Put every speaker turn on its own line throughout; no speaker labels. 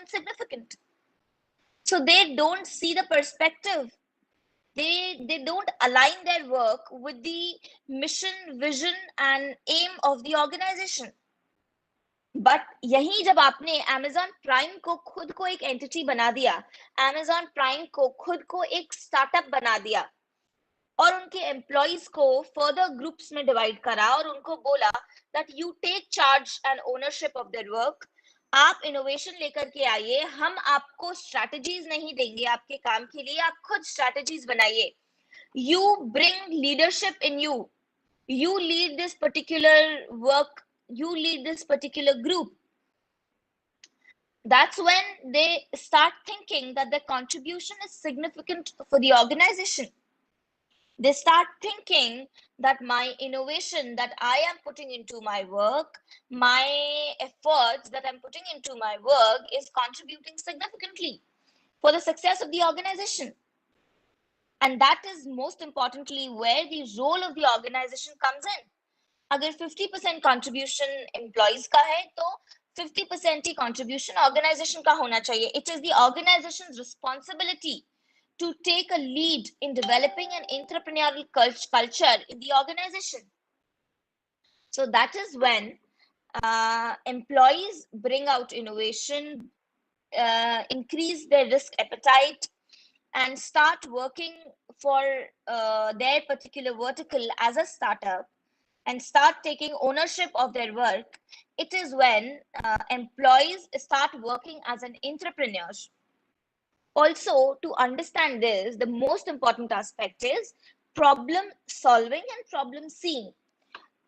insignificant. So they don't see the perspective. They don't align their work with the mission, vision and aim of the organization. But यही जब आपने Amazon prime को खुद को एक entity बना दिया, Amazon प्राइम को खुद को एक स्टार्टअप बना दिया और उनके एम्प्लॉइज को फर्दर ग्रुप्स में डिवाइड करा और उनको बोला that you take charge and ownership of their work, आप इनोवेशन लेकर के आइए, हम आपको स्ट्रैटेजीज नहीं देंगे आपके काम के लिए, आप खुद स्ट्रैटेजीज बनाइए, you bring leadership in you, you lead this particular work, you lead this particular group. That's when they start thinking that their contribution is significant for the organization. They start thinking that my innovation that I am putting into my work, my efforts that I'm putting into my work is contributing significantly for the success of the organization. And that is most importantly where the role of the organization comes in. अगर 50% contribution employees का है तो 50% ही contribution organization का होना चाहिए. It is the organization's responsibility to take a lead in developing an entrepreneurial culture in the organization. So that is when employees bring out innovation, increase their risk appetite, and start working for their particular vertical as a startup and start taking ownership of their work. It is when employees start working as an entrepreneur. Also, to understand this, the most important aspect is problem solving and problem seeing.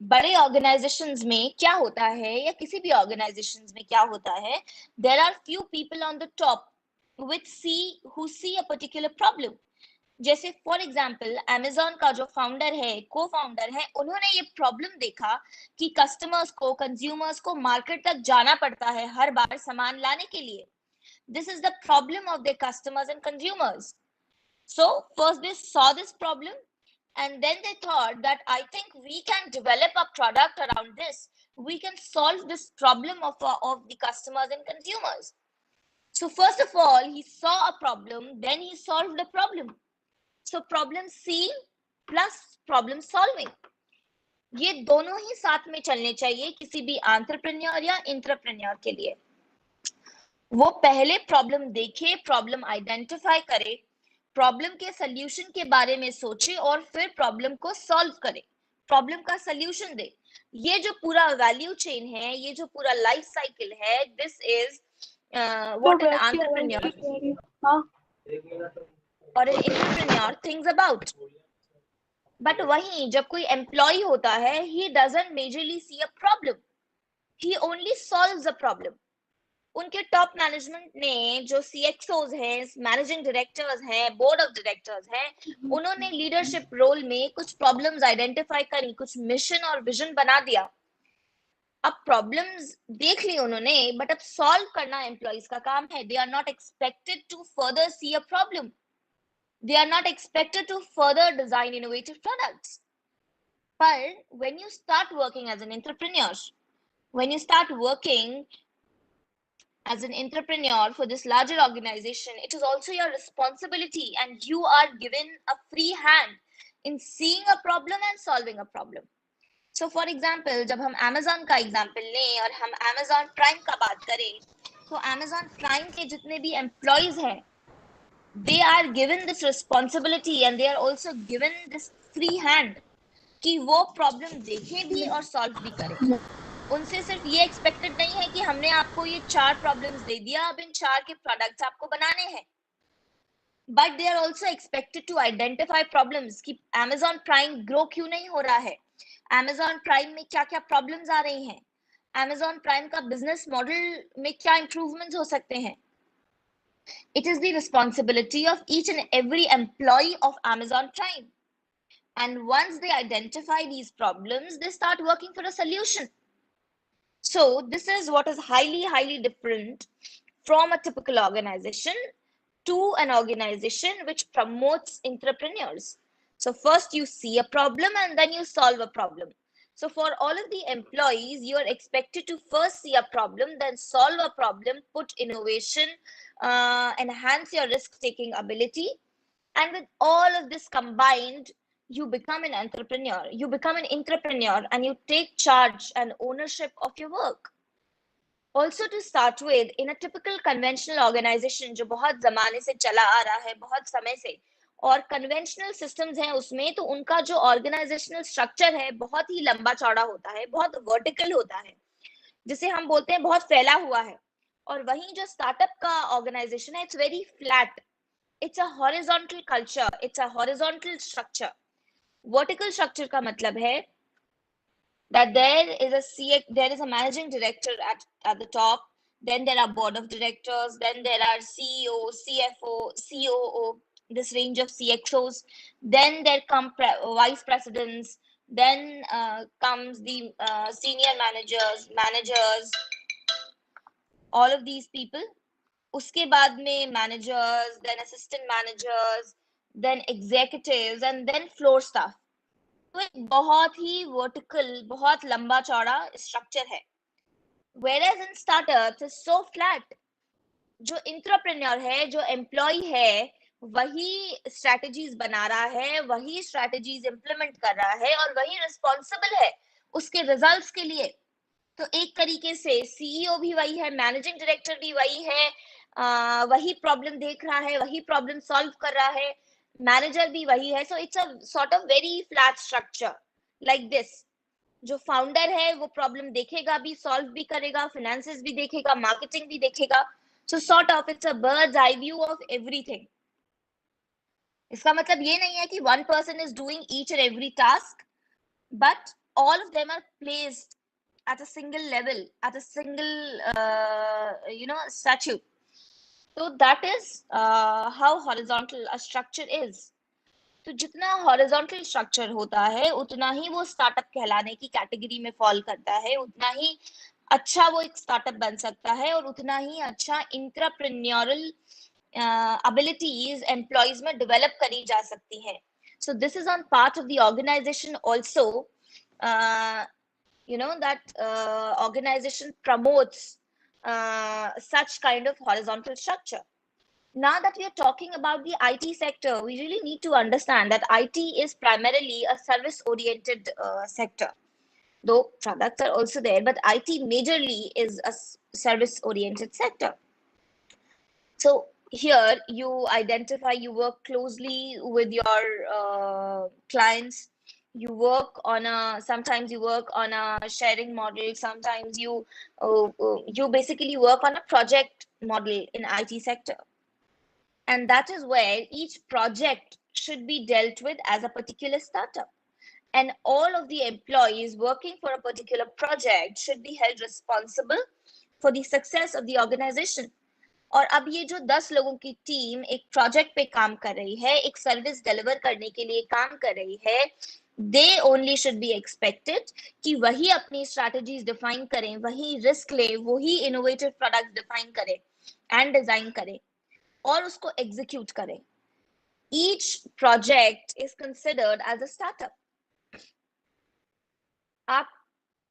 बड़े organizations में क्या होता है या किसी भी organizations में क्या होता है, there are few people on the top who see a particular problem. जैसे फॉर एग्जाम्पल Amazon का जो फाउंडर है, को फाउंडर है, उन्होंने ये प्रॉब्लम देखा कि कस्टमर्स को, कंज्यूमर्स को मार्केट तक जाना पड़ता है हर बार सामान लाने के लिए. This is the problem of their customers and consumers. So first they saw this problem and then they thought that I think we can develop a product around this. We can solve this problem of the customers and consumers. So first of all, he saw a problem, then he solved the problem. So problem seeing plus problem solving, ये दोनों ही साथ में चलने चाहिए किसी भी entrepreneur या intrapreneur के लिए. वो पहले प्रॉब्लम देखे, प्रॉब्लम आइडेंटिफाई करे, प्रॉब्लम के सॉल्यूशन के बारे में सोचे और फिर प्रॉब्लम को सॉल्व करे, प्रॉब्लम का सॉल्यूशन दे. ये जो पूरा वैल्यू चेन है, ये जो पूरा लाइफ साइकिल है, this is what an entrepreneur और an entrepreneur thinks about. But वहीं जब कोई एम्प्लॉय होता है, he doesn't majorly see a problem, he only solves a problem. उनके टॉप मैनेजमेंट ने जो CXOs हैं, मैनेजिंग डायरेक्टर्स हैं, बोर्ड ऑफ डायरेक्टर्स हैं, उन्होंने लीडरशिप रोल में कुछ प्रॉब्लम्स आइडेंटिफाई करी, कुछ मिशन और विजन बना दिया. अब प्रॉब्लम्स देख ली उन्होंने, बट अब सॉल्व करना एम्प्लॉइज का काम है. They are not expected to further see a problem. They are not expected to further design innovative products. But when you start working as an entrepreneur, when you start working as an entrepreneur for this larger organization, it is also your responsibility and you are given a free hand in seeing a problem and solving a problem. So for example, जब हम Amazon का example लें और हम Amazon Prime का बात करें, तो Amazon Prime के जितने भी employees हैं, they are given this responsibility and they are also given this free hand कि वो प्रॉब्लम देखें भी और सॉल्व भी करें. उनसे सिर्फ ये एक्सपेक्टेड नहीं है कि हमने आपको ये 4 प्रॉब्लम्स दे दिया, अब इन 4 के प्रोडक्ट्स आपको बनाने हैं. But they are also expected to identify problems कि Amazon प्राइम ग्रो क्यों नहीं हो रहा है, Amazon प्राइम में क्या क्या प्रॉब्लम्स आ रही हैं, Amazon प्राइम का बिजनेस मॉडल में क्या इंप्रूवमेंट्स हो सकते हैं. It is the responsibility of each and every employee of Amazon Prime. And once they identify these problems, they start working for a solution. So this is what is highly different from a typical organization to an organization which promotes entrepreneurs. So first you see a problem and then you solve a problem. So for all of the employees, you are expected to first see a problem, then solve a problem, put innovation, enhance your risk-taking ability. And with all of this combined, you become an entrepreneur. You become an entrepreneur and you take charge and ownership of your work. Also to start with, in a typical conventional organization जो बहुत जमाने से चला आ रहा है, बहुत समय से, और कन्वेंशनल सिस्टम्स हैं उसमें, तो उनका जो ऑर्गेनाइजेशनल स्ट्रक्चर है बहुत ही लंबा चौड़ा होता है, बहुत वर्टिकल होता है, जिसे हम बोलते हैं बहुत फैला हुआ है. और वहीं जो स्टार्टअप का ऑर्गेनाइजेशन है, it's very flat. It's a horizontal culture, it's a horizontal structure. Vertical structure का मतलब है that there is a managing director at the top, then there are board of directors, then there are CEO, CFO, COO, this range of CXOs, then there come vice presidents, then comes the senior managers, all of these people. Uske baad mein managers, then assistant managers, then executives, and then floor staff. तो एक बहुत ही vertical, बहुत लंबा चौड़ा structure है. Whereas in startups is so flat. जो intrapreneur है, जो एम्प्लॉय है, वही स्ट्रेटजीज बना रहा है, वही स्ट्रेटजीज इंप्लीमेंट कर रहा है और वही रिस्पॉन्सिबल है उसके रिजल्ट्स के लिए. तो एक तरीके से सीईओ भी वही है, मैनेजिंग डायरेक्टर भी वही है, वही प्रॉब्लम देख रहा है, वही प्रॉब्लम सॉल्व कर रहा है, मैनेजर भी वही है. So it's a sort of very flat structure like this. जो फाउंडर है वो प्रॉब्लम देखेगा भी, सॉल्व भी करेगा, फाइनेंसेस भी देखेगा, मार्केटिंग भी देखेगा. So sort of it's a bird's eye view of everything. इसका मतलब ये नहीं है कि one person is doing each and every task, but all of them are placed at a single level, at a single statute. So that is how horizontal a structure is. तो जितना horizontal structure होता है उतना ही वो startup कहलाने की category में fall करता है, उतना ही अच्छा वो एक स्टार्टअप बन सकता है और उतना ही अच्छा इंट्राप्रेन्योरल abilities employees में डेवलप करी जा सकती है. So this is on part of the organization also. That organization promotes such kind of horizontal structure. Now that we are talking about the IT sector, we really need to understand that IT is primarily a service oriented sector, though products are also there, but IT majorly is a service oriented sector. So here you identify, you work closely with your clients, you work on sometimes you work on a sharing model, sometimes you basically work on a project model in IT sector. And that is where each project should be dealt with as a particular startup. And all of the employees working for a particular project should be held responsible for the success of the organization. और अब ये जो 10 लोगों की team एक project पे काम कर रही है, एक सर्विस डिलीवर करने के लिए काम कर रही है, they only should be expected कि वही अपनी स्ट्रैटेजीज डिफाइन करें, वही रिस्क ले, वही इनोवेटिव प्रोडक्ट डिफाइन करें एंड डिजाइन करें और उसको एग्जीक्यूट करें. Each project is considered as a startup. आप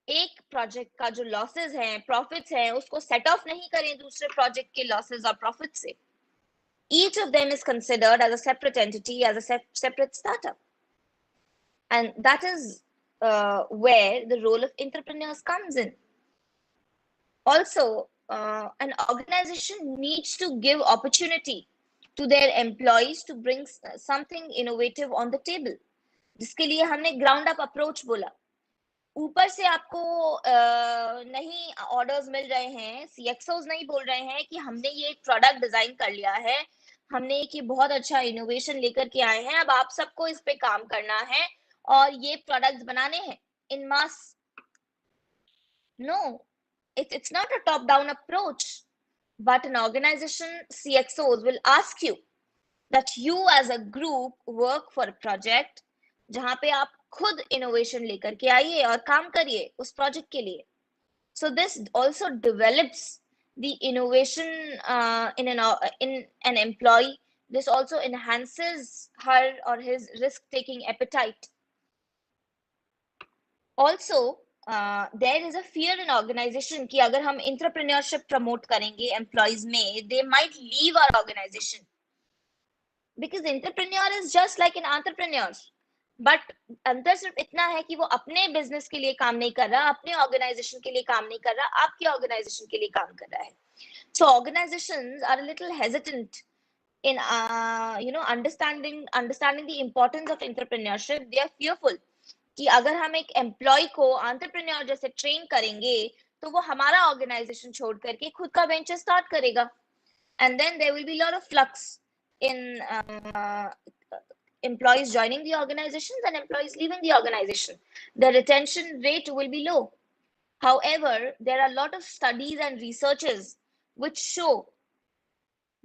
एक प्रोजेक्ट का जो लॉसेस हैं, प्रॉफिट्स हैं, उसको सेट ऑफ नहीं करें दूसरे प्रोजेक्ट के लॉसेस और प्रॉफिट से. Each of them is considered as a separate entity, as a separate startup. And that is where the role of entrepreneurs comes in. Also, an organization needs to give opportunity to their employees to bring something innovative on the table. जिसके लिए हमने ground up approach बोला. ऊपर से आपको नहीं orders मिल रहे हैं, सीएक्सओज नहीं बोल रहे हैं कि हमने ये एक प्रोडक्ट डिजाइन कर लिया है, हमने एक ये बहुत अच्छा इनोवेशन लेकर के आए हैं, अब आप सबको इस पे काम करना है और ये प्रोडक्ट्स बनाने हैं इन मास. No, it's not a top down approach, but an organization CXOs will ask you that you as a group work for a project जहां पे आप खुद इनोवेशन लेकर के आइए और काम करिए उस प्रोजेक्ट के लिए. So this also develops the innovation in an employee. This also enhances her or his risk taking appetite. Also, there is a fear in organization कि अगर हम entrepreneurship promote करेंगे employees में, they might leave our organization because entrepreneur is just like an entrepreneur. But अंतर सिर्फ इतना है कि वो अपने बिजनेस के लिए काम नहीं कर रहा, अपने ऑर्गेनाइजेशन के लिए काम नहीं कर रहा, आपके ऑर्गेनाइजेशन के लिए काम कर रहा है. So organizations are a little hesitant in understanding the importance of entrepreneurship. They are fearful कि अगर हम एक एम्प्लॉय को एंटरप्रेन्योर जैसे ट्रेन करेंगे तो वो हमारा ऑर्गेनाइजेशन छोड़ करके खुद का वेंचर स्टार्ट करेगा, and then there will be a lot of flux in employees joining the organizations and employees leaving the organization. The retention rate will be low. However, there are a lot of studies and researches which show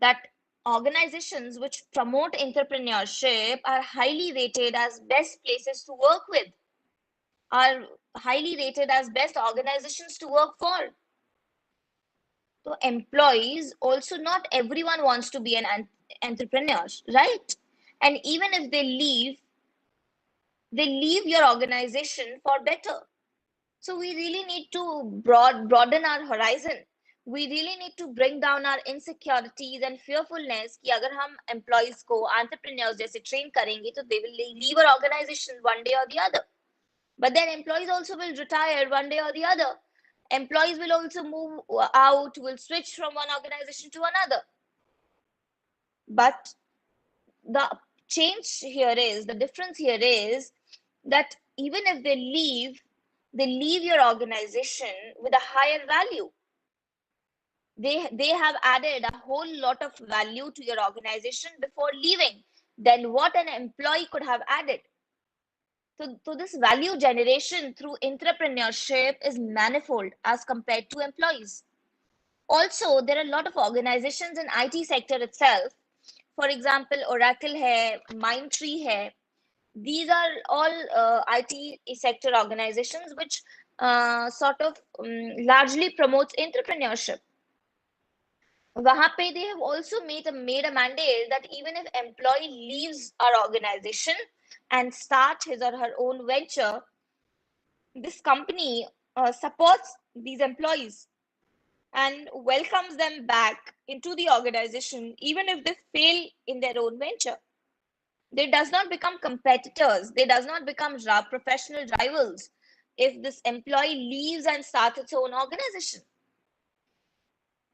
that organizations which promote entrepreneurship are highly rated as best places to work with, are highly rated as best organizations to work for. So employees also, not everyone wants to be an entrepreneur, right? And even if they leave your organization for better. So we really need to broaden our horizon. We really need to bring down our insecurities and fearfulness कि अगर हम employees को entrepreneurs जैसे train करेंगे तो they will leave our organization one day or the other. But then employees also will retire one day or the other. Employees will also move out, will switch from one organization to another. But the the difference here is that even if they leave your organization with a higher value. They have added a whole lot of value to your organization before leaving than what an employee could have added. So this value generation through entrepreneurship is manifold as compared to employees. Also, there are a lot of organizations in IT sector itself. For example, Oracle hai, Mindtree hai. These are all IT sector organizations which sort of largely promotes entrepreneurship. वहां पे they have also made a mandate that even if employee leaves our organization and start his or her own venture, this company supports these employees and welcomes them back into the organization even if they fail in their own venture. They does not become competitors. They does not become professional rivals if this employee leaves and starts its own organization.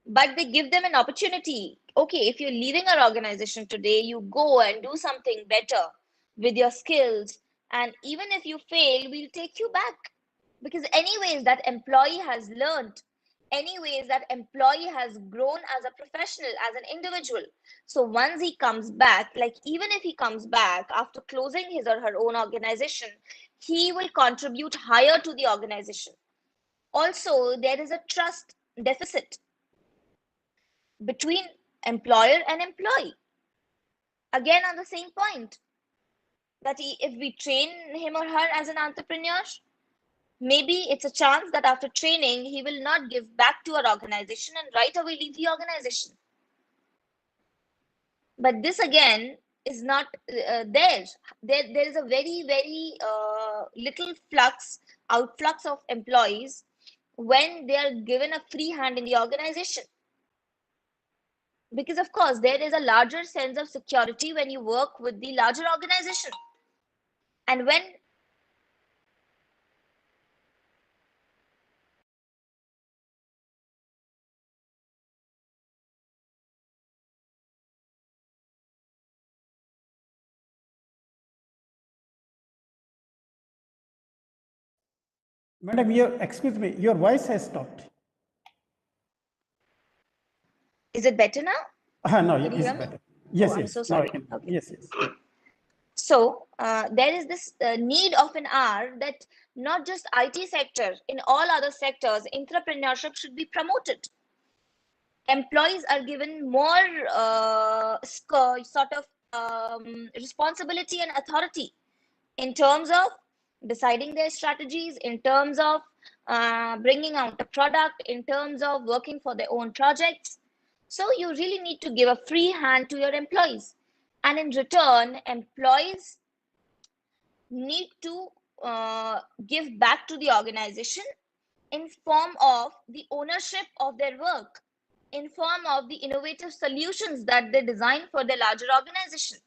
But they give them an opportunity. Okay, if you're leaving our organization today, you go and do something better with your skills. And even if you fail, we'll take you back. Because, anyways, that employee has learned. Anyways, that employee has grown as a professional, as an individual. So once he comes back, like even if he comes back after closing his or her own organization, he will contribute higher to the organization. Also, there is a trust deficit between employer and employee. Again, on the same point, that if we train him or her as an entrepreneur, maybe it's a chance that after training, he will not give back to our organization and right away leave the organization. But this again is not there. There is a very, very little outflux of employees when they are given a free hand in the organization. Because of course, there is a larger sense of security when you work with the larger organization. And when
Madam, excuse me, your voice has stopped.
is it better now?
No, it's better. Yes,
I'm
yes.
so sorry.
Okay. Yes, yes.
So there is this need of an hour that not just IT sector, in all other sectors, entrepreneurship should be promoted. Employees are given more sort of responsibility and authority in terms of deciding their strategies, in terms of bringing out a product, in terms of working for their own projects. So you really need to give a free hand to your employees. And in return, employees need to give back to the organization in form of the ownership of their work, in form of the innovative solutions that they design for their larger organization.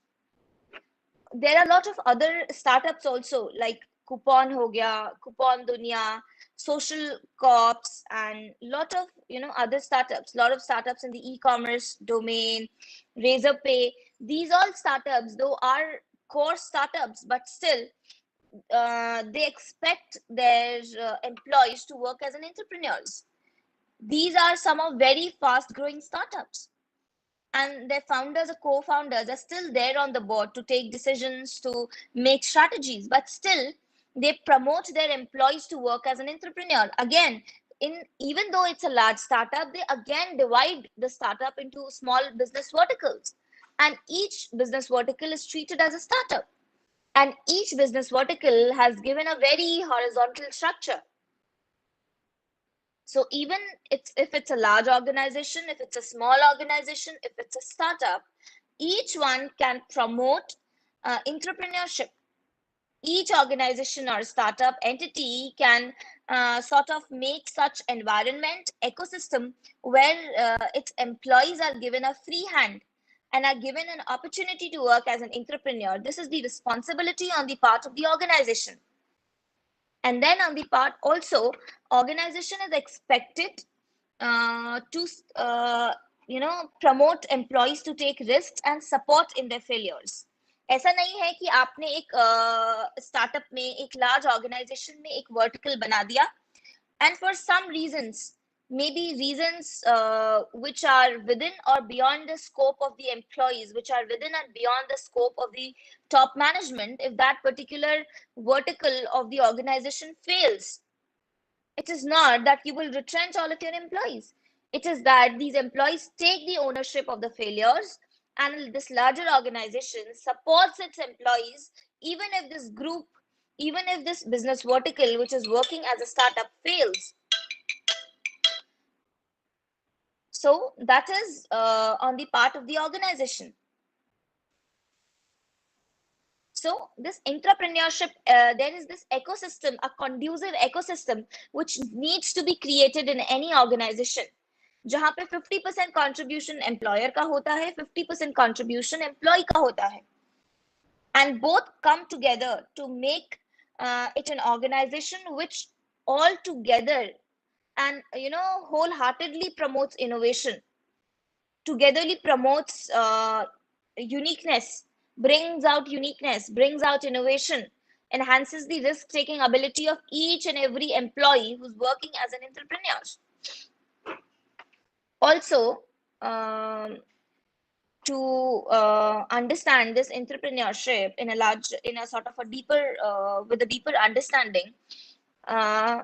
There are a lot of other startups also, like Coupon ho gaya, Coupon Dunya, Social Corps, and lot of other startups. Lot of startups in the e-commerce domain, Razorpay. These all startups, though, are core startups, but still they expect their employees to work as an entrepreneurs. These are some of very fast growing startups, and their founders or co-founders are still there on the board to take decisions, to make strategies, but still they promote their employees to work as an entrepreneur. Again, even though it's a large startup, they again divide the startup into small business verticals, and each business vertical is treated as a startup, and each business vertical has given a very horizontal structure. So even if it's a large organization, if it's a small organization, if it's a startup, each one can promote entrepreneurship. Each organization or startup entity can sort of make such environment, ecosystem, where its employees are given a free hand and are given an opportunity to work as an entrepreneur. This is the responsibility on the part of the organization. And then on the part also, organization is expected to promote employees to take risks and support in their failures. ऐसा नहीं है कि आपने एक startup में, एक large organisation में एक वर्टिकल बना दिया, and for some reasons, maybe reasons which are within or beyond the scope of the employees, which are within and beyond the scope of the top management, if that particular vertical of the organization fails, it is not that you will retrench all of your employees. It is that these employees take the ownership of the failures, and this larger organization supports its employees, even if this group, even if this business vertical, which is working as a startup, fails. So that is on the part of the organization. So this entrepreneurship, there is this ecosystem, a conducive ecosystem, which needs to be created in any organization, जहाँ पे 50% contribution employer का होता है, 50% contribution employee का होता है, and both come together to make it an organization which all together and wholeheartedly promotes innovation, togetherly promotes uniqueness, brings out uniqueness, brings out innovation, enhances the risk-taking ability of each and every employee who's working as an entrepreneur. Also, to understand this entrepreneurship in a sort of a deeper, with a deeper understanding,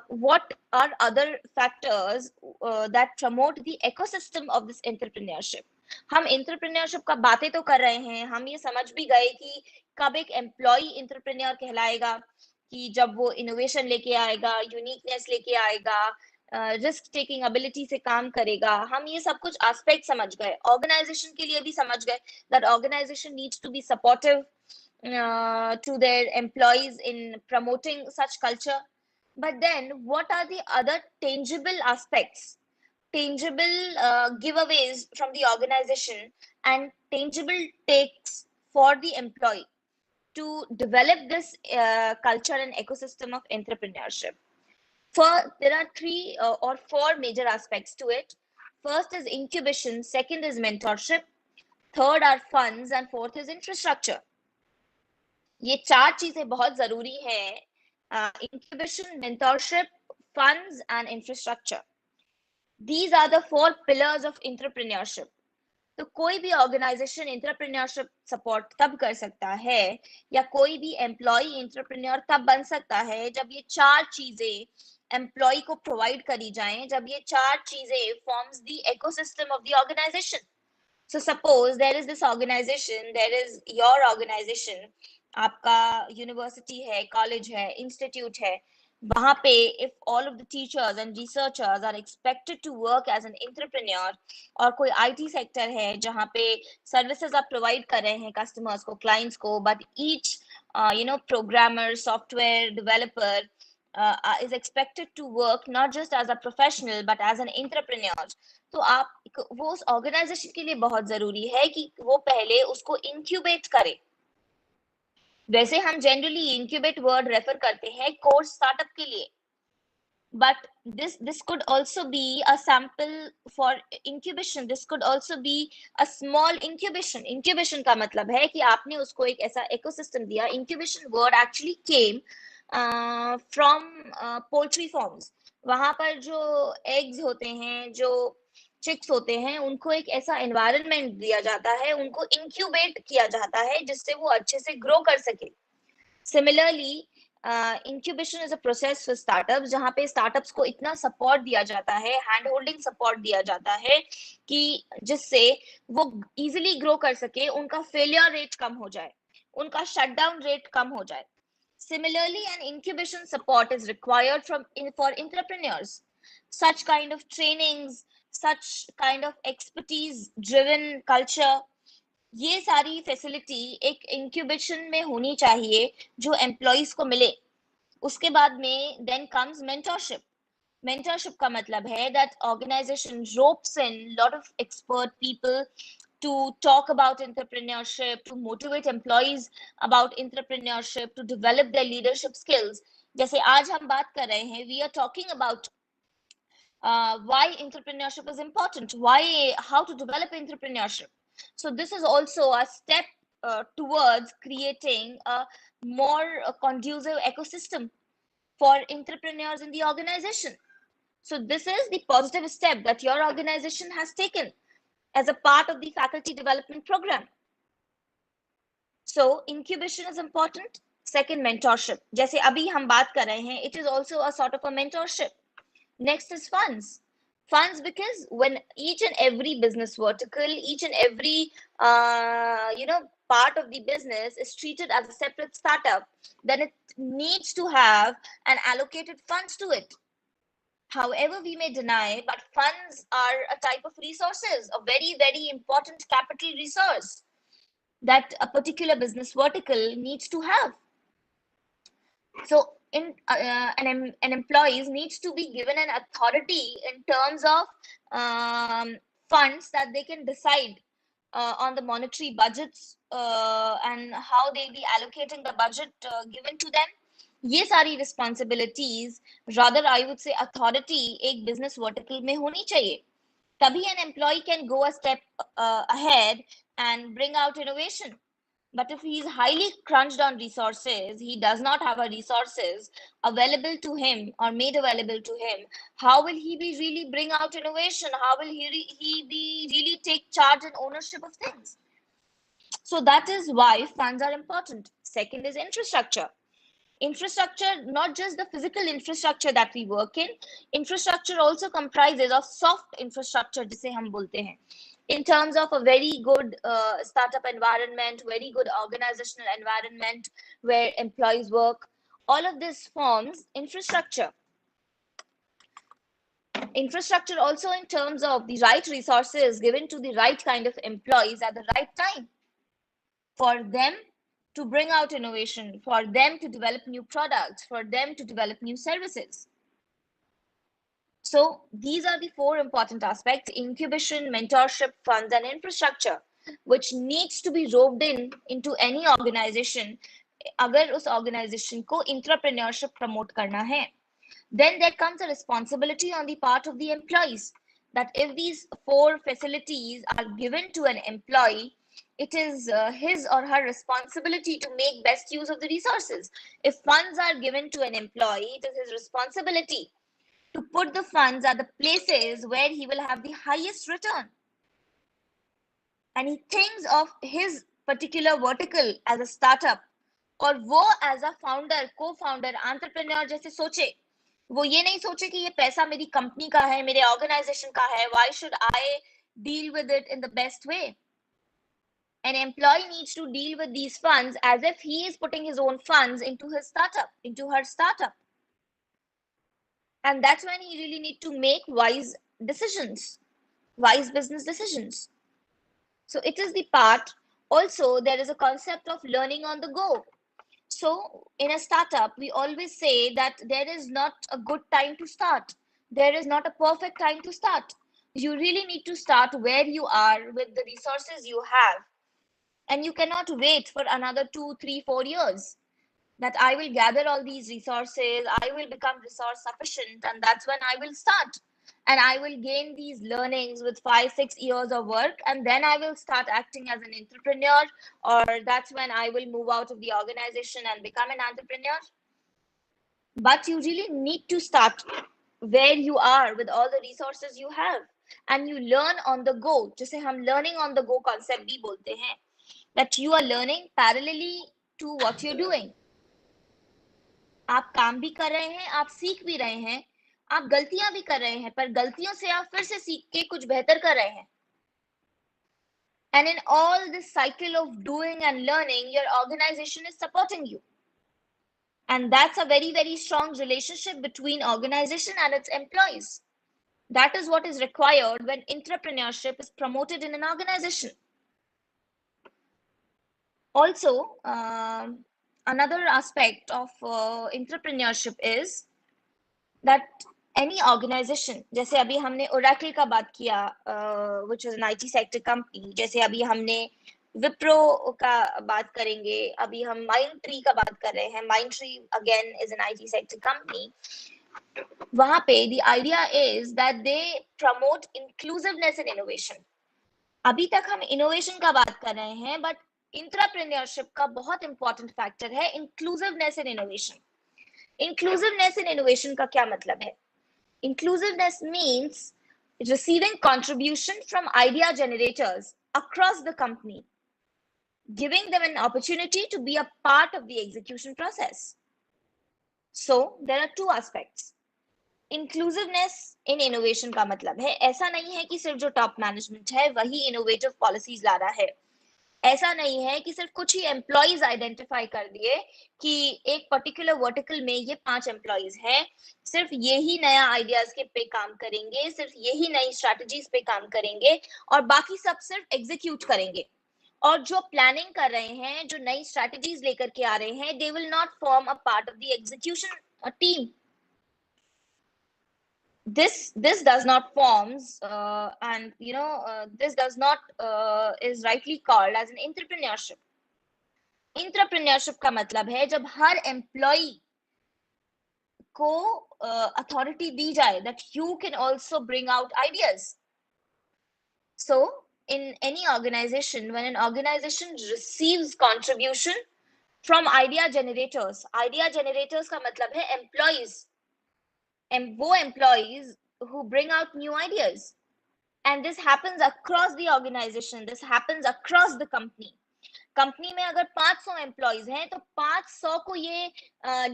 what are other factors that promote the ecosystem of this entrepreneurship? हम entrepreneurship का बातें तो कर रहे हैं, हम ये समझ भी गए कि कब एक employee entrepreneur कहलाएगा, कि जब वो innovation लेके आएगा, uniqueness लेके आएगा, रिस्क टेकिंग एबिलिटी से काम करेगा. हम ये सब कुछ एस्पेक्ट समझ गए, ऑर्गेनाइजेशन के लिए भी समझ गए that organisation needs to be supportive to their employees in promoting such culture. But then what are the other tangible aspects, tangible giveaways from the organization and tangible takes for the employee to develop this culture and ecosystem of entrepreneurship? There are 3 or 4 major aspects to it. First is incubation, second is mentorship, third are funds, and fourth is infrastructure. ये 4 चीजें बहुत जरूरी हैं, incubation, mentorship, funds, and infrastructure. These are the 4 pillars of entrepreneurship. तो कोई भी organisation entrepreneurship support तब कर सकता है, या कोई भी एम्प्लॉय एंटरप्रेन्योर तब बन सकता है जब ये 4 चीजें एम्प्लॉय को प्रोवाइड करी जाएं, जब ये 4 चीजें forms the ecosystem of the organisation. So suppose there is this organisation, there is your organisation, आपका यूनिवर्सिटी है, कॉलेज है, इंस्टीट्यूट है, वहां पे if all of the teachers and researchers are expected to work as an entrepreneur, और कोई IT sector है जहाँ पे सर्विसेज आप प्रोवाइड कर रहे हैं कस्टमर्स को, क्लाइंट्स को, but each programmer, software developer is expected to work not just as a professional but as an entrepreneur, तो आप वो उस ऑर्गेनाइजेशन के लिए बहुत जरूरी है कि वो पहले उसको इंक्यूबेट करे. वैसे हम जनरली इंक्यूबेट वर्ड रेफर करते हैं कोर्स स्टार्टअप के लिए, but this could also be a sample for incubation. This could also be a small incubation का मतलब है कि आपने उसको एक ऐसा ecosystem दिया. Incubation word actually came from poultry farms. वहां पर जो eggs होते हैं, जो चिक्स होते हैं, उनको एक ऐसा एनवायरनमेंट दिया जाता है, उनको इंक्यूबेट किया जाता है जिससे वो अच्छे से ग्रो कर सके. Similarly incubation is a process for startups, जहाँ पे स्टार्टअप्स को इतना सपोर्ट दिया जाता है, हैंड होल्डिंग सपोर्ट दिया जाता है कि जिससे वो इजीली ग्रो कर सके, उनका फेलियर रेट कम हो जाए, उनका शटडाउन रेट कम हो जाए. Similarly, an incubation support is required for entrepreneurs. Such kind of trainings, such kind of expertise driven culture, ये सारी फैसिलिटी एक इंक्यूबेशन में होनी चाहिए जो एम्प्लॉइज को मिले. उसके बाद में देन कम्स मेंटरशिप. मेंटरशिप का मतलब है that organisation ropes in lot of expert people to talk about entrepreneurship, to motivate employees about entrepreneurship, to develop their leadership skills. जैसे आज हम बात कर रहे हैं, we are talking about why entrepreneurship is important, how to develop entrepreneurship. So this is also a step towards creating a more conducive ecosystem for entrepreneurs in the organization. So this is the positive step that your organization has taken as a part of the faculty development program. So incubation is important. Second, mentorship. जैसे अभी हम बात कर रहे हैं, it is also a sort of a mentorship. Next is funds. Funds, because when each and every business vertical, each and every part of the business is treated as a separate startup, then it needs to have an allocated funds to it. However, we may deny, but funds are a type of resources, a very, very important capital resource that a particular business vertical needs to have. So an employee needs to be given an authority in terms of funds that they can decide on the monetary budgets and how they'll be allocating the budget given to them. ये सारी responsibilities, rather I would say authority, एक business vertical में होनी चाहिए. तभी an employee can go a step ahead and bring out innovation. But if he is highly crunched on resources, he does not have a resources available to him or made available to him, how will he be really bring out innovation? How will he be really take charge and ownership of things? So that is why funds are important. Second is infrastructure. Infrastructure, not just the physical infrastructure that we work in, infrastructure also comprises of soft infrastructure, जिसे हम बोलते हैं, in terms of a very good startup environment, very good organizational environment where employees work. All of this forms infrastructure. Infrastructure also in terms of the right resources given to the right kind of employees at the right time for them to bring out innovation, for them to develop new products, for them to develop new services. So these are the four important aspects: incubation, mentorship, funds, and infrastructure, which needs to be roped into any organization अगर उस organization को entrepreneurship promote करना है. Then there comes a responsibility on the part of the employees that if these four facilities are given to an employee, it is his or her responsibility to make best use of the resources. If funds are given to an employee, it is his responsibility to put the funds at the places where he will have the highest return. And he thinks of his particular vertical as a startup, और वो as a founder, co-founder, entrepreneur जैसे सोचे. वो ये नहीं सोचे कि ये पैसा मेरी कंपनी का है, मेरे ऑर्गेनाइजेशन का है. Why should I deal with it in the best way? An employee needs to deal with these funds as if he is putting his own funds into his startup, into her startup. And that's when you really need to make wise decisions, wise business decisions. So it is the part. Also, there is a concept of learning on the go. So in a startup, we always say that there is not a good time to start. There is not a perfect time to start. You really need to start where you are with the resources you have. And you cannot wait for another 2, 3, 4 years that I will gather all these resources, I will become resource sufficient, and that's when I will start. And I will gain these learnings with 5, 6 years of work, and then I will start acting as an entrepreneur, or that's when I will move out of the organization and become an entrepreneur. But you really need to start where you are with all the resources you have, and you learn on the go. जिसे हम learning on the go concept भी बोलते हैं, that you are learning parallelly to what you're doing. आप काम भी कर रहे हैं, आप सीख भी रहे हैं, आप गलतियां भी कर रहे हैं, पर गलतियों से आप फिर से सीख के कुछ बेहतर कर रहे हैं. And in all this cycle of doing and learning, your organization is supporting you. And that's a very, very strong relationship between organization and its employees. That is what is required when entrepreneurship is promoted in an organization. Also, another aspect of entrepreneurship is that any organization, जैसे अभी हमने Oracle का बात किया, which is an IT sector company, जैसे अभी हमने Wipro का बात करेंगे, अभी हम Mindtree का बात कर रहे हैं. Mindtree again is an IT sector company. वहाँ पे the idea is that they promote inclusiveness and innovation. अभी तक हम innovation का बात कर रहे हैं, but entrepreneurship का बहुत important factor है inclusiveness and innovation. Inclusiveness and innovation का क्या मतलब है? Inclusiveness means receiving contribution from idea generators across the company, giving them an opportunity to be a part of the execution process. So there are two aspects. Inclusiveness in innovation का मतलब है ऐसा नहीं है कि सिर्फ जो top management है वही innovative policies ला रहा है. ऐसा नहीं है कि सिर्फ कुछ ही एम्प्लॉइज आइडेंटिफाई कर दिए कि एक पर्टिकुलर वर्टिकल में ये 5 एम्प्लॉइज हैं, सिर्फ यही नया आइडियाज के पे काम करेंगे, सिर्फ यही नई स्ट्रैटेजीज पे काम करेंगे और बाकी सब सिर्फ एग्जीक्यूट करेंगे. और जो प्लानिंग कर रहे हैं, जो नई स्ट्रैटेजीज लेकर के आ रहे हैं, they will not form a part of the execution team. This does not forms and this does not is rightly called as an entrepreneurship. Entrepreneurship का मतलब है जब हर एम्प्लॉय को अथॉरिटी दी जाए that you can also bring out ideas. So in any organization, when an organization receives contribution from idea generators का मतलब है employees, and वो employees who bring out new ideas, and this happens across the organization, this happens across the company. Company में अगर 500 employees हैं तो 500 को ये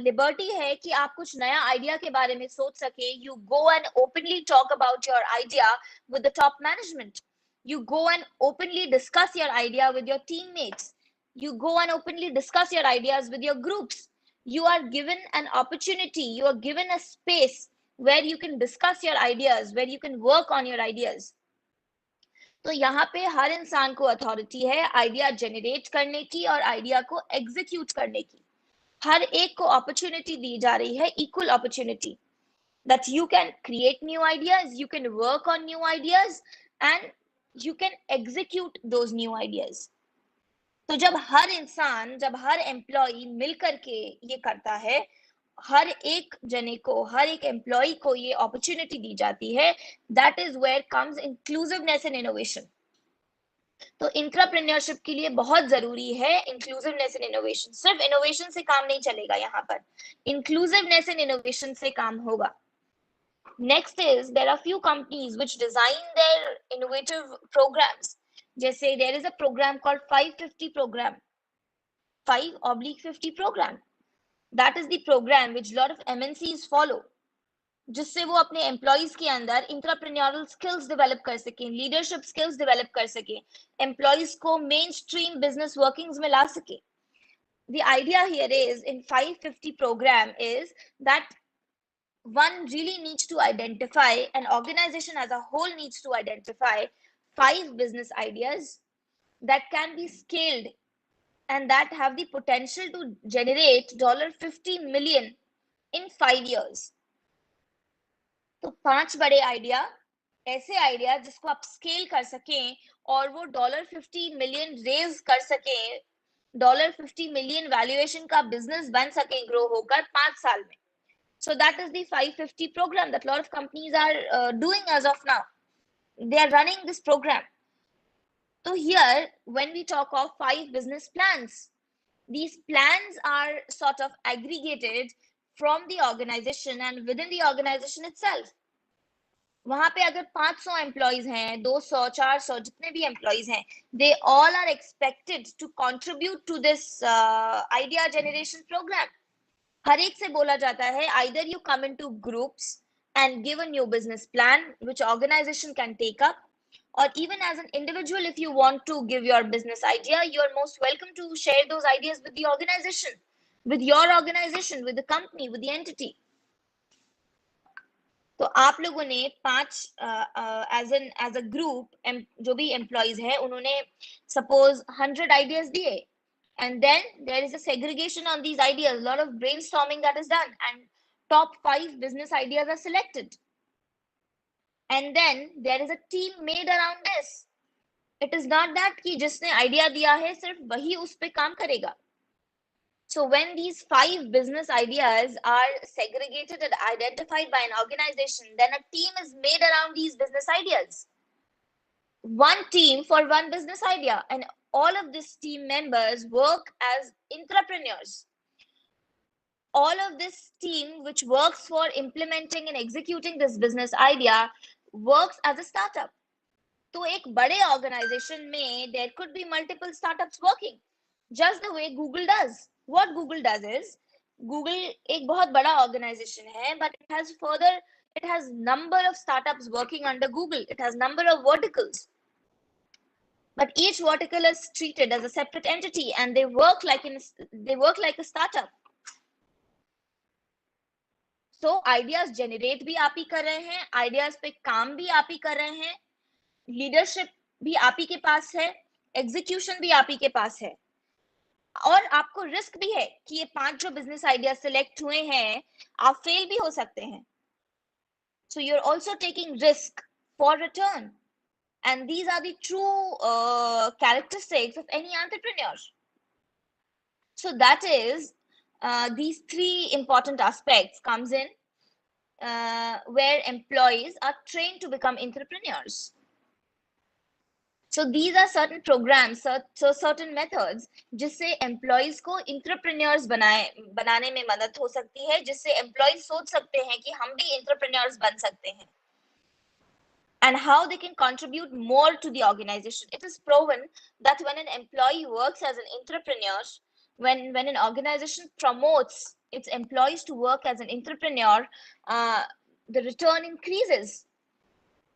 लिबर्टी है कि आप कुछ नया आइडिया के बारे में सोच सके. You go and openly talk about your idea with the top management. You go and openly discuss your idea with your teammates. You go and openly discuss your ideas with your groups. You are given an opportunity, you are given a space where you can discuss your ideas, where you can work on your ideas. तो यहाँ पे हर इंसान को authority है idea generate करने की और idea को एग्जीक्यूट करने की. हर एक को अपॉर्चुनिटी दी जा रही है, equal opportunity, that you can create new ideas, you can work on new ideas and you can execute those new ideas. तो जब हर इंसान, जब हर एम्प्लॉय मिलकर के ये करता है, हर एक जने को, हर एक एम्प्लॉय को ये अपॉर्चुनिटी दी जाती है, that is where comes inclusiveness in innovation. तो इंट्राप्रेन्योरशिप के लिए बहुत जरूरी है इंक्लूसिवनेस इन इनोवेशन. सिर्फ इनोवेशन से काम नहीं चलेगा, यहाँ पर इंक्लूसिवनेस इन इनोवेशन से काम होगा. Next is there are few companies which design their innovative programmes. जैसे there is a program called 550 program, 5/50 program. That is the program which lot of MNCs follow, जिससे वो अपने एम्प्लॉइज के अंदर इंट्राप्रेन्योरल skills develop कर सके, लीडरशिप स्किल्स डेवलप कर सके, एम्प्लॉइज को मेन स्ट्रीम बिजनेस वर्किंग्स में ला सके. The idea here is in 550 program is that one really needs to identify, an organization as a whole needs to identify 5 business ideas that can be scaled and that have the potential to generate $50 million in 5 years. तो 5 बड़े idea, ऐसे idea जिसको आप scale कर सकें और वो $50 million raise कर सकें, $50 मिलियन वैल्यूएशन का बिजनेस बन सके ग्रो होकर 5 साल में. So that is the 550 program that a lot of companies are doing as of now. They are running this program. So here, when we talk of 5 business plans, these plans are sort of aggregated from the organization and within the organization itself. वहां पे अगर 500 employees हैं, 200, 400 जितने भी employees हैं, they all are expected to contribute to this idea generation program. हर एक से बोला जाता है either you come into groups and give a new business plan which organization can take up, or even as an individual, if you want to give your business idea, you are most welcome to share those ideas with the organization, with your organization, with the company, with the entity. तो आप लोगों ने 5 as a group जो भी employees है उन्होंने suppose 100 ideas दिए, and then there is a segregation on these ideas, a lot of brainstorming that is done, and top 5 business ideas are selected, and then there is a team made around this. It is not that कि जिसने idea दिया है सिर्फ वही उस पे काम करेगा. So when these 5 business ideas are segregated and identified by an organization, then a team is made around these business ideas. One team for one business idea, and all of these team members work as entrepreneurs. All of this team which works for implementing and executing this business idea works as a startup. तो एक बड़े organization में there could be multiple startups working, just the way Google does. What Google does is, Google एक बहुत बड़ा organization है, but it has number of startups working under Google. It has number of verticals, but each vertical is treated as a separate entity, and they work like a startup. So ideas generate भी आप ही कर रहे हैं, ideas पे काम भी आप ही कर रहे हैं, लीडरशिप भी आप ही के पास है, एग्जीक्यूशन भी आप ही के पास है, और आपको रिस्क भी है कि ये 5 जो बिजनेस आइडिया सिलेक्ट हुए हैं आप फेल भी हो सकते हैं. So you're also taking risk for return, and these are the true characteristics of any entrepreneur. So that is these 3 important aspects comes in where employees are trained to become entrepreneurs. So these are certain programs, so certain methods जिससे employees को entrepreneurs बनाने में मदद हो सकती है, जिससे employees सोच सकते हैं कि हम भी entrepreneurs बन सकते हैं, and how they can contribute more to the organization. It is proven that when an employee works as an entrepreneur, when an organization promotes its employees to work as an entrepreneur, the return increases.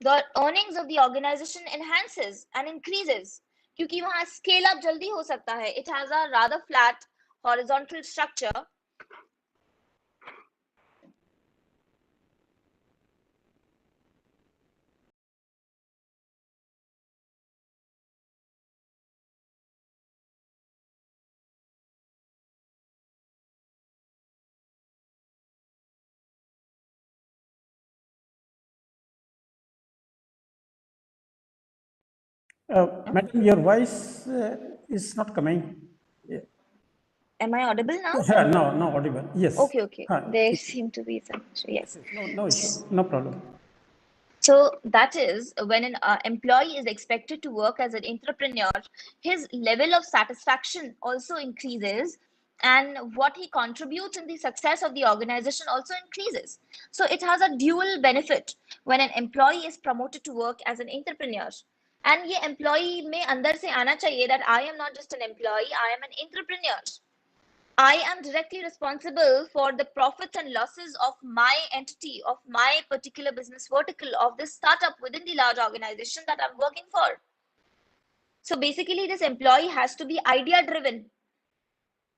The earnings of the organization enhances and increases क्योंकि वहां scale up जल्दी हो सकता है. It has a rather flat horizontal structure.
Madam, your voice is not coming.
Am I audible now?
No, no audible. Yes.
Okay. There seem to be some issue. Yes.
No issue. No problem.
So that is when an employee is expected to work as an entrepreneur, his level of satisfaction also increases, and what he contributes in the success of the organization also increases. So it has a dual benefit when an employee is promoted to work as an entrepreneur. And ये employee में अंदर से आना चाहिए that I am not just an employee, I am an entrepreneur. I am directly responsible for the profits and losses of my entity, of my particular business vertical, of this startup within the large organization that I'm working for. So basically, this employee has to be idea driven.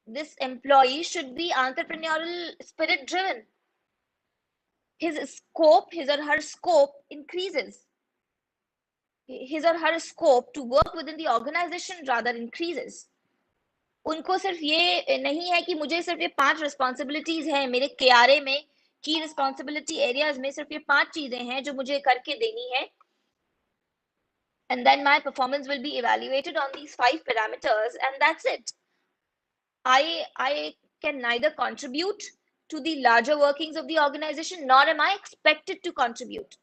This employee should be entrepreneurial spirit driven. his or her scope increases. His or her scope to work within the organization rather increases. उनको सिर्फ ये नहीं है कि मुझे सिर्फ ये 5 responsibilities हैं मेरे KRA में, की रिस्पॉन्सिबिलिटी एरियाज में सिर्फ ये 5 चीजें हैं जो मुझे करके देनी है, and then my performance will be evaluated on these 5 parameters, and that's it. I can neither contribute to the larger workings of the organization, nor am I expected to contribute.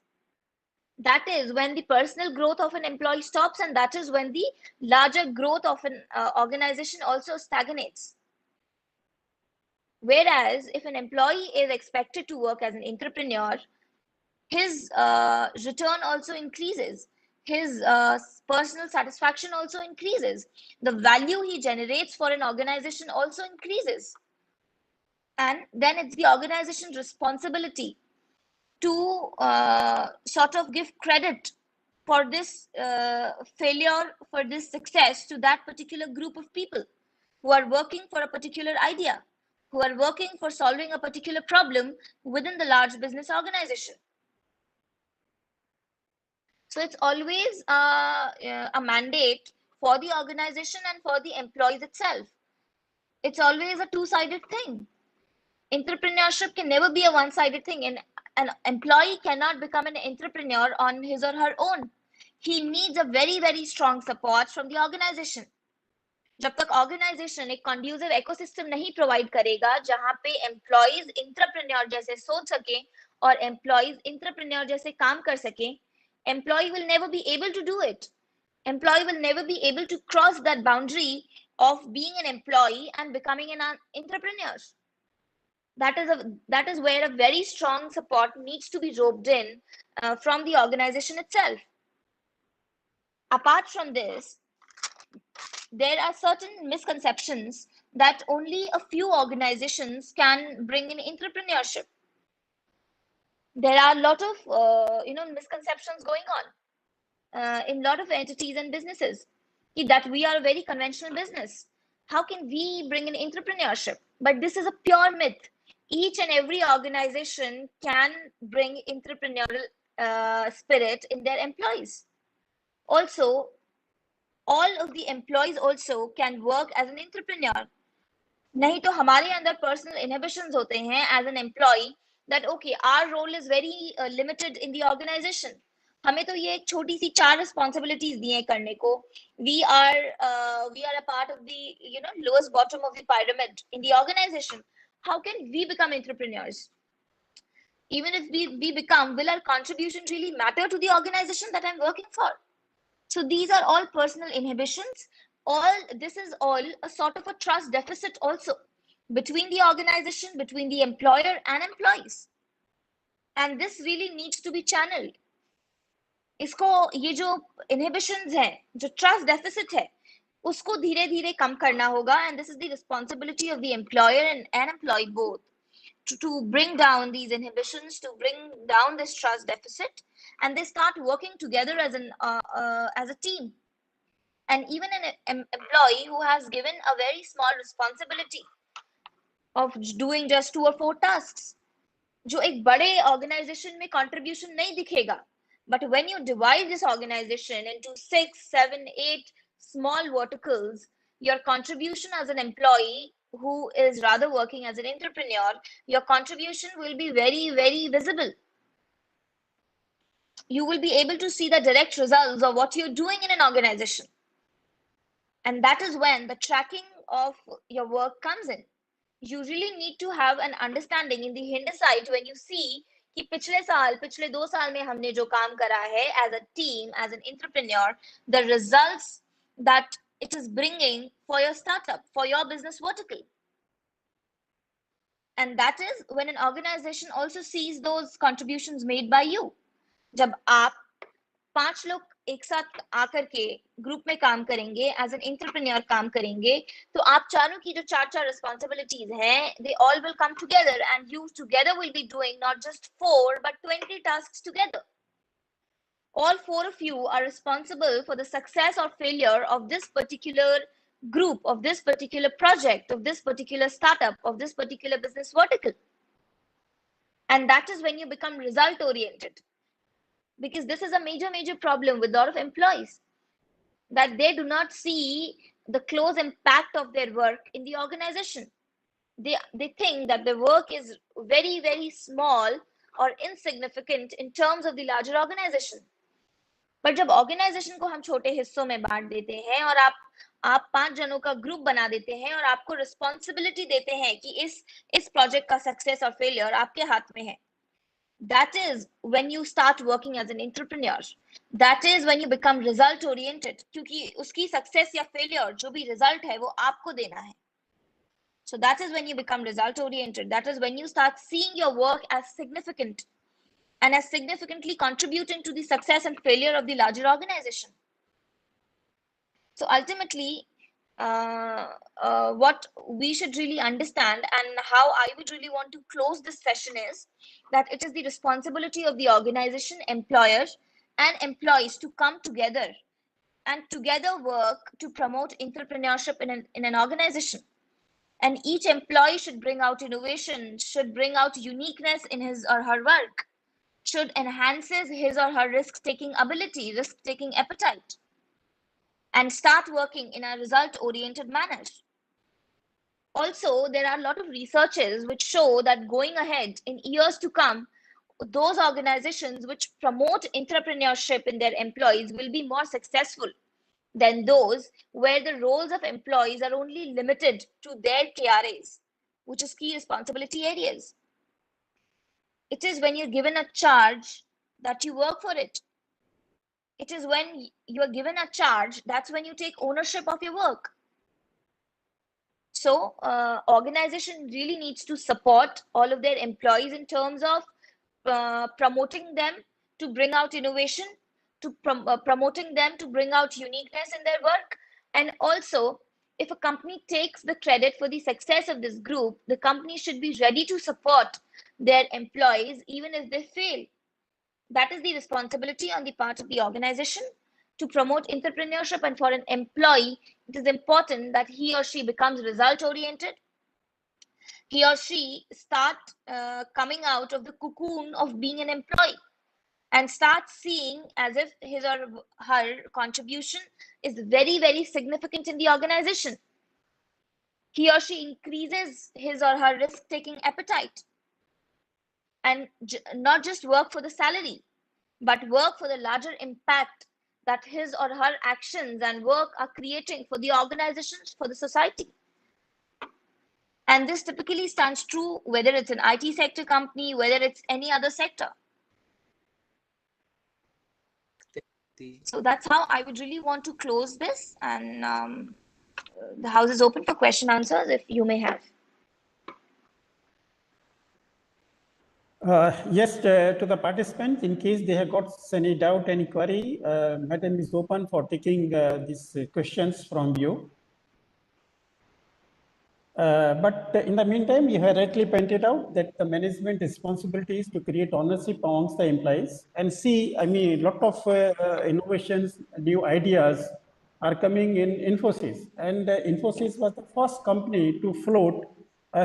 That is when the personal growth of an employee stops, and that is when the larger growth of an organization also stagnates. Whereas if an employee is expected to work as an entrepreneur, his return also increases. His personal satisfaction also increases. The value he generates for an organization also increases. And then it's the organization's responsibility to sort of give credit for this failure, for this success to that particular group of people who are working for a particular idea, who are working for solving a particular problem within the large business organization. So it's always a mandate for the organization and for the employees itself. It's always a two-sided thing. Entrepreneurship can never be a one-sided thing, and an employee cannot become an entrepreneur on his or her own. He needs a very, very strong support from the organization. जब तक organisation एक conducive ecosystem नहीं provide करेगा जहां पे employees entrepreneur जैसे सोच सके और एम्प्लॉइज इंटरप्रेन्योर जैसे काम कर सके, employee will never be able to do it. Employee will never be able to cross that boundary of being an employee and becoming an entrepreneur. That is where a very strong support needs to be roped in from the organization itself. Apart from this, there are certain misconceptions that only a few organizations can bring in entrepreneurship. There are a lot of misconceptions going on in a lot of entities and businesses that we are a very conventional business. How can we bring in entrepreneurship? But this is a pure myth. Each and every organization can bring entrepreneurial spirit in their employees. Also, all of the employees also can work as an entrepreneur. नहीं तो हमारे अंदर personal inhibitions होते हैं as an employee that okay, our role is very limited in the organization. हमें तो ये एक छोटी सी 4 responsibilities दी हैं करने को. We are a part of the lowest bottom of the pyramid in the organization. How can we become entrepreneurs? Even if we become, will our contribution really matter to the organization that I'm working for? So these are all personal inhibitions. This is all a sort of a trust deficit also between the organization, between the employer and employees. And this really needs to be channeled. इसको ये जो inhibitions है, जो trust deficit है, उसको धीरे धीरे कम करना होगा. And this is the responsibility of the employer and employee both to bring down these inhibitions, to bring down this trust deficit, and they start working together as a team. And even an employee who has given a very small responsibility of doing just 2 or 4 tasks, जो एक बड़े organization में contribution नहीं दिखेगा, but when you divide this organization into 6, 7, 8 small verticals, your contribution as an employee who is rather working as an entrepreneur, your contribution will be very, very visible. You will be able to see the direct results of what you're doing in an organization. And that is when the tracking of your work comes in. You really need to have an understanding in the hindsight when you see कि पिछले 2 साल में हमने जो काम करा है as a team, as an entrepreneur, the results that it is bringing for your startup, for your business vertical. And that is when an organization also sees those contributions made by you. जब आप 5 लोग एक साथ आकर के group में काम करेंगे, एज एन एंटरप्रेन्योर काम करेंगे, तो आप चारों की जो 4 रिस्पांसिबिलिटीज हैं, they all will come together and you together will be doing not just 4 but 20 tasks together. All 4 of you are responsible for the success or failure of this particular group, of this particular project, of this particular startup, of this particular business vertical. And that is when you become result oriented, because this is a major problem with a lot of employees, that they do not see the close impact of their work in the organization. They think that the work is very small or insignificant in terms of the larger organization. पर जब organisation को हम छोटे हिस्सों में बांट देते हैं और आप 5 जनों का ग्रुप बना देते हैं और आपको रिस्पॉन्सिबिलिटी देते हैं कि इस प्रोजेक्ट का सक्सेस और फेलियर आपके हाथ में है, that is when you start working as an entrepreneur. That is when you become result oriented, क्योंकि उसकी सक्सेस या फेलियर जो भी रिजल्ट है वो आपको देना है. So that is when you become result oriented. That is when you start seeing your work as significant and as significantly contributing to the success and failure of the larger organization. So ultimately, what we should really understand and how I would really want to close this session is that it is the responsibility of the organization, employers, and employees to come together and together work to promote entrepreneurship in an organization. And each employee should bring out innovation, should bring out uniqueness in his or her work, should enhances his or her risk-taking ability, risk-taking appetite, and start working in a result-oriented manner. Also, there are a lot of researches which show that going ahead in years to come, those organizations which promote entrepreneurship in their employees will be more successful than those where the roles of employees are only limited to their KRAs, which is key responsibility areas. It is when you're given a charge that you work for it. It is when you're given a charge, that's when you take ownership of your work. So organization really needs to support all of their employees in terms of promoting them to bring out innovation, to promoting them to bring out uniqueness in their work. And also, if a company takes the credit for the success of this group, the company should be ready to support their employees even if they fail. That is the responsibility on the part of the organization to promote entrepreneurship. And for an employee, it is important that he or she becomes result oriented. He or she start coming out of the cocoon of being an employee and start seeing as if his or her contribution is very significant in the organization. He or she increases his or her risk-taking appetite and not just work for the salary, but work for the larger impact that his or her actions and work are creating for the organizations, for the society. And this typically stands true whether it's an IT sector company, whether it's any other sector. So that's how I would really want to close this, and the house is open for question answers if you may have.
Yes, to the participants, in case they have got any doubt, any query, Madam is open for taking these questions from you. But in the meantime, you have rightly pointed out that the management responsibility is to create ownership amongst the employees and see, I mean, a lot of innovations, new ideas are coming in Infosys. And Infosys was the first company to float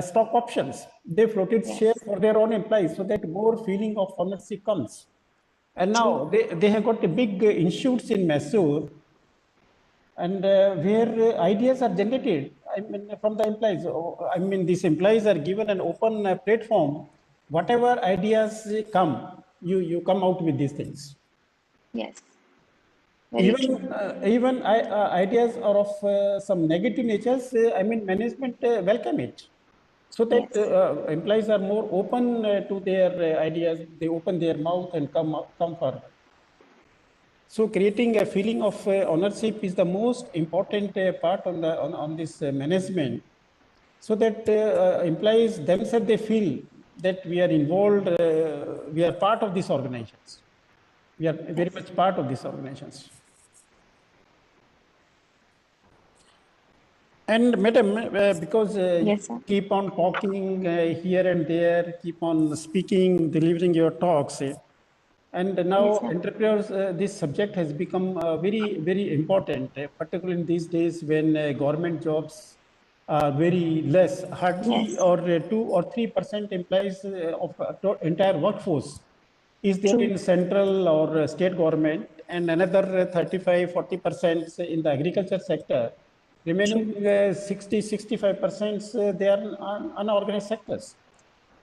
stock options. They floated shares for their own employees so that more feeling of ownership comes. And now they have got a big institutes in Mysore, and where ideas are generated, I mean, from the employees. I mean, these employees are given an open platform. Whatever ideas come, you come out with these things.
Yes.
Even ideas are of some negative natures. I mean, management welcome it, so that employees are more open to their ideas. They open their mouth and come forward. So creating a feeling of ownership is the most important part on this management, so that employees themselves, they feel that we are involved, we are part of these organizations. We are very much part of these organizations. And Madam, because you keep on talking here and there, keep on speaking, delivering your talks, and now entrepreneurs, this subject has become very important, particularly in these days when government jobs very less, hardly
Yes.
or 2 or 3% employees of entire workforce is there
True.
in central or state government, and another 35-40% in the agriculture sector.
True.
Remaining 60-65% they are unorganized sectors.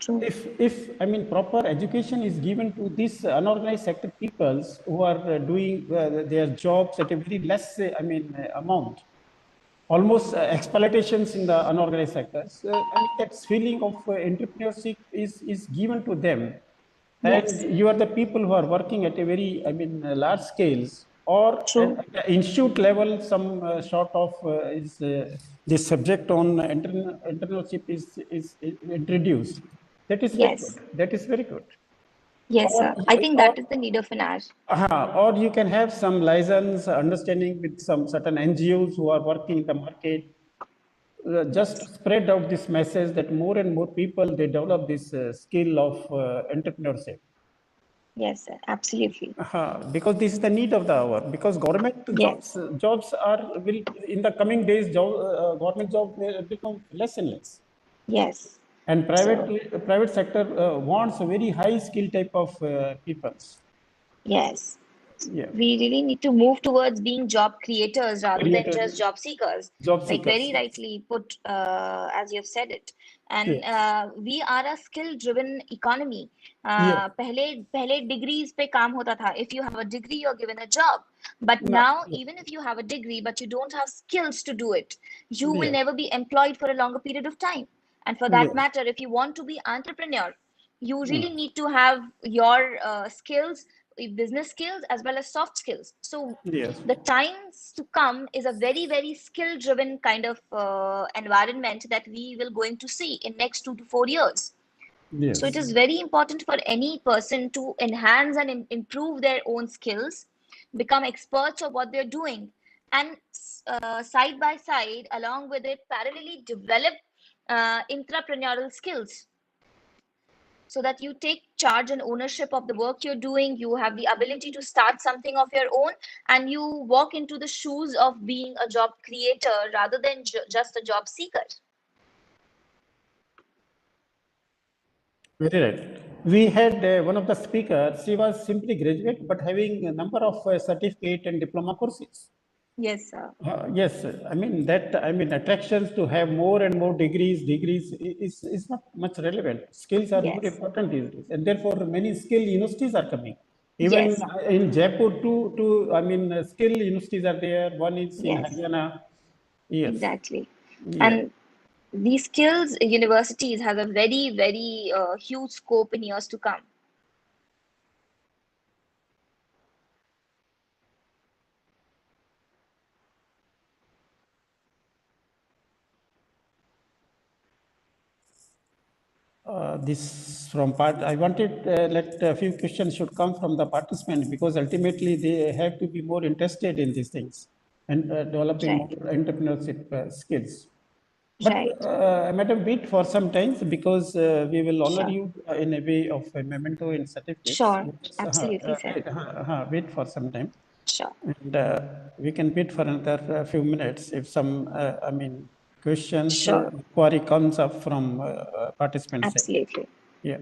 True.
If I mean proper education is given to these unorganized sector peoples who are doing their jobs at a very less amount, almost exploitations in the unorganized sectors. I mean, that feeling of entrepreneurship is given to them, and
Yes.
you are the people who are working at a very, large scales or
True.
at the institute level. Some sort of is this subject on entrepreneurship is introduced. That is very good.
Yes.
That is very good.
Yes,
Or
sir. I think
or
that is the need of an hour.
or you can have some license understanding with some certain NGOs who are working in the market, just to
Yes.
spread out this message that more and more people they develop this skill of entrepreneurship.
Yes, sir. Absolutely.
Because this is the need of the hour. Because government
Yes.
jobs are will in the coming days, government jobs will become less and less,
Yes.
and
So,
private sector wants a very high skill type of peoples.
yes.
Yeah,
We really need to move towards being job creators rather than
creator,
just job seekers.
job
Like
seekers.
very rightly put, as you've said it. And
Yes,
we are a skill-driven economy.
yes.
पहले degrees पे काम होता था. If you have a degree, you're given a job. But
No,
now,
yes,
even if you have a degree, but you don't have skills to do it, you will
yes,
never be employed for a longer period of time. And for that
yes.
matter, if you want to be entrepreneur, you
Mm.
really need to have your skills, business skills as well as soft skills. So
Yes,
the times to come is a very very skill driven kind of environment that we will going to see in next 2 to 4 years. So it
yes,
is very important for any person to enhance and improve their own skills, become experts of what they're doing, and side by side along with it parallelly develop entrepreneurial skills, so that you take charge and ownership of the work you're doing. You have the ability to start something of your own, and you walk into the shoes of being a job creator rather than just a job seeker.
very right. We had one of the speakers. She was simply graduate, but having a number of certificate and diploma courses.
Yes, sir.
Yes, I mean that. I mean attractions to have more and more degrees is not much relevant. Skills are more
Yes.
important these days, and therefore many skill universities are coming. Even
Yes.
in Jaipur, two skill universities are there. One is in
Yes.
Haryana. Yes,
Exactly.
yeah.
And these skills universities have a very very huge scope in years to come.
This from part. I wanted let a few questions should come from the participant because ultimately they have to be more interested in these things and developing more
Right.
entrepreneurship skills. But
Right.
Madam, wait for some time because we will honor
Sure.
you in a way of a memento and certificates.
Sure. Absolutely, sir.
Wait for some time,
Sure.
and we can wait for another few minutes if some, questions,
Sure.
query comes up from participants side.
Absolutely.
Yeah.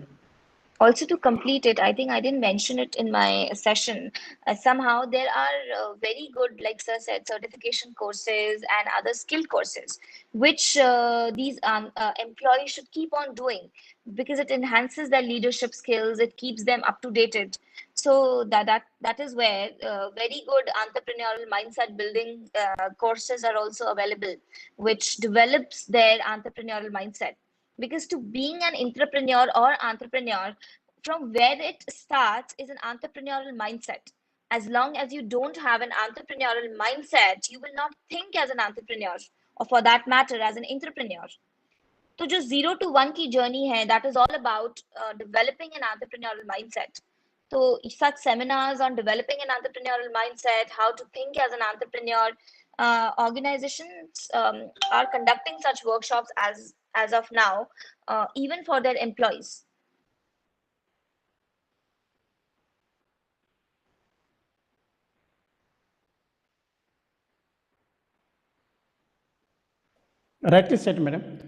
Also, to complete it, I think I didn't mention it in my session. Somehow there are very good, like sir said, certification courses and other skill courses, which these employees should keep on doing because it enhances their leadership skills. It keeps them up to dated. So that is where very good entrepreneurial mindset building courses are also available, which develops their entrepreneurial mindset. Because to being an entrepreneur, from where it starts is an entrepreneurial mindset. As long as you don't have an entrepreneurial mindset, you will not think as an entrepreneur, or for that matter as an entrepreneur. तो जो 0 to 1 की journey है, that is all about developing an entrepreneurial mindset. So such seminars on developing an entrepreneurial mindset, how to think as an entrepreneur, organizations are conducting such workshops as of now, even for their employees.
Rightly said, madam.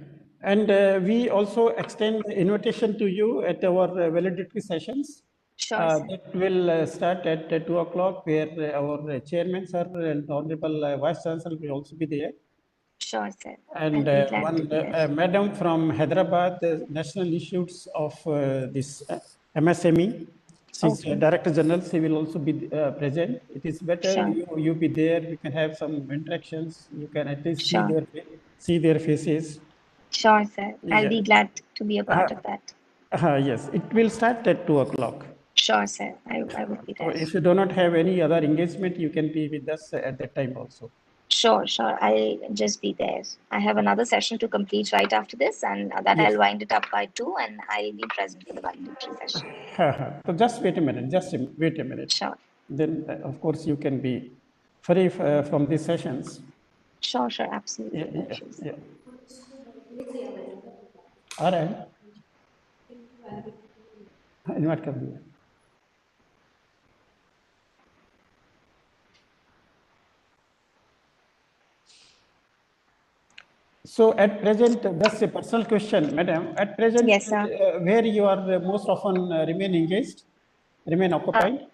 And we also extend the invitation to you at our valedictory sessions.
Sure, sir.
That will start at 2 o'clock, where our chairman, sir, and honorable vice chancellor will also be there.
Sure, sir.
And
I'll be glad to
one
be there.
madam from Hyderabad, the National Institutes of this MSME, she's
Okay.
Director General, she will also be present. It is better
Sure.
you be there, we can have some interactions, you can at least
Sure.
see their faces.
Sure, sir. I'll
Yeah.
be glad to be a part of that.
Yes, it will start at 2 o'clock.
Sure, sir. I will be
So
there.
if you do not have any other engagement, you can be with us at that time also.
Sure, sure. I'll just be there. I have another session to complete right after this, and that
Yes.
I'll wind it up by 2, and I'll be present for the valedictory session.
So just wait a minute, wait a minute.
Sure.
Then, of course, you can be free from these sessions.
Sure, sure. Absolutely.
Yeah,
No
yeah,
issues.
yeah. All right. Invite कर दिया. So at present, that's a personal question, madam. At present,
Yes, sir.
where you are most often remain engaged, remain occupied?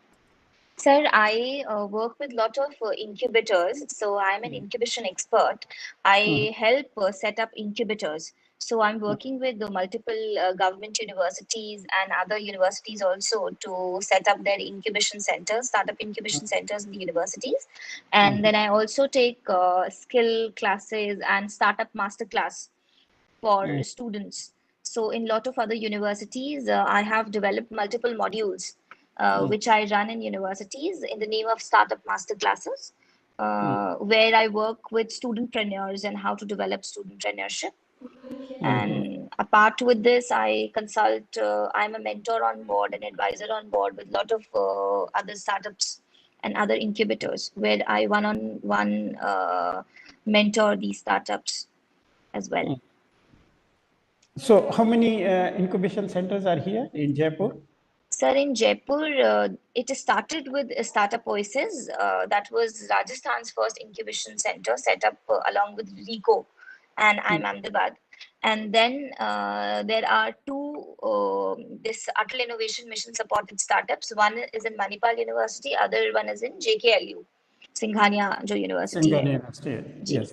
Sir, I work with lot of incubators. So I'm an incubation expert. I help set up incubators. So I'm working with the multiple government universities and other universities also to set up their incubation centers, startup incubation centers in the universities. And then I also take skill classes and startup masterclass for students. So in lot of other universities, I have developed multiple modules which I run in universities in the name of startup masterclasses, where I work with studentpreneurs and how to develop studentpreneurship. And apart with this, I consult. I'm a mentor on board, an advisor on board with a lot of other startups and other incubators, where I one-on-one mentor these startups as well.
So how many incubation centers are here in Jaipur?
Sir, in Jaipur, it started with Startup Oasis. That was Rajasthan's first incubation center set up along with RICO and I'm Ahmedabad. And then there are two this Atal Innovation Mission supported startups. One is in Manipal University, other one is in JKLU, Singhania Jo University hai.
Singhania University.
Ji.
Yes.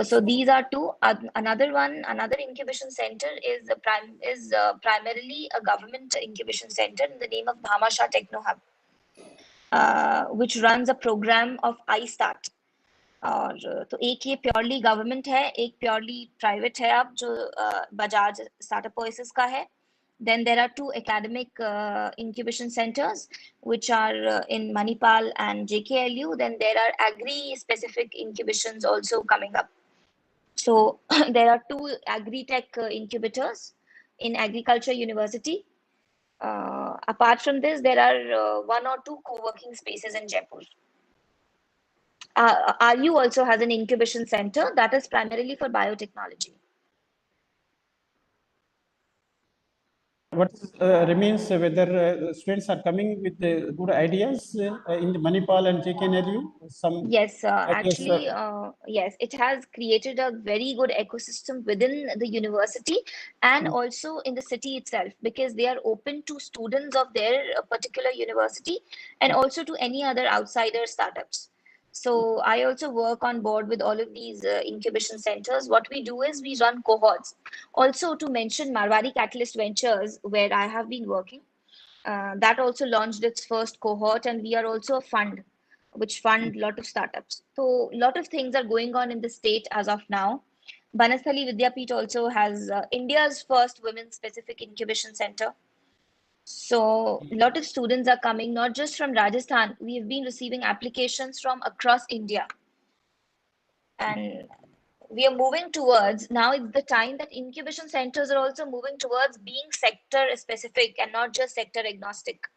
So these are two. Another one, another incubation center is primarily a government incubation center in the name of Bhamasha Techno Hub, which runs a program of iStart. और तो एक ये purely government है, एक purely private है अब जो Bajaj startup oasis का है. Then there are two academic incubation centers, which are in Manipal and JKLU. Then there are agri-specific incubations also coming up. So there are two agri-tech incubators in Agriculture University. Apart from this, there are one or two co-working spaces in Jaipur. RU also has an incubation center that is primarily for biotechnology.
What remains whether students are coming with good ideas in the Manipal and JKNLU? Some
Yes,
ideas,
actually, yes, it has created a very good ecosystem within the university and also in the city itself, because they are open to students of their particular university and also to any other outsider startups. So I also work on board with all of these incubation centers. What we do is we run cohorts. Also, to mention Marwari Catalyst Ventures, where I have been working, that also launched its first cohort, and we are also a fund which fund a lot of startups. So a lot of things are going on in the state as of now. Banasthali Vidyapeeth also has India's first women-specific incubation center. So a lot of students are coming, not just from Rajasthan. We've been receiving applications from across India. And we are moving towards, now it's the time that incubation centers are also moving towards being sector specific and not just sector agnostic.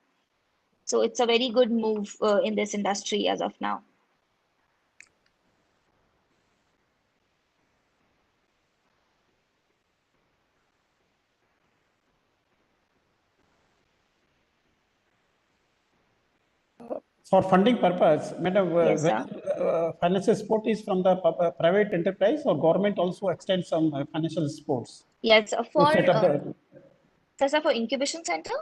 So it's a very good move in this industry as of now.
for funding purpose, madam,
Yes, sir.
financial support is from the private enterprise, or government also extends some financial supports
Yes,
to set up the.
sir, for incubation center?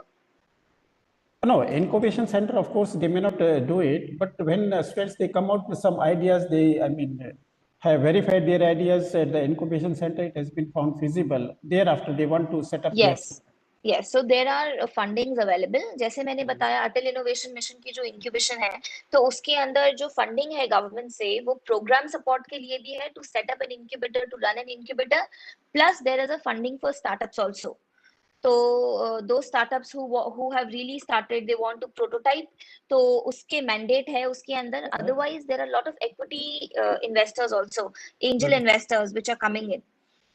No, incubation center, of course, they may not do it, but when students, they come out with some ideas, they, have verified their ideas at the incubation center, it has been found feasible. Thereafter, they want to set up their.
Yes, yes. So there are fundings available. जैसे मैंने बताया अटल innovation mission की जो incubation है, तो उसके अंदर जो फंडिंग है गवर्नमेंट से, वो प्रोग्राम सपोर्ट के लिए भी है, to set up an incubator, to run an incubator, plus there is a funding for startups also. तो दो startups who have really started, they want to prototype, तो उसके mandate है उसके अंदर. Otherwise there are a lot of equity investors also, angel investors which are coming in.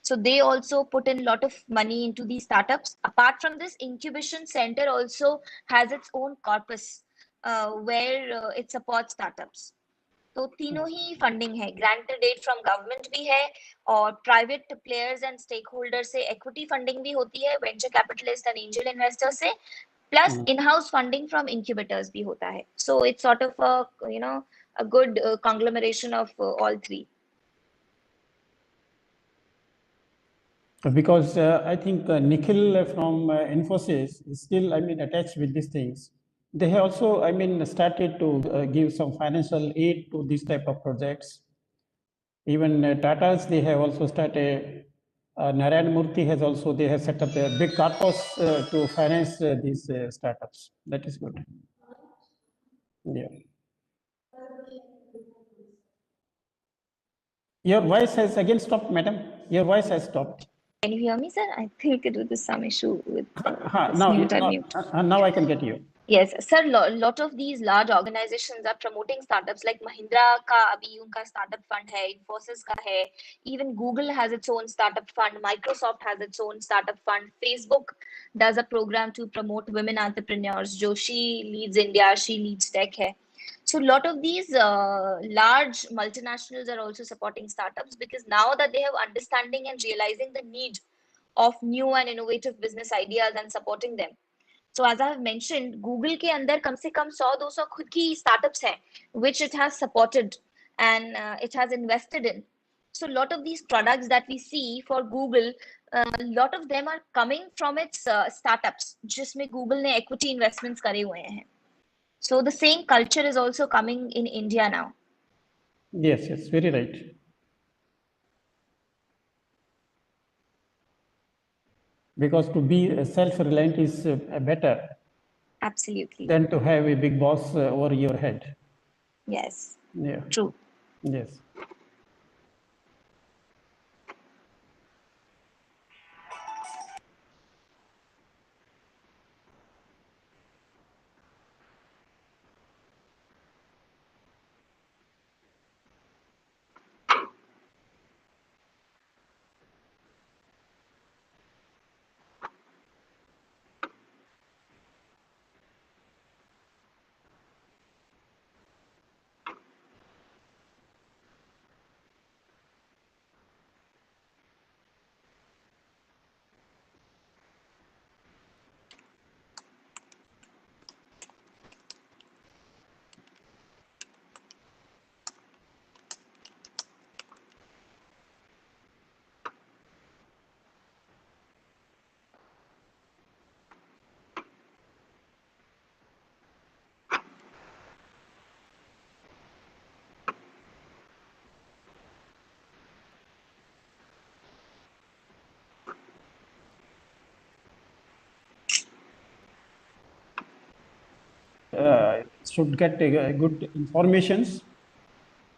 So they also put in a lot of money into these startups. Apart from this, incubation center also has its own corpus where it supports startups. तो तीनों ही funding है. Granted aid from government भी है, और private players and stakeholder से equity funding भी होती है, venture capitalist and angel investor से, plus in house funding from incubators भी होता है. So it's sort of a good conglomeration of all three.
Because I think Nikhil from Infosys is still, attached with these things. They have also, started to give some financial aid to these type of projects. Even Tata's, they have also started. Narayan Murthy has also, they have set up a big corpus to finance these startups. That is good. Yeah. Your voice has again stopped, madam. Your voice has stopped.
Can you hear me, sir? I think there was some issue with
now,
mute and mute.
Now I can get you.
Yes, sir. Lot of these large organizations are promoting startups, like Mahindra का अभी उनका startup fund है, Infosys का है, even Google has its own startup fund, Microsoft has its own startup fund, Facebook does a program to promote women entrepreneurs. जो she leads India, she leads tech है. So a lot of these large multinationals are also supporting startups, because now that they have understanding and realizing the need of new and innovative business ideas and supporting them. So as I have mentioned, Google के अंदर कम से कम 100-200 खुद की startups हैं, which it has supported and it has invested in. So a lot of these products that we see for Google, a lot of them are coming from its startups, जिसमें Google ने equity investments करे हुए हैं. So the same culture is also coming in India now.
Yes, yes, very right. Because to be self-reliant is better.
Absolutely.
Than to have a big boss over your head.
Yes.
Yeah.
True.
Yes. Should get good informations,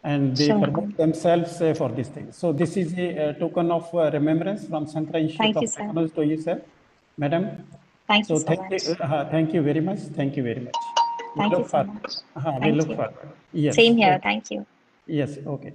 and they promote themselves for these things. So this is a token of remembrance from Sankara Institute of Technology to you, sir, madam.
Thank you so much.
Thank you very much. Thank you very much.
Thank you so much.
We look forward. Yes.
Same here. Okay. Thank you.
Yes. Okay.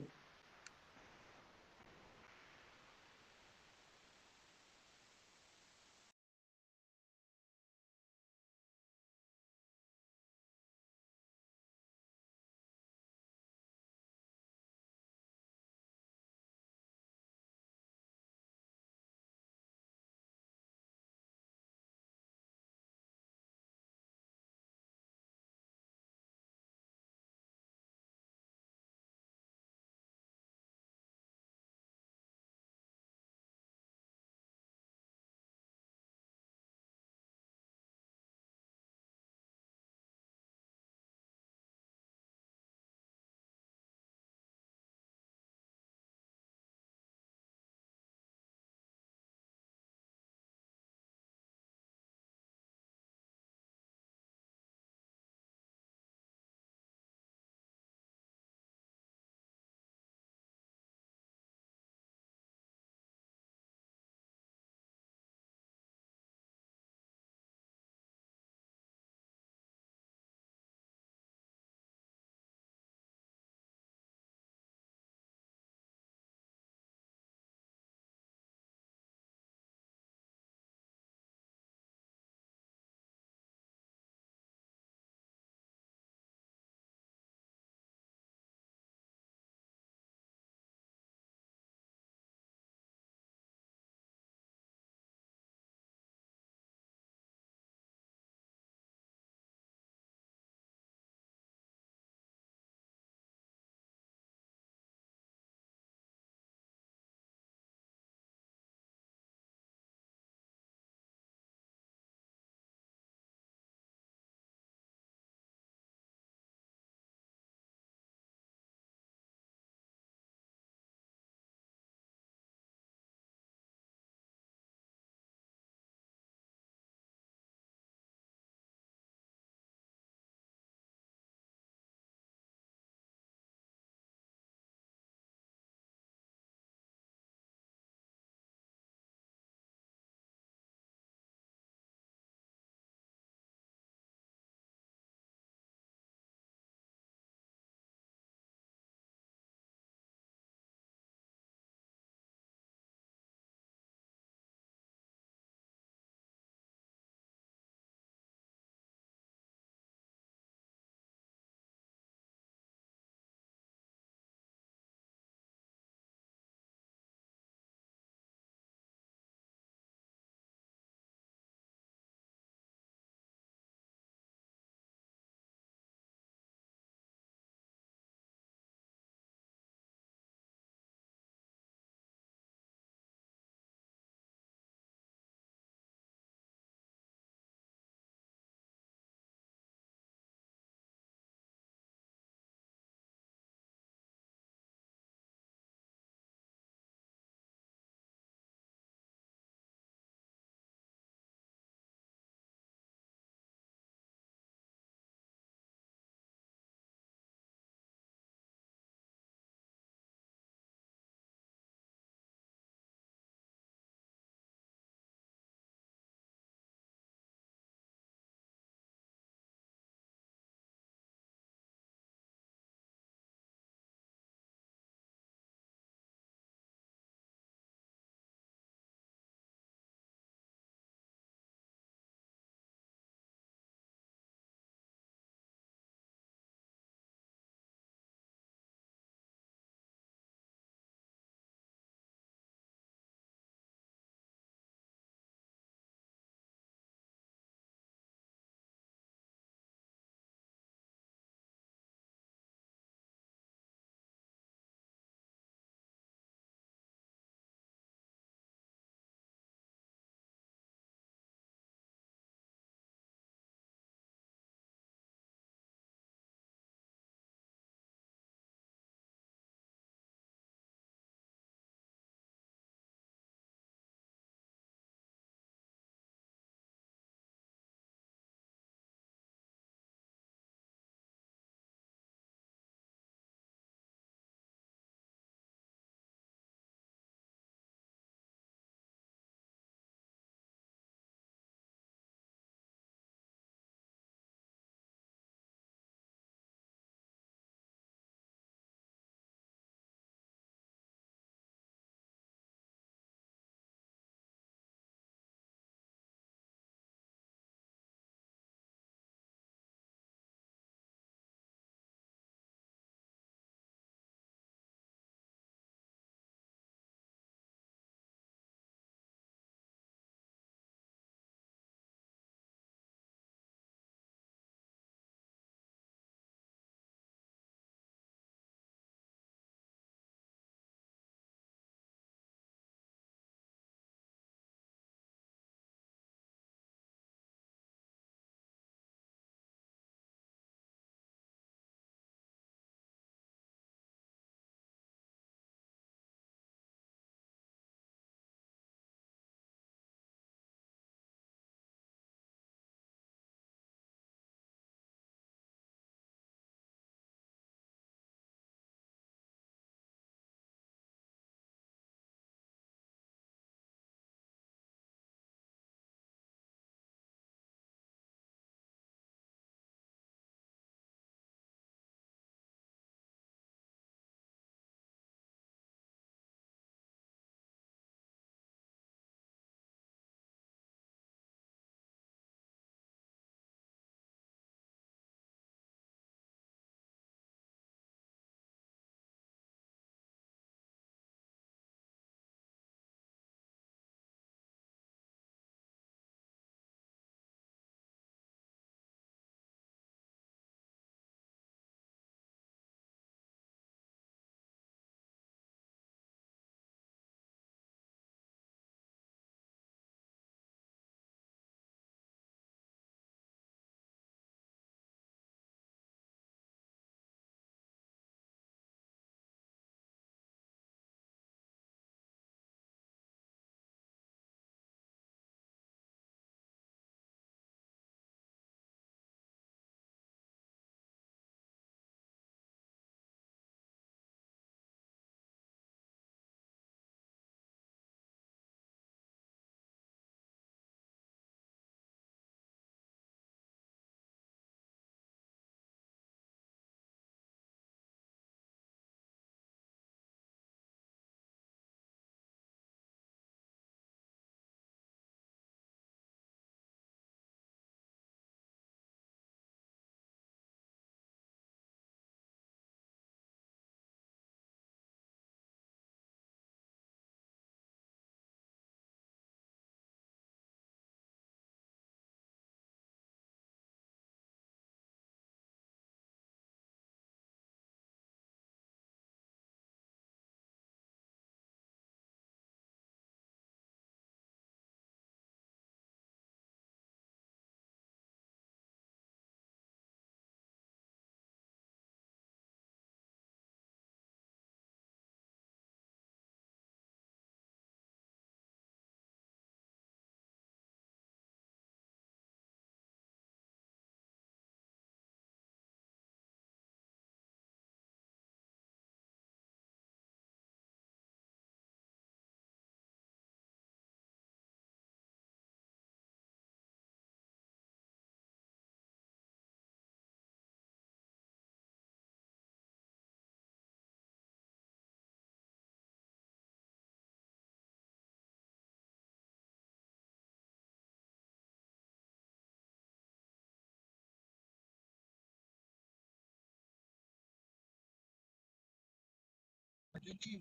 जी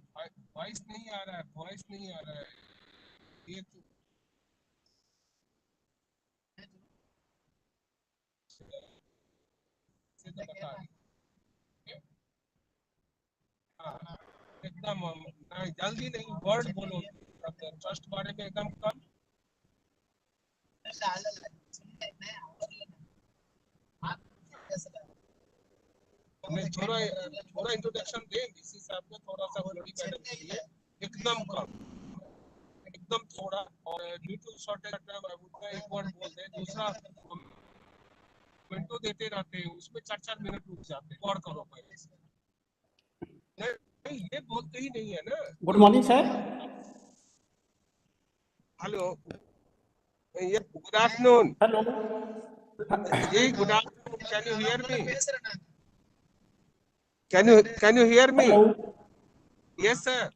voice नहीं आ रहा है, voice नहीं आ रहा है। ये तो से तो बता रही। हाँ एकदम नहीं, जल्दी नहीं, वर्ड बोलो। ट्रस्ट बारे में एकदम कम। नहीं, थोड़ा थोड़ा इंट्रोडक्शन दे इस हिसाब से, थोड़ा सा ग्लोरी मैडम के लिए एकदम कम, एकदम थोड़ा। और ड्यू टू शॉर्टेज उतना एक वर्ड बोल दे, दूसरा मिनटों देते रहते हैं उसमें 4-4 मिनट रुक जाते हैं। और करो पहले से। नहीं नहीं, ये बोलते ही नहीं है ना।
Good morning sir.
हेलो, ये गुड आफ्टरनून
हेलो।
जी, good afternoon, can you hear me? Can you hear me?
Hello.
Yes sir.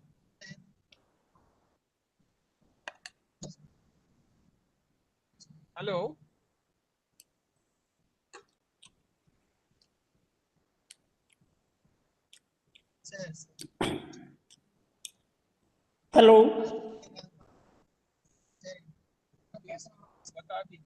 Hello.
Hello.
बता दी।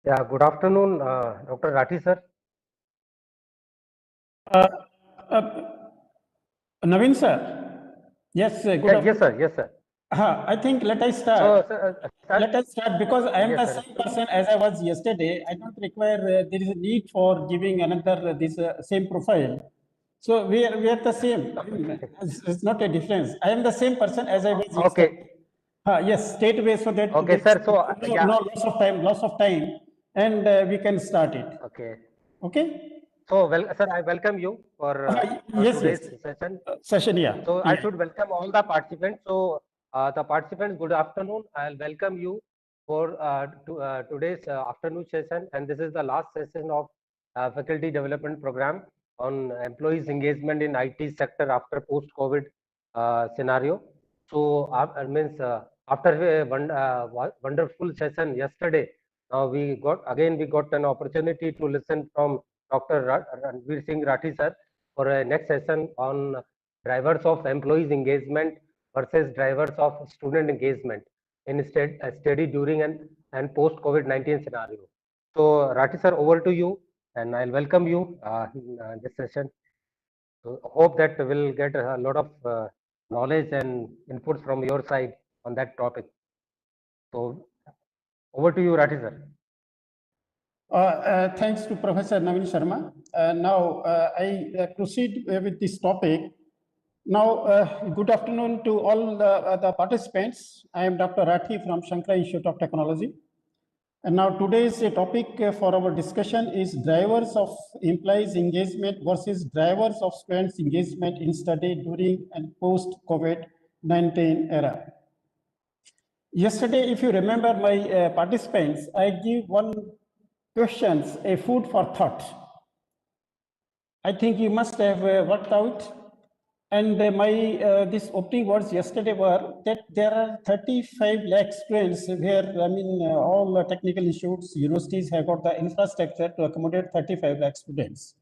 Yeah, good afternoon, Dr. Rathi sir.
Uh, uh, Naveen sir. Yes, good
Yes,
afternoon.
sir. Yes, sir.
I think let us start.
So, sir,
Let us start because I am
yes,
the
sir.
same person as I was yesterday. I don't require, there is a need for giving another this same profile. So we are the same. I mean, it's not a difference. I am the same person as I was
Okay.
yesterday. Yes, straight away so that
Okay,
there is
sir. So, yeah.
no loss of time, and we can start it.
Okay.
Okay?
So, well, sir, I welcome you for
Yes,
today's
yes.
session.
Session, yeah.
So, I
Yeah.
should welcome all the participants. So, the participants, good afternoon. I'll welcome you for today's afternoon session, and this is the last session of faculty development program on employees engagement in IT sector after post-COVID scenario. So, means after a wonderful session yesterday, now we got an opportunity to listen from Dr. Ranveer Singh Rathi sir for a next session on drivers of employees engagement versus drivers of student engagement in study during and post COVID-19 scenario. So, Rathi sir, over to you, and I'll welcome you in this session. So, hope that we'll get a lot of knowledge and inputs from your side on that topic. So, over to you, Rathi sir.
Thanks to Professor Naveen Sharma. Now I proceed with this topic. Now, good afternoon to all the participants. I am Dr. Rathi from Shankara Institute of Technology. And now today's topic for our discussion is drivers of employees engagement versus drivers of students engagement in study during and post COVID-19 era. Yesterday, if you remember my participants, I give one questions, a food for thought. I think you must have worked out. And my this opening words yesterday were that there are 35 lakh students where, I mean, all the technical institutes, universities have got the infrastructure to accommodate 35 lakh students.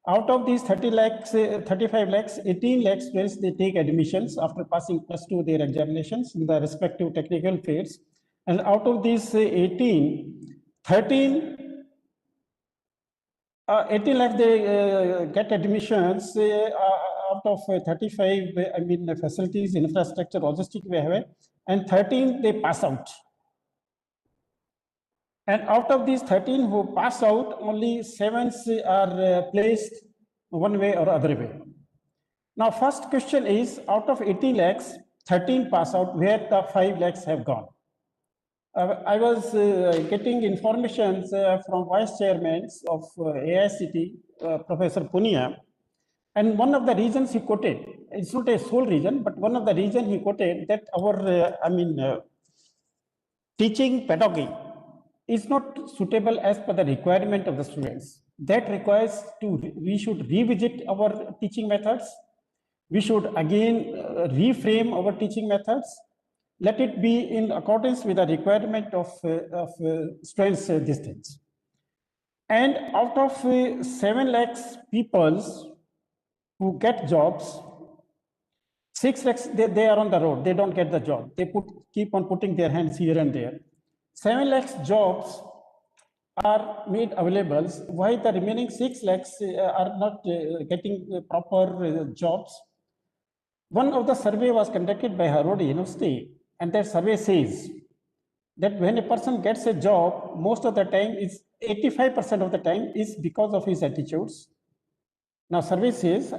Out of these 30 lakhs, 35 lakhs, 18 lakh students, they take admissions after passing +2 their examinations in the respective technical fields. And out of these 18, 18 lakh they get admissions out of 35, I mean, facilities, infrastructure, logistic we have, and 13 they pass out. And out of these 13 who pass out, only 7 are placed one way or other way. Now, first question is, out of 18 lakhs, 13 pass out, where the 5 lakhs have gone? I was getting information from vice chairmen of AICT, Professor Punia, and one of the reasons he quoted, it's not a sole reason, but one of the reasons he quoted that our, teaching pedagogy is not suitable as per the requirement of the students. That requires we should revisit our teaching methods. We should again reframe our teaching methods. Let it be in accordance with the requirement of students' distance. And out of 7 lakhs people who get jobs, 6 lakhs, they are on the road. They don't get the job. They keep on putting their hands here and there. 7 lakhs jobs are made available. Why the remaining 6 lakhs are not getting proper jobs? One of the survey was conducted by Harvard University, and that survey says that when a person gets a job, most of the time is 85% of the time is because of his attitudes. Now, survey says,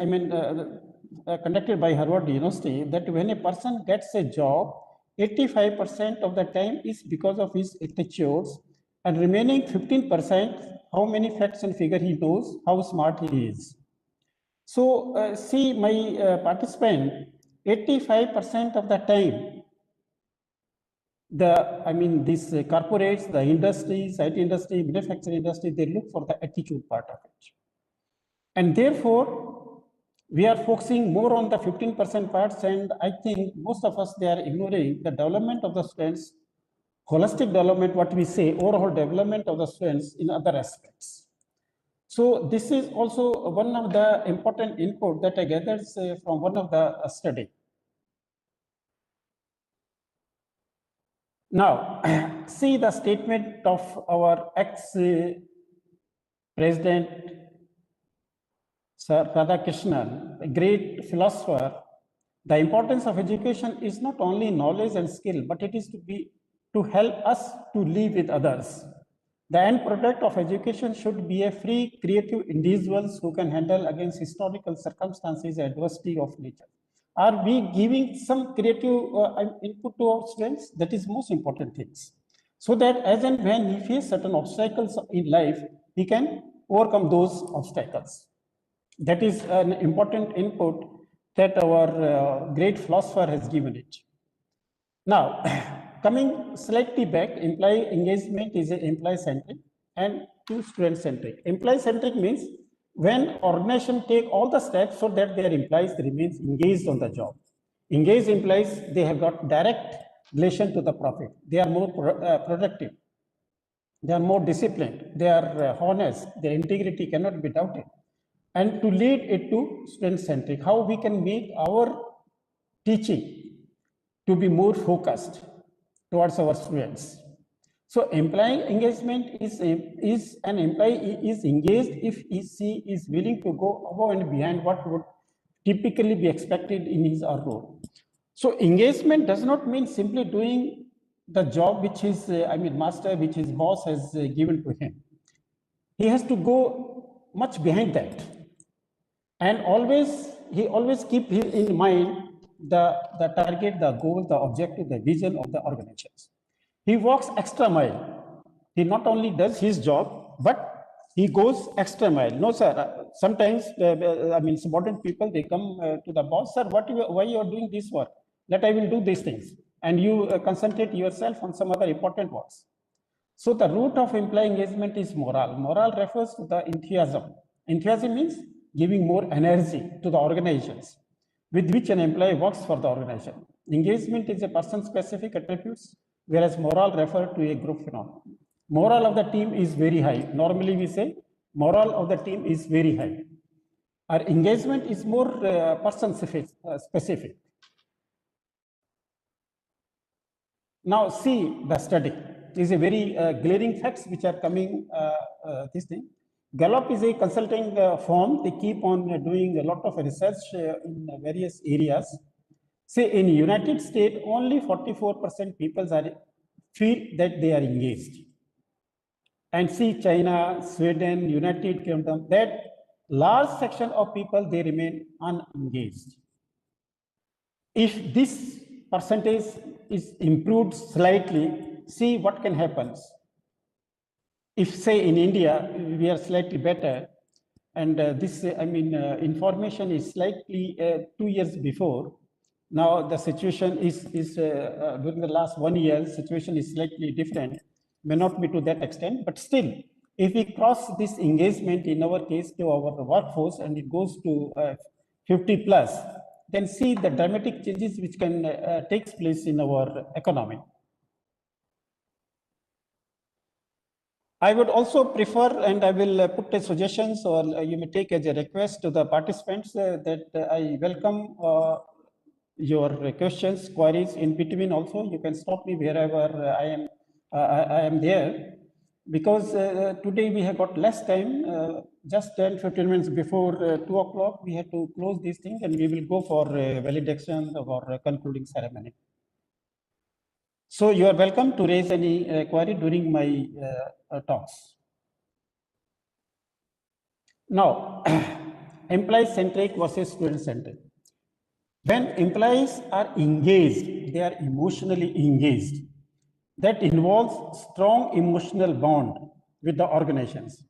conducted by Harvard University, that when a person gets a job, 85% of the time is because of his attitudes, and remaining 15%, how many facts and figure he knows, how smart he is. So, see, my participant, 85% of the time, these corporates, the industries, IT industry, manufacturing industry, they look for the attitude part of it. And therefore, we are focusing more on the 15% parts, and I think most of us, they are ignoring the development of the students, holistic development, what we say, overall development of the students in other aspects. So this is also one of the important input that I gathered from one of the study. Now, see the statement of our ex-president, Sir Radhakrishnan, a great philosopher. The importance of education is not only knowledge and skill, but it is to help us to live with others. The end product of education should be a free, creative individuals who can handle against historical circumstances and adversity of nature. Are we giving some creative input to our students? That is most important things. So that as and when we face certain obstacles in life, we can overcome those obstacles. That is an important input that our great philosopher has given it. Now, coming slightly back, employee engagement is employee-centric and student-centric. Employee-centric means when organization take all the steps so that their employees remains engaged on the job. Engaged employees, they have got direct relation to the profit. They are more productive. They are more disciplined. They are honest. Their integrity cannot be doubted. And to lead it to student-centric, how we can make our teaching to be more focused towards our students. So employee engagement is an employee is engaged if she is willing to go above and beyond what would typically be expected in his or her role. So engagement does not mean simply doing the job which his, master, which his boss has given to him. He has to go much behind that. And he always keep in mind the target, the goal, the objective, the vision of the organizations. He walks extra mile. He not only does his job, but he goes extra mile. No, sir. Sometimes, subordinate people, they come to the boss, sir, why you are doing this work? That I will do these things. And you concentrate yourself on some other important works. So the root of employee engagement is morale. Morale refers to the enthusiasm. Enthusiasm means giving more energy to the organizations with which an employee works for the organization. Engagement is a person-specific attributes, whereas morale refers to a group phenomenon. Morale of the team is very high. Normally we say morale of the team is very high. Our engagement is more person-specific. Now see the study. These are very glaring facts which are coming this thing. Gallup is a consulting firm. They keep on doing a lot of research in various areas. Say in United States, only 44% people feel that they are engaged. And see China, Sweden, United Kingdom, that large section of people, they remain unengaged. If this percentage is improved slightly, see what can happen. If say in India, we are slightly better, and information is slightly 2 years before. Now the situation is during the last 1 year, situation is slightly different, may not be to that extent, but still, if we cross this engagement in our case to our workforce and it goes to 50 plus, then see the dramatic changes which can take place in our economy. I would also prefer, and I will put a suggestions, or you may take as a request to the participants that I welcome your questions, queries in between. Also, you can stop me wherever I am there, because today we have got less time. Just 10-15 minutes before 2 o'clock, we have to close these things, and we will go for validation or concluding ceremony. So you are welcome to raise any query during my talks. Now, employee-centric versus student-centric. When employees are engaged, they are emotionally engaged. That involves strong emotional bond with the organizations.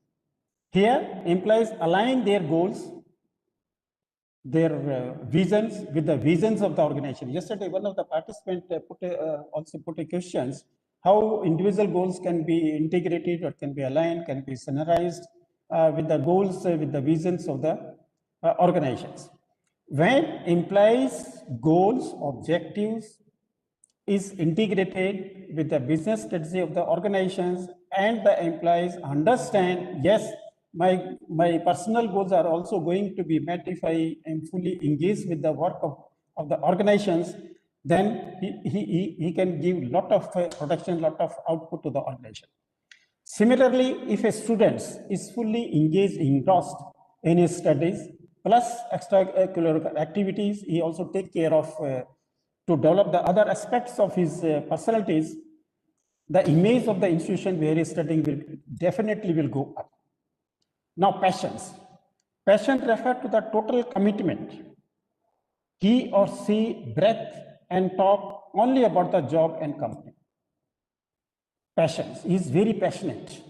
Here, employees align their goals, their visions with the visions of the organization. Yesterday, one of the participants also put a questions, how individual goals can be integrated or can be aligned, can be synergized with the goals, with the visions of the organizations. When employees' goals, objectives is integrated with the business strategy of the organizations, and the employees understand, yes, my personal goals are also going to be met if I am fully engaged with the work of the organizations, then he can give lot of production, lot of output to the organization. Similarly, if a student is fully engaged, engrossed in his studies, plus extracurricular activities, he also take care of to develop the other aspects of his personalities, the image of the institution where he is studying will definitely will go up. Now, passions. Passion refers to the total commitment. He or she breathe and talk only about the job and company. Passions. He is very passionate.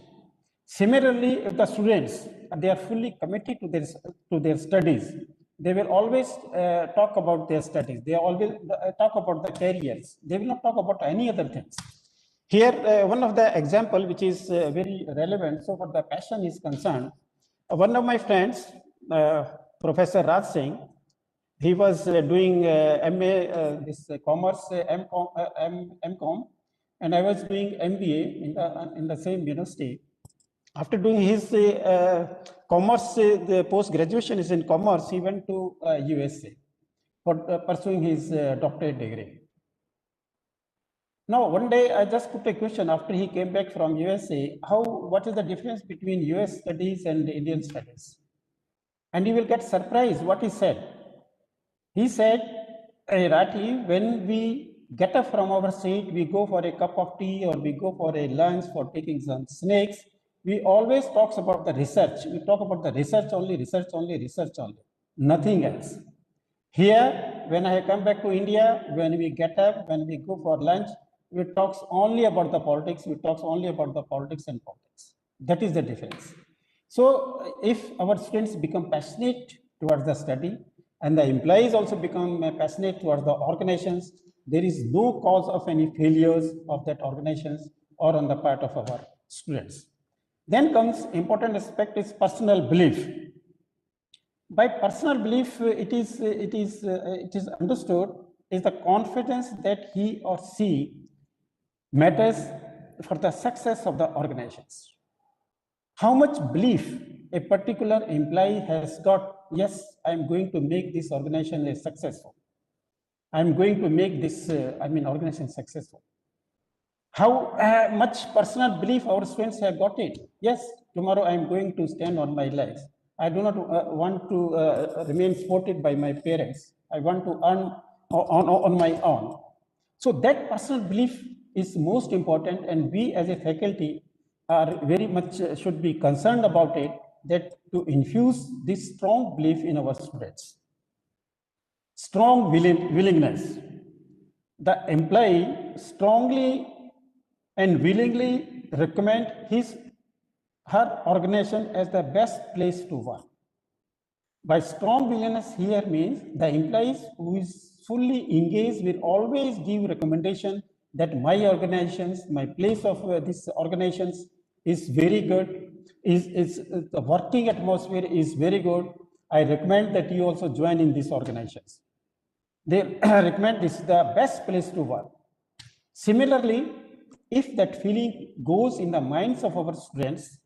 Similarly, if the students they are fully committed to their studies, they will always talk about their studies. They always talk about the careers. They will not talk about any other things. Here, one of the example which is very relevant. So, for the passion is concerned, one of my friends, Professor Raj Singh, he was doing MA, this commerce, MCom, and I was doing MBA in the same university. After doing his commerce, the post-graduation is in commerce, he went to USA for pursuing his doctorate degree. Now, one day I just put a question after he came back from USA, what is the difference between US studies and Indian studies? And you will get surprised what he said. He said, rightly, when we get up from our seat, we go for a cup of tea or we go for a lunch for taking some snacks, we always talk about the research. We talk about the research only, nothing else. Here, when I come back to India, when we get up, when we go for lunch, we talk only about the politics. We talk only about the politics and politics. That is the difference. So, if our students become passionate towards the study and the employees also become passionate towards the organizations, there is no cause of any failures of that organizations or on the part of our students. Then comes important aspect is personal belief. By personal belief, it is understood is the confidence that he or she matters for the success of the organizations. How much belief a particular employee has got, yes, I'm going to make this organization successful. I'm going to make this, organization successful. How much personal belief our students have got it. Yes, tomorrow I'm going to stand on my legs. I do not want to remain supported by my parents. I want to earn on my own. So that personal belief is most important, and we as a faculty are very much should be concerned about it, that to infuse this strong belief in our students. Strong willingness. The employee strongly and willingly recommend her organization as the best place to work. By strong willingness here means the employees who is fully engaged will always give recommendation that my organizations, my place of these organizations is very good, the working atmosphere is very good. I recommend that you also join in these organizations. They recommend this is the best place to work. Similarly, if that feeling goes in the minds of our students,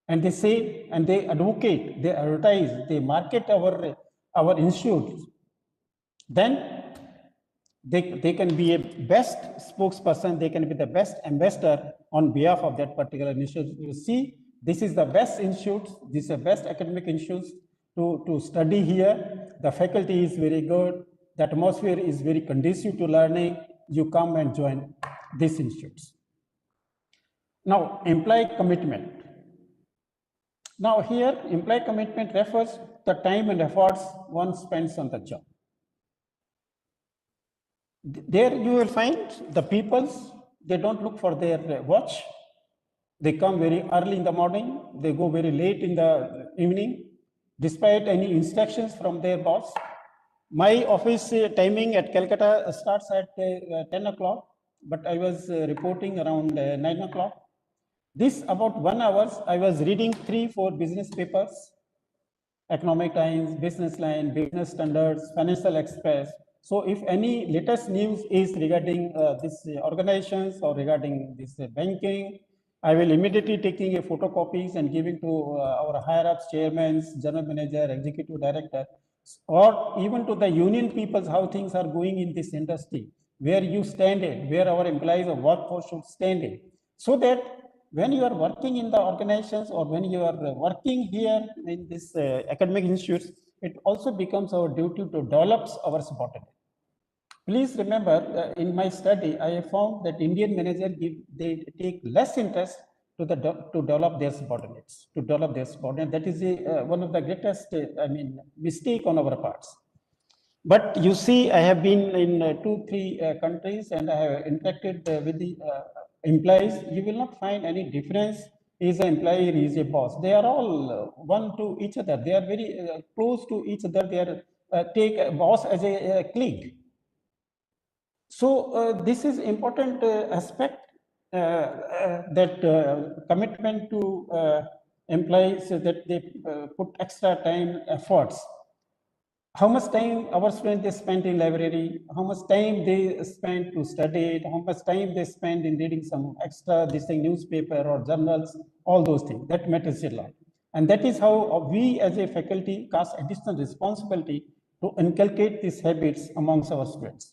and they say, and they advocate, they advertise, they market our institutes, then they can be a best spokesperson, they can be the best ambassador on behalf of that particular institute. You see, this is the best institute, this is the best academic institute to study here. The faculty is very good, the atmosphere is very conducive to learning. You come and join these institutes. Now, employee commitment. Now here, employee commitment refers to the time and efforts one spends on the job. There you will find the peoples, they don't look for their watch. They come very early in the morning, they go very late in the evening, despite any instructions from their boss. My office timing at Calcutta starts at 10 o'clock, but I was reporting around 9 o'clock. This about 1 hour, I was reading 3-4 business papers, Economic Times, Business Line, Business Standards, Financial Express. So if any latest news is regarding these organizations or regarding this banking, I will immediately taking a photocopies and giving to our higher ups, chairmen, general manager, executive director, or even to the union peoples, how things are going in this industry, where you stand in, where our employees or workforce should stand in, so that when you are working in the organizations or when you are working here in this academic institutes, it also becomes our duty to develop our subordinate. Please remember, in my study, I have found that Indian managers they take less interest to develop their subordinates, That is one of the greatest, mistake on our parts. But you see, I have been in 2-3 countries and I have interacted with the employees. You will not find any difference. Is an employee, he is a boss. They are all one to each other. They are very close to each other. They are take a boss as a clique. So this is important aspect that commitment to employees that they put extra time, efforts. How much time our students they spend in library, how much time they spend to study it, how much time they spend in reading some extra this thing, newspaper or journals, all those things, that matters a lot. And that is how we as a faculty cast additional responsibility to inculcate these habits amongst our students.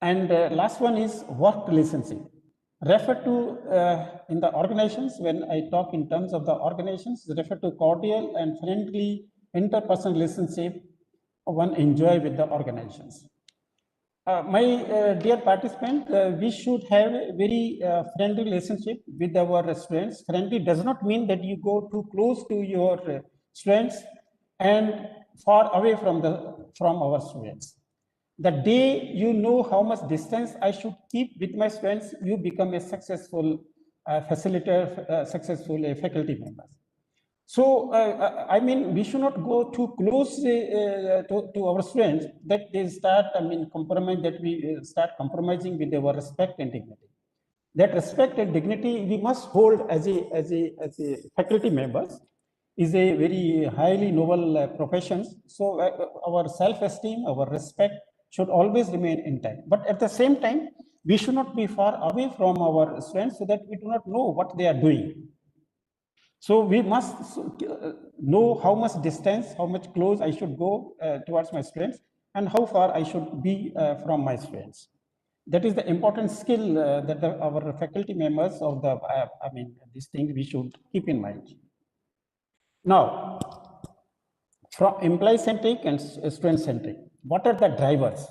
And last one is work relationship. Refer to in the organizations, when I talk in terms of the organizations, refer to cordial and friendly interpersonal relationship one enjoy with the organizations. My dear participant, we should have a very friendly relationship with our students. Friendly does not mean that you go too close to your students and far away from our students. The day you know how much distance I should keep with my students, you become a successful facilitator, successful faculty member. So, I mean, we should not go too close to our students that they start, we start compromising with our respect and dignity. That respect and dignity we must hold as a faculty members is a very highly noble profession. So, our self-esteem, our respect should always remain intact. But at the same time, we should not be far away from our students so that we do not know what they are doing. So we must know how much distance, how much close I should go towards my students and how far I should be from my students. That is the important skill that our faculty members of the, these things we should keep in mind. Now, from employee-centric and student-centric, what are the drivers?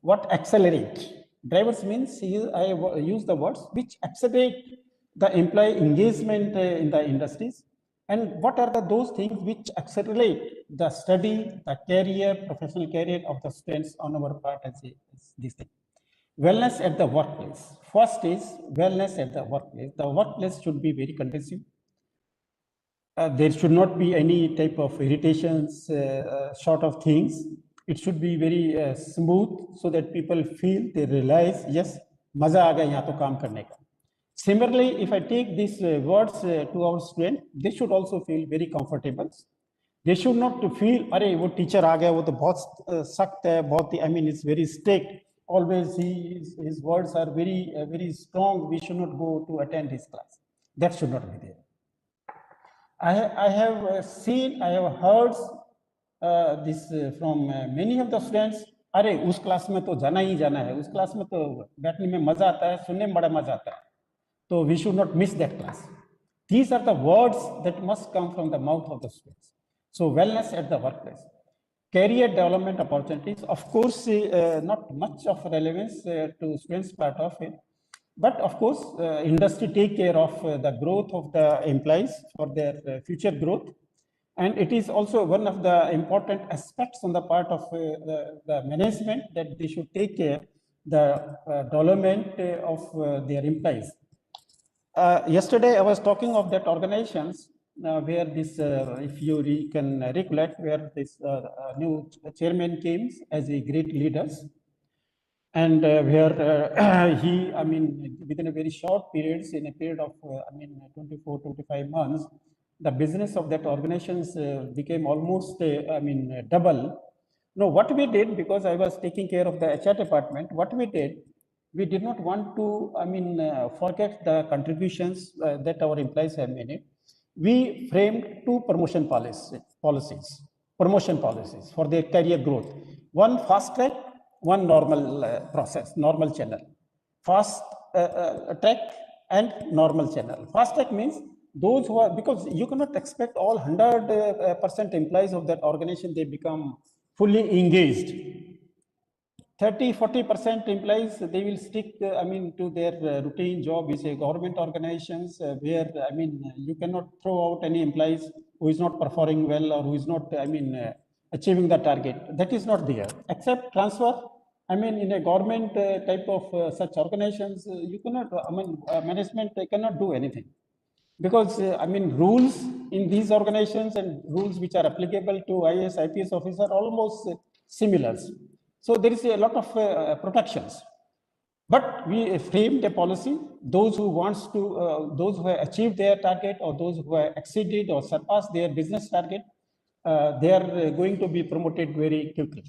What accelerate? Drivers means I use the words which accelerate the employee engagement in the industries, and what are those things which accelerate the study, the career, professional career of the students on our part as this thing. Wellness at the workplace. First is wellness at the workplace. The workplace should be very conducive. There should not be any type of irritations, sort of things. It should be very smooth so that people feel, they realize, yes, maza aa gaya yahan to kaam karne ka. Similarly, if I take these words to our student, they should also feel very comfortable. They should not feel, "Arey, wo teacher aa gaya, wo to bahut sakt hai, bahut, it's very strict. Always his words are very strong. We should not go to attend his class." That should not be there. I have seen, I have heard this from many of the students. "अरे उस class में तो जाना ही जाना है, उस class में तो बैठने में मजा आता है, सुनने में बड़ा मजा आता है, तो we should not miss that class." These are the words that must come from the mouth of the students. So wellness at the workplace. Career development opportunities, of course, not much of relevance to students part of it. But of course, industry take care of the growth of the employees for their future growth. And it is also one of the important aspects on the part of the management that they should take care the development of their employees. Yesterday, I was talking of that organizations where this, if you can recollect, where this new chairman came as a great leaders. And where he, within a very short periods, in a period of, 24, 25 months, the business of that organizations became almost, double. No, what we did, because I was taking care of the HR department, what we did not want to, forget the contributions that our employees have made. We framed 2 promotion policies. promotion policies for their career growth. One fast track, one normal process, normal channel. Fast track and normal channel. Fast track means those who are, because you cannot expect all 100% employees of that organization, they become fully engaged. 30-40% employees, they will stick, to their routine job. We say government organizations where, you cannot throw out any employees who is not performing well or who is not, achieving the target. That is not there. Except transfer, in a government type of such organizations, you cannot, management cannot do anything. Because, rules in these organizations and rules which are applicable to IAS, IPS officer are almost similar. So there is a lot of protections. But we framed a policy, those who wants to, those who have achieved their target or those who have exceeded or surpassed their business target, they are going to be promoted very quickly.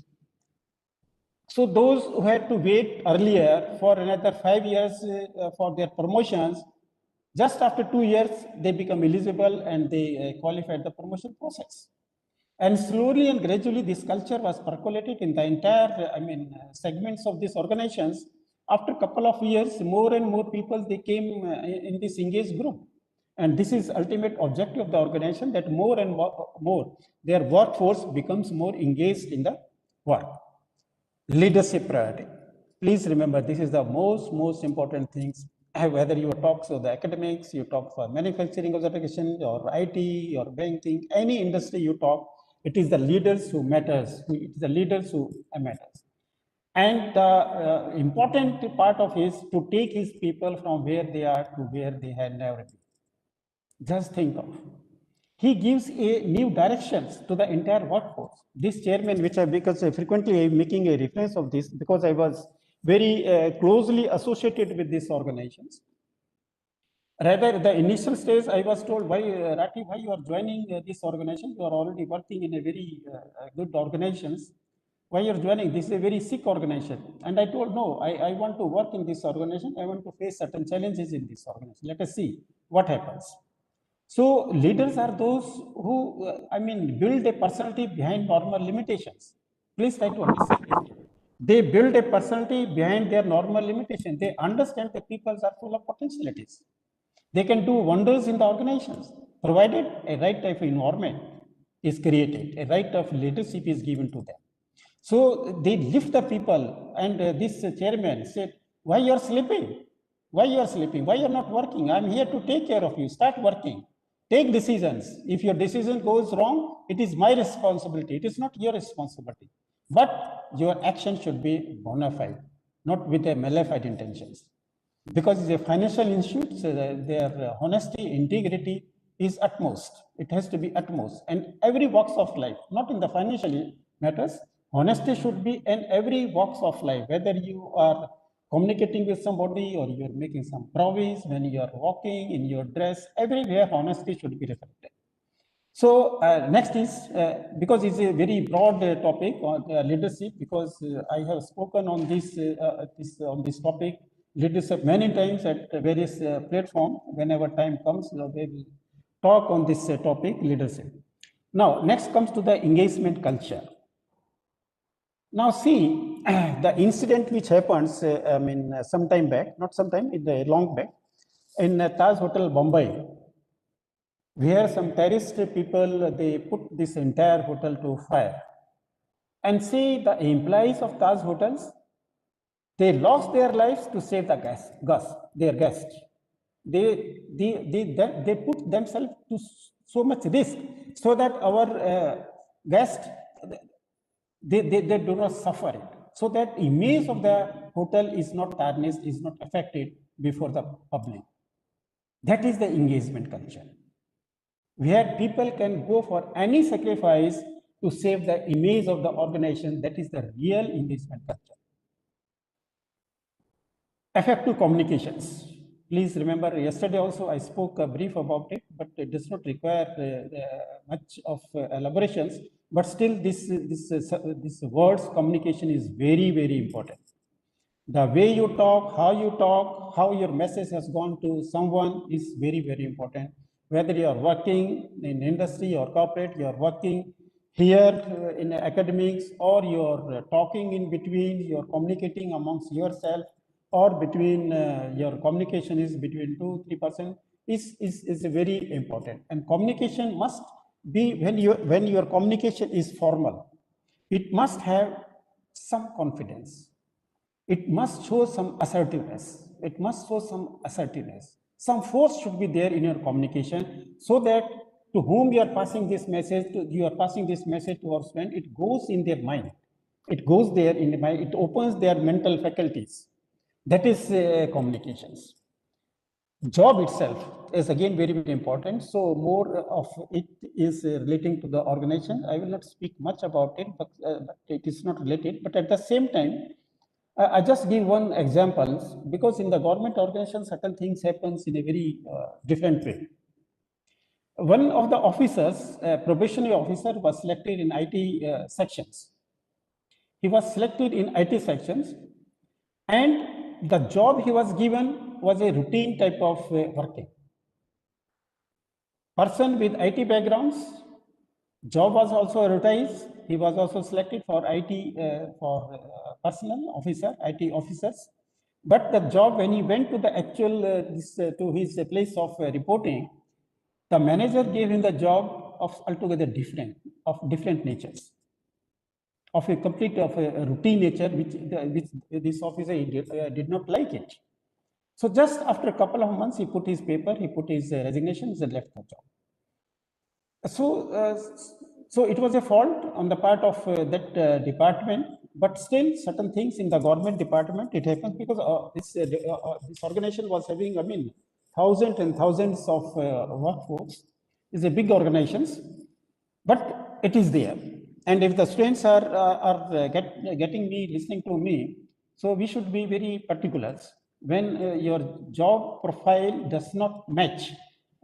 So those who had to wait earlier for another 5 years for their promotions, just after 2 years, they become eligible and they qualified the promotion process. And slowly and gradually, this culture was percolated in the entire, segments of these organizations. After a couple of years, more and more people, they came in this engaged group. And this is ultimate objective of the organization, that more and more their workforce becomes more engaged in the work. Leadership priority. Please remember, this is the most important things. Whether you talk to the academics, you talk for manufacturing organization or IT or banking, any industry you talk, it is the leaders who matters. It is the leaders who matters. And the important part of is to take his people from where they are to where they had never been. Just think of. He gives a new directions to the entire workforce. This chairman, which I, because I frequently making a reference of this, because I was very closely associated with these organizations. Rather, the initial stage, I was told, why, Rati, why you are joining this organization? You are already working in a very good organizations. Why you are joining? This is a very sick organization. And I told, no, I want to work in this organization. I want to face certain challenges in this organization. Let us see what happens. So leaders are those who, build a personality behind normal limitations. Please try to understand this. They build a personality behind their normal limitation. They understand that people are full of potentialities. They can do wonders in the organizations, provided a right type of environment is created, a right of leadership is given to them. So they lift the people, and this chairman said, why you are sleeping? Why you are sleeping? Why you are not working? I am here to take care of you. Start working. Take decisions. If your decision goes wrong, it is my responsibility. It is not your responsibility. But your action should be bona fide, not with a malefied intentions. Because it's a financial institute, so their honesty, integrity is utmost. It has to be utmost. And every walks of life, not in the financial matters, honesty should be in every walks of life, whether you are communicating with somebody or you're making some promise, when you are walking, in your dress, everywhere honesty should be reflected. So next is, because it's a very broad topic on leadership, because I have spoken on this, on this topic, leadership many times at various platforms. Whenever time comes, they will talk on this topic, leadership. Now, next comes to the engagement culture. Now see, the incident which happens, some time back, not some time, in a long back, in Taj Hotel, Bombay, where some terrorist people, they put this entire hotel to fire. And see, the employees of Taj Hotels, they lost their lives to save the their guests. They put themselves to so much risk so that our guests, they do not suffer it. So that image of the hotel is not tarnished, is not affected before the public. That is the engagement culture, where people can go for any sacrifice to save the image of the organization. That is the real engagement culture. Effective communications. Please remember, yesterday also I spoke brief about it, but it does not require much of elaborations. But still, this words communication is very, very important. The way you talk, how your message has gone to someone is very, very important. Whether you are working in industry or corporate, you are working here in academics, or you're talking in between, you're communicating amongst yourself, or between your communication is between 2-3% is very important. And communication must be, when your communication is formal, it must have some confidence. It must show some assertiveness. It must show some assertiveness. Some force should be there in your communication, so that to whom you are passing this message, you are passing this message to our friend, it goes in their mind. It goes there in the mind. It opens their mental faculties. That is communications. Job itself is again very, very important. So more of it is relating to the organization. I will not speak much about it, but it is not related. But at the same time, I just give one example, because in the government organization, certain things happens in a very different way. One of the officers, probationary officer, was selected in IT sections. He was selected in IT sections, and the job he was given was a routine type of working. Person with IT backgrounds, job was also advertised. He was also selected for IT personnel officer, IT officers. But the job, when he went to the actual to his place of reporting, the manager gave him the job of altogether different natures, of a complete of a routine nature, which this officer did not like it. So just after a couple of months, he put his paper, he put his resignation, and left the job. So it was a fault on the part of that department, but still certain things in the government department, it happens because this organization was having, I mean, thousands and thousands of workforce. It's a big organizations, but it is there. And if the students are getting me, listening to me, so we should be very particular. When your job profile does not match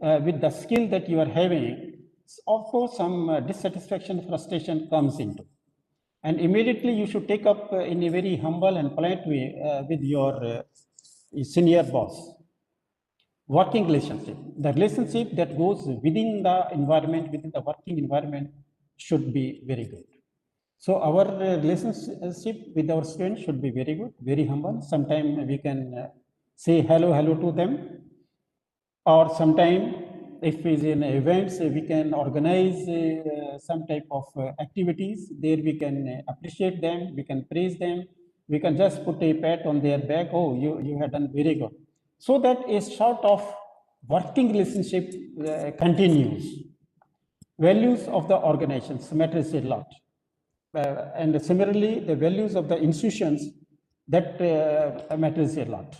with the skill that you are having, of course, some dissatisfaction, frustration comes into. And immediately you should take up in a very humble and polite way with your senior boss. Working relationship, the relationship that goes within the environment, within the working environment, should be very good. So our relationship with our students should be very good, very humble. Sometimes we can say hello to them, or sometimes if it's in events, we can organize some type of activities. There we can appreciate them, we can praise them, we can just put a pat on their back. Oh, you have done very good. So that a sort of working relationship continues. Values of the organizations matters a lot. And similarly, the values of the institutions, that matters a lot.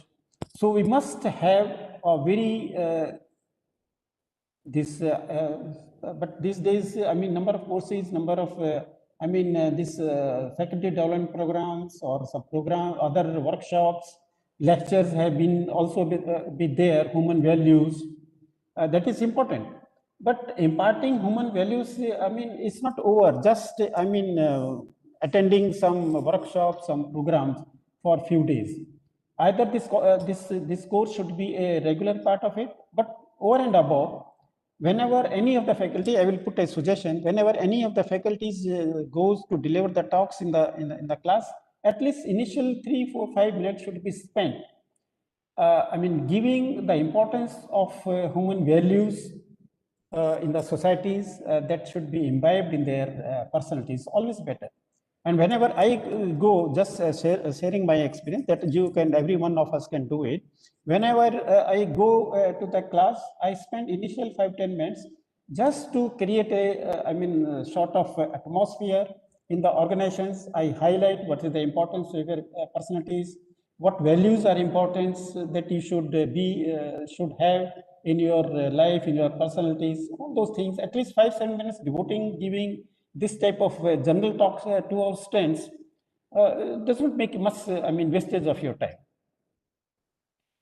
So we must have a very but these days, I mean, number of courses, number of this faculty development programs or some program, other workshops, lectures have been also be there. Human values, that is important. But imparting human values, I mean, it's not over. Just attending some workshops, some programs for a few days. Either this course should be a regular part of it, but over and above, whenever any of the faculty, I will put a suggestion, whenever any of the faculties goes to deliver the talks in the class, at least initial 3, 4, 5 minutes should be spent. Giving the importance of human values in the societies that should be imbibed in their personalities, always better. And whenever I go, just sharing my experience, that every one of us can do it. Whenever I go to the class, I spend initial 5-10 minutes just to create a sort of atmosphere in the organizations. I highlight what is the importance of your personalities, what values are important that you should have in your life, in your personalities, all those things. At least 5-7 minutes devoting, giving this type of general talks to our students does not make much wastage of your time.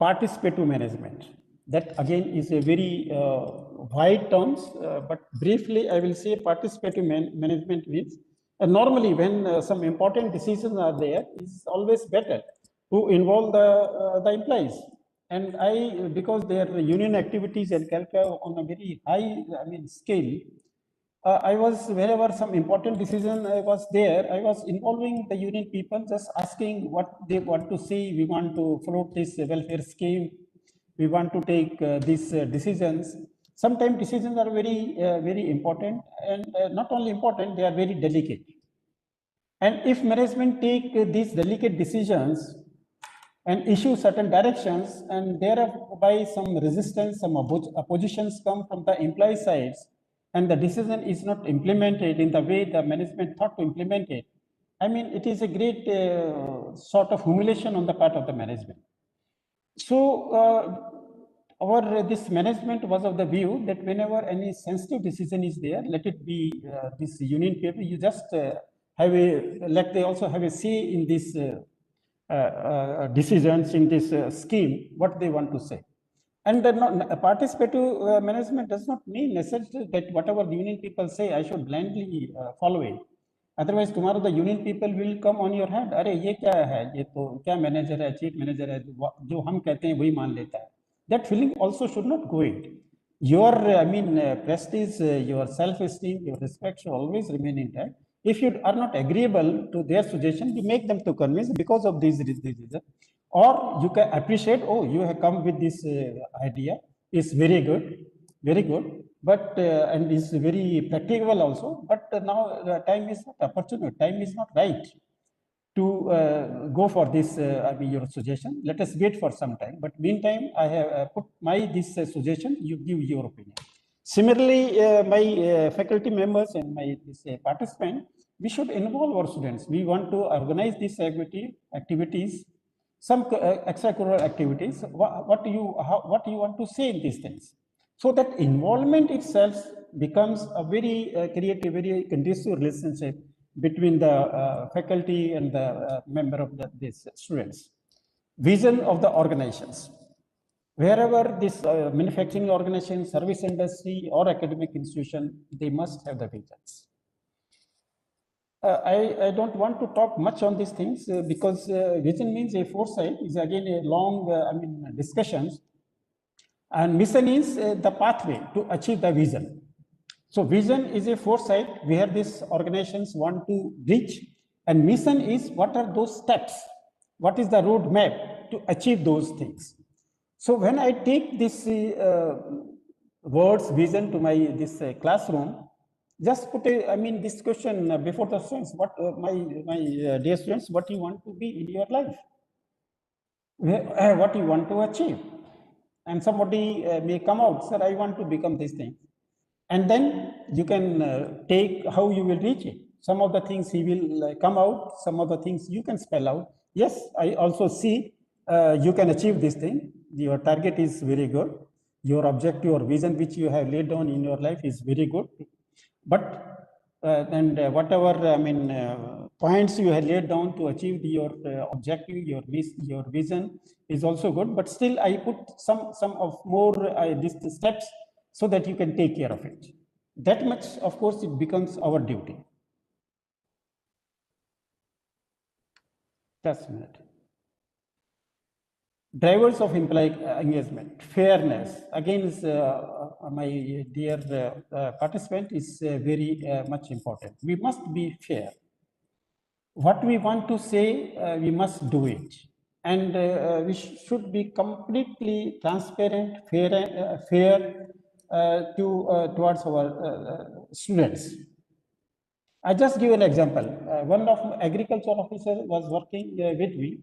Participative management, that again is a very wide terms, but briefly I will say participative management means normally when some important decisions are there, it's always better to involve the employees. And because their union activities and Calca on a very high scale, I was, wherever some important decision was there, I was involving the union people, just asking what they want to see. We want to float this welfare scheme. We want to take these decisions. Sometimes decisions are very important, and not only important, they are very delicate. And if management take these delicate decisions and issue certain directions, and thereby some resistance, some oppositions come from the employee sides, and the decision is not implemented in the way the management thought to implement it, I mean, it is a great sort of humiliation on the part of the management. So our this management was of the view that whenever any sensitive decision is there, let it be this union paper, you just have let they also have a say in this decisions in this scheme, what they want to say. And participative management does not mean necessarily that whatever the union people say, I should blindly follow it. Otherwise, tomorrow the union people will come on your head. अरे ये क्या है? ये तो क्या manager है, chief manager है, जो हम कहते हैं वही मान लेता है. That feeling also should not go it. Your, I mean, prestige, your self-esteem, your respect should always remain intact. If you are not agreeable to their suggestion, you make them to convince because of these reasons. Or you can appreciate, oh, you have come with this idea. It's very good, but and is very practical also. But now the time is not opportune. Time is not right to go for this. I mean, your suggestion. Let us wait for some time. But meantime, I have put my this suggestion. You give your opinion. Similarly, my faculty members and my participant, we should involve our students. We want to organize these activities, some extracurricular activities. What you want to say in these things, so that involvement itself becomes a very creative, very conducive relationship between the faculty and the member of these students. Vision of the organizations. Wherever this manufacturing organization, service industry, or academic institution, they must have the visions. I don't want to talk much on these things because vision means a foresight is again a long, discussions. And mission is the pathway to achieve the vision. So vision is a foresight where these organizations want to reach, and mission is what are those steps, what is the roadmap to achieve those things. So when I take this words vision to my classroom, just put this question before the students: what my dear students, what you want to be in your life, what you want to achieve. And somebody may come out, sir, I want to become this thing. And then you can take how you will reach it. Some of the things he will come out, some of the things you can spell out. Yes, I also see you can achieve this thing. Your target is very good. Your objective or vision which you have laid down in your life is very good. But whatever points you have laid down to achieve your objective, your vision is also good. But still, I put some of more these steps so that you can take care of it. That much, of course, it becomes our duty. Just a minute. Drivers of employee engagement, fairness. Again, is, my dear participant, is very much important. We must be fair. What we want to say, we must do it. And we should be completely transparent, fair towards our students. I just give an example. One of my agriculture officer was working with me,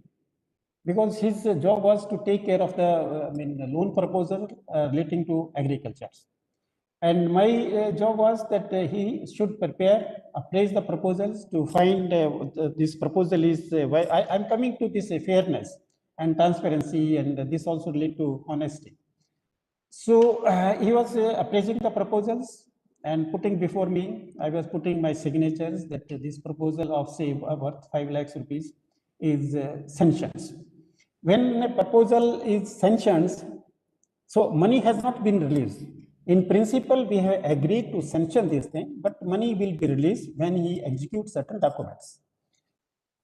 because his job was to take care of the loan proposal relating to agriculture. And my job was that he should appraise the proposals to find this proposal is, I'm coming to this fairness and transparency, and this also relate to honesty. So he was appraising the proposals and putting before me, I was putting my signatures that this proposal of say worth 5 lakhs rupees is sanctions. When a proposal is sanctions, so money has not been released. In principle, we have agreed to sanction this thing, but money will be released when he executes certain documents.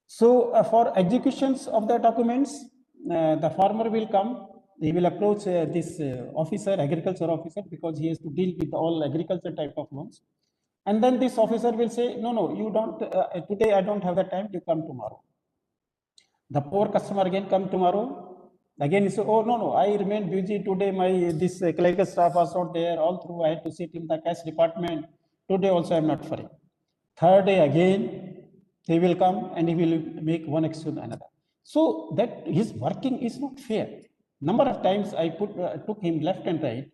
So for executions of the documents, the farmer will come, he will approach this officer, agriculture officer, because he has to deal with all agriculture type of loans. And then this officer will say, no, no, you don't, today I don't have the time, you come tomorrow. The poor customer again come tomorrow. Again he say, oh, no, no, I remain busy today. This clerical staff was not there. All through I had to sit in the cash department. Today also I'm not free. Third day again, he will come and he will make one excuse another. So that his working is not fair. Number of times I took him left and right,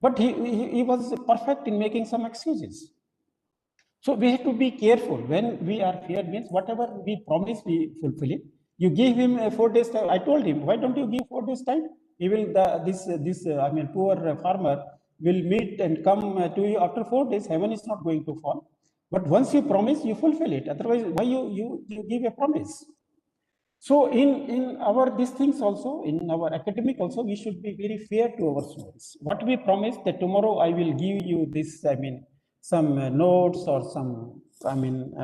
but he was perfect in making some excuses. So we have to be careful when we are fair, means whatever we promise, we fulfill it. You give him 4 days time. I told him, why don't you give 4 days time? He will, poor farmer will meet and come to you after 4 days. Heaven is not going to fall. But once you promise, you fulfill it. Otherwise, why you give a promise? So in our these things also, in our academic also, we should be very fair to our students. What we promise that tomorrow I will give you this, some notes or some,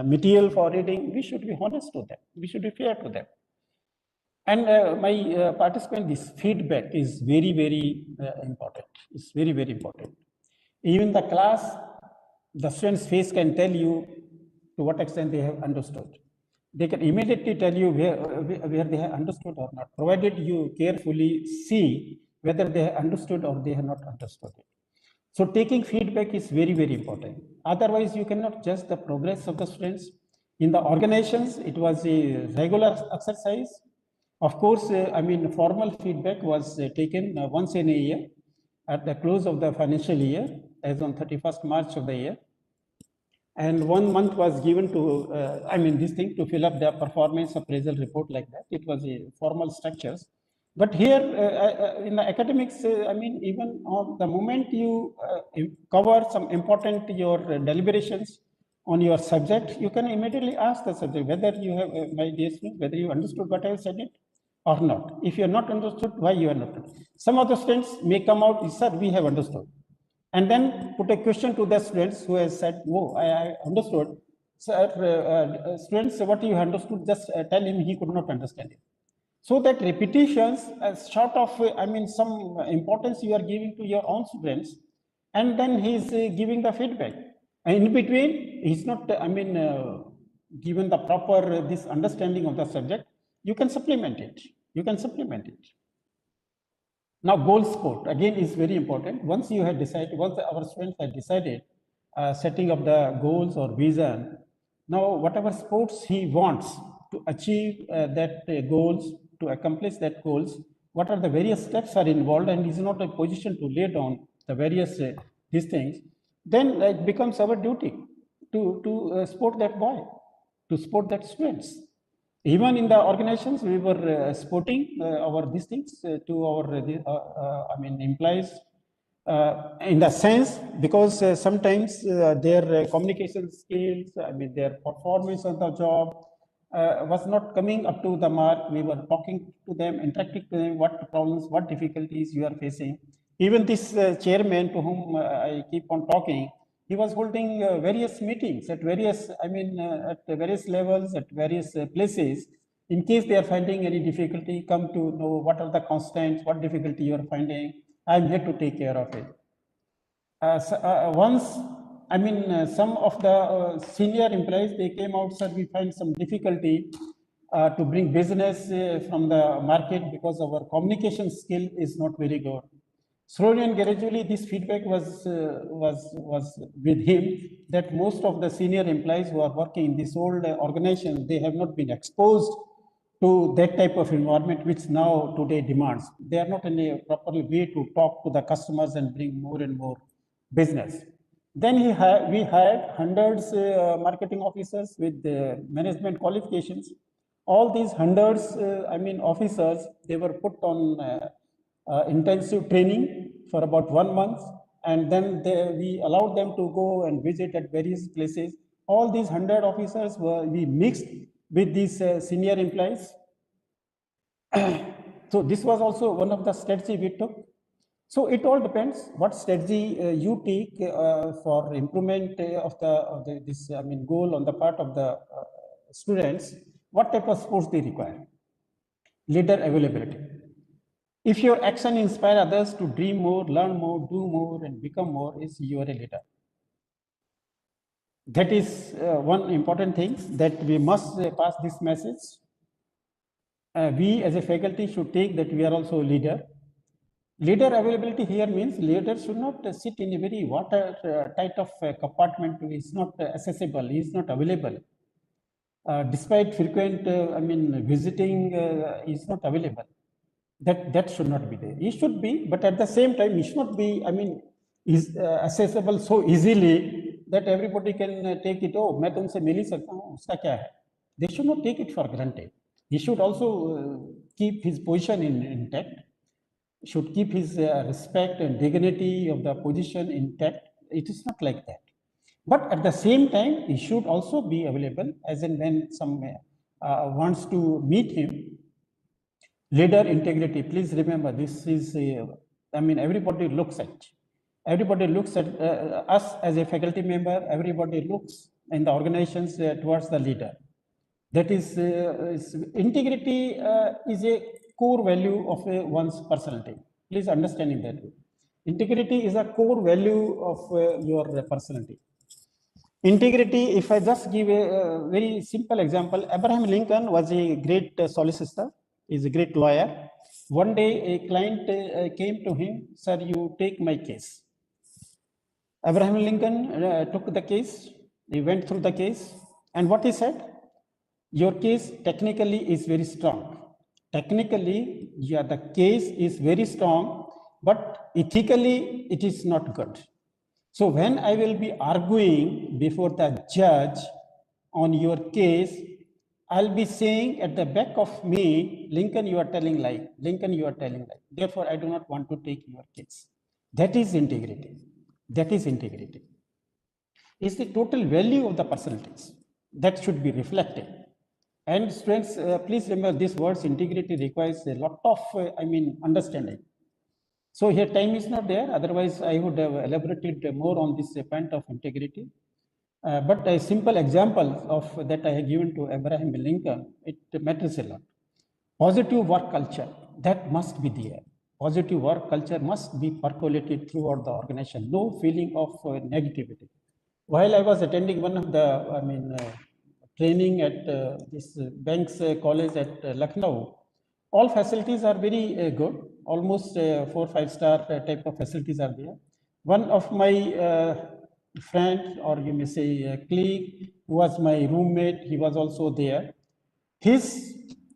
material for reading, we should be honest to them. We should be fair to them. And my participant, this feedback is very, very important. It's very, very important. Even the class, the student's face can tell you to what extent they have understood. They can immediately tell you where they have understood or not, provided you carefully see whether they have understood or they have not understood it. So taking feedback is very, very important. Otherwise, you cannot judge the progress of the students. In the organizations, it was a regular exercise. Of course, formal feedback was taken once in a year at the close of the financial year, as on 31st March of the year. And 1 month was given to, this thing to fill up the performance appraisal report like that. It was a formal structures. But here in the academics, even on the moment you cover some important your deliberations on your subject, you can immediately ask the subject whether you have, my dear student, whether you understood what I have said it or not. If you are not understood, why you are not? Some of the students may come out, sir, we have understood. And then put a question to the students who has said, oh, I understood. Sir, students, what you understood, just tell him he could not understand it. So that repetitions, sort of, some importance you are giving to your own students, and then he's giving the feedback. And in between, he's not, given the proper this understanding of the subject. You can supplement it. You can supplement it. Now, goal sport again is very important. Once you have decided, once our students have decided setting up the goals or vision, now whatever sports he wants to achieve that goals, to accomplish that goals, what are the various steps are involved, and is not a position to lay down the various these things, then it becomes our duty to support that boy, to support that students. Even in the organizations, we were supporting our these things to our employees in the sense, because sometimes their communication skills, their performance on the job was not coming up to the mark. We were talking to them, interacting to them, what problems, what difficulties you are facing. Even this chairman to whom I keep on talking, he was holding various meetings at various, at various levels, at various places. In case they are finding any difficulty, come to know what are the constraints, what difficulty you are finding. I'm here to take care of it. Once, some of the senior employees, they came out, sir, we find some difficulty to bring business from the market because our communication skill is not very good. Slowly and gradually, this feedback was with him, that most of the senior employees who are working in this old organization, they have not been exposed to that type of environment which now today demands. They are not in a proper way to talk to the customers and bring more and more business. Then we hired hundreds marketing officers with management qualifications. All these hundreds, officers, they were put on intensive training for about 1 month, and then we allowed them to go and visit at various places. All these 100 officers we mixed with these senior employees. So this was also one of the strategy we took. So it all depends what strategy you take for improvement of this goal on the part of the students. What type of sports they require? Leader availability. If your action inspire others to dream more, learn more, do more, and become more, is you are a leader. That is one important thing that we must pass this message. We as a faculty should take that we are also a leader. Leader availability here means leader should not sit in a very watertight of compartment. He is not accessible. He is not available. Despite frequent, visiting, he is not available. That should not be there. He should be, but at the same time, he should not be. Is accessible so easily that everybody can take it. Oh, मैं तुमसे मिल ही सकता हूँ. उसका क्या है? They should not take it for granted. He should also keep his position intact. Should keep his respect and dignity of the position intact. It is not like that. But at the same time, he should also be available as and when some wants to meet him. Leader integrity, please remember this is, everybody looks at us as a faculty member, everybody looks in the organizations towards the leader. That is integrity is a core value of one's personality. Please understand in that way. Integrity is a core value of your personality. Integrity, if I just give a very simple example, Abraham Lincoln was a great solicitor, is a great lawyer. One day a client came to him, sir, you take my case. Abraham Lincoln took the case, he went through the case, and what he said? Your case technically is very strong. Technically, yeah, the case is very strong, but ethically it is not good. So when I will be arguing before the judge on your case, I'll be saying at the back of me, Lincoln, you are telling lie. Lincoln, you are telling lie. Therefore, I do not want to take your case. That is integrity. That is integrity. It's the total value of the personalities that should be reflected. And students, please remember these words, integrity requires a lot of, understanding. So here time is not there, otherwise I would have elaborated more on this point of integrity. But a simple example of that I have given to Abraham Lincoln, it matters a lot. Positive work culture, that must be there. Positive work culture must be percolated throughout the organization. No feeling of negativity. While I was attending one of the, training at this Banks College at Lucknow, all facilities are very good. Almost 4 or 5 star type of facilities are there. One of my friend, or you may say colleague, who was my roommate, he was also there.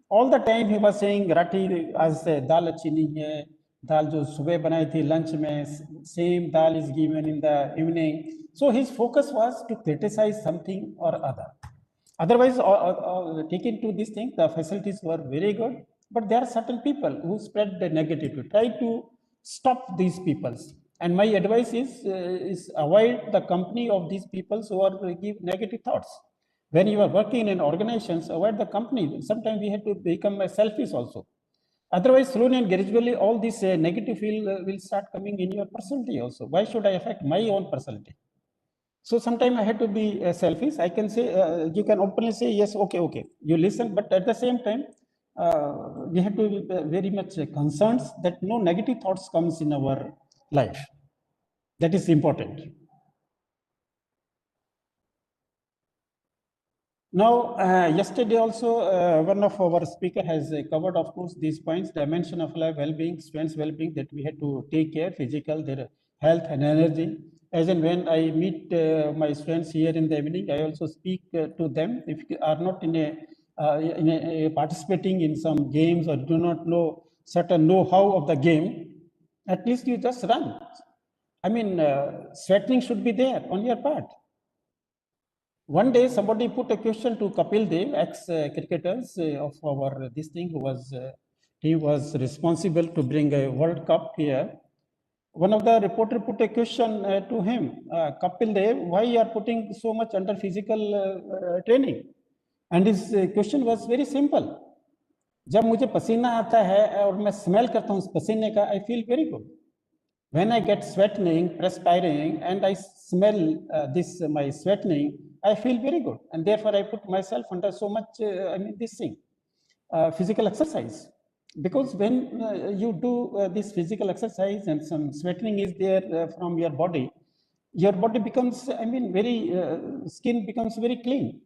All the time he was saying, Rati, as dal achhi nahi hai, dal jo subah banai thi lunch mein, same dal is given in the evening. So his focus was to criticize something or other. Otherwise, taken to this thing, the facilities were very good, but there are certain people who spread the negativity. Try to stop these people. And my advice is avoid the company of these people who are give negative thoughts. When you are working in organizations, avoid the company. Sometimes we have to become selfish also. Otherwise, slowly and gradually, all this negative feel will start coming in your personality also. Why should I affect my own personality? So sometimes I have to be selfish. I can say, you can openly say, yes, okay, you listen, but at the same time, we have to be very much concerned that no negative thoughts comes in our life. That is important. Now, yesterday also, one of our speaker has covered, of course, these points, dimension of life, well-being, students' well-being, that we have to take care, physical, their health and energy. As and when I meet my students here in the evening, I also speak to them. If you are not in a participating in some games or do not know certain know-how of the game, at least you just run. Sweating should be there on your part. One day, somebody put a question to Kapil Dev, ex-cricketers of our this thing, who was he was responsible to bring a World Cup here. One of the reporter put a question to him, Kapil Dev, why you are putting so much under physical training? And his question was very simple. जब मुझे पसीना आता है और मैं smell करता हूँ उस पसीने का, I feel very good. When I get sweating, perspiring, and I smell my sweating, I feel very good. And therefore, I put myself under so much, this thing, physical exercise. Because when you do this physical exercise and some sweating is there from your body, your body becomes, I mean, skin becomes very clean.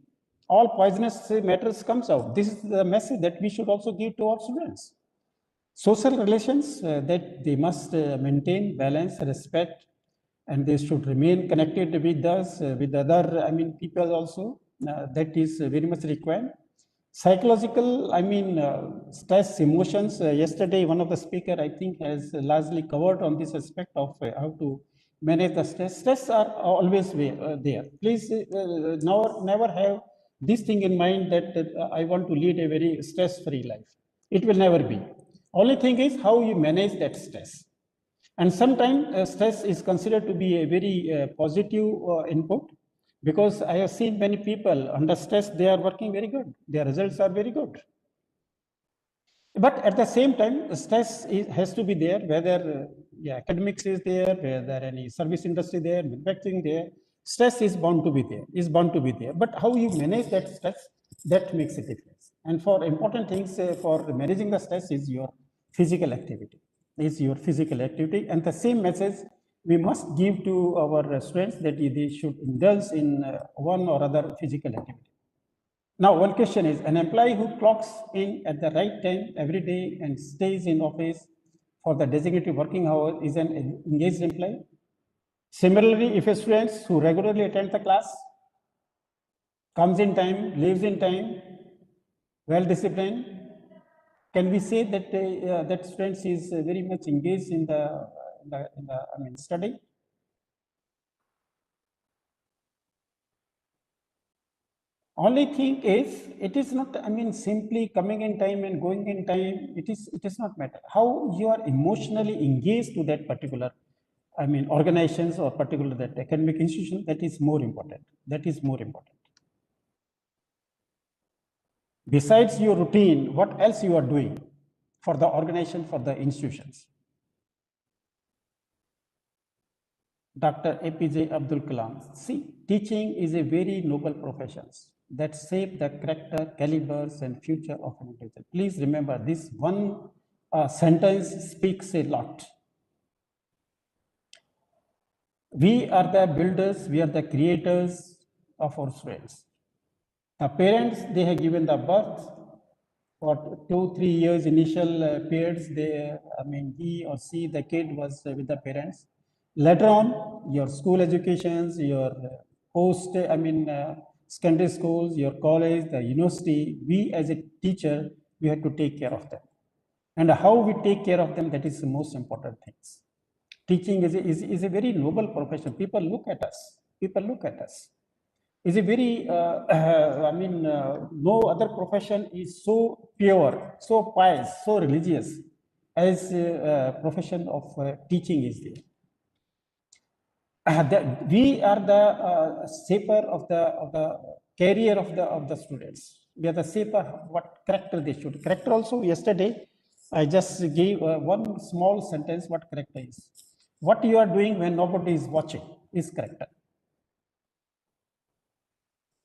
All poisonous matters comes out. This is the message that we should also give to our students. Social relations, that they must maintain balance, respect, and they should remain connected with us, with other, I mean, people also. That is very much required. Psychological, I mean, stress, emotions. Yesterday, one of the speaker, I think, has largely covered on this aspect of how to manage the stress. Stress are always there. Please never have this thing in mind that I want to lead a very stress-free life. It will never be. Only thing is how you manage that stress. And sometimes stress is considered to be a very positive input, because I have seen many people under stress, they are working very good. Their results are very good. But at the same time, stress has to be there, whether academics is there, whether any service industry there, manufacturing there, stress is bound to be there, But how you manage that stress, that makes a difference. And for important things for managing the stress is your physical activity. And the same message we must give to our students, that they should indulge in one or other physical activity. Now, one question is, an employee who clocks in at the right time every day and stays in office for the designated working hour is an engaged employee. Similarly, if a student who regularly attends the class, comes in time, leaves in time, well disciplined, can we say that that student is very much engaged in the study? Only thing is, it is not, I mean, simply coming in time and going in time. It is not matter. How you are emotionally engaged to that particular, I mean, organizations or particular that academic institution, that is more important. Besides your routine, what else you are doing for the organization, for the institutions? Dr. APJ Abdul Kalam. See, teaching is a very noble profession that shape the character, calibers, and future of an individual. Please remember, this one sentence speaks a lot. We are the builders, we are the creators of our students. The parents, they have given the birth for 2-3 years initial periods. He or she, the kid was with the parents. Later on, your school educations, your post, secondary schools, your college, the university, we as a teacher, we have to take care of them. And how we take care of them, that is the most important things. Teaching is a very noble profession. People look at us. It's a very, no other profession is so pure, so pious, so religious as profession of teaching is there. We are the shaper of the career of the students. We are the shaper what character they should. Character also, yesterday, I just gave one small sentence what character is. What you are doing when nobody is watching is character.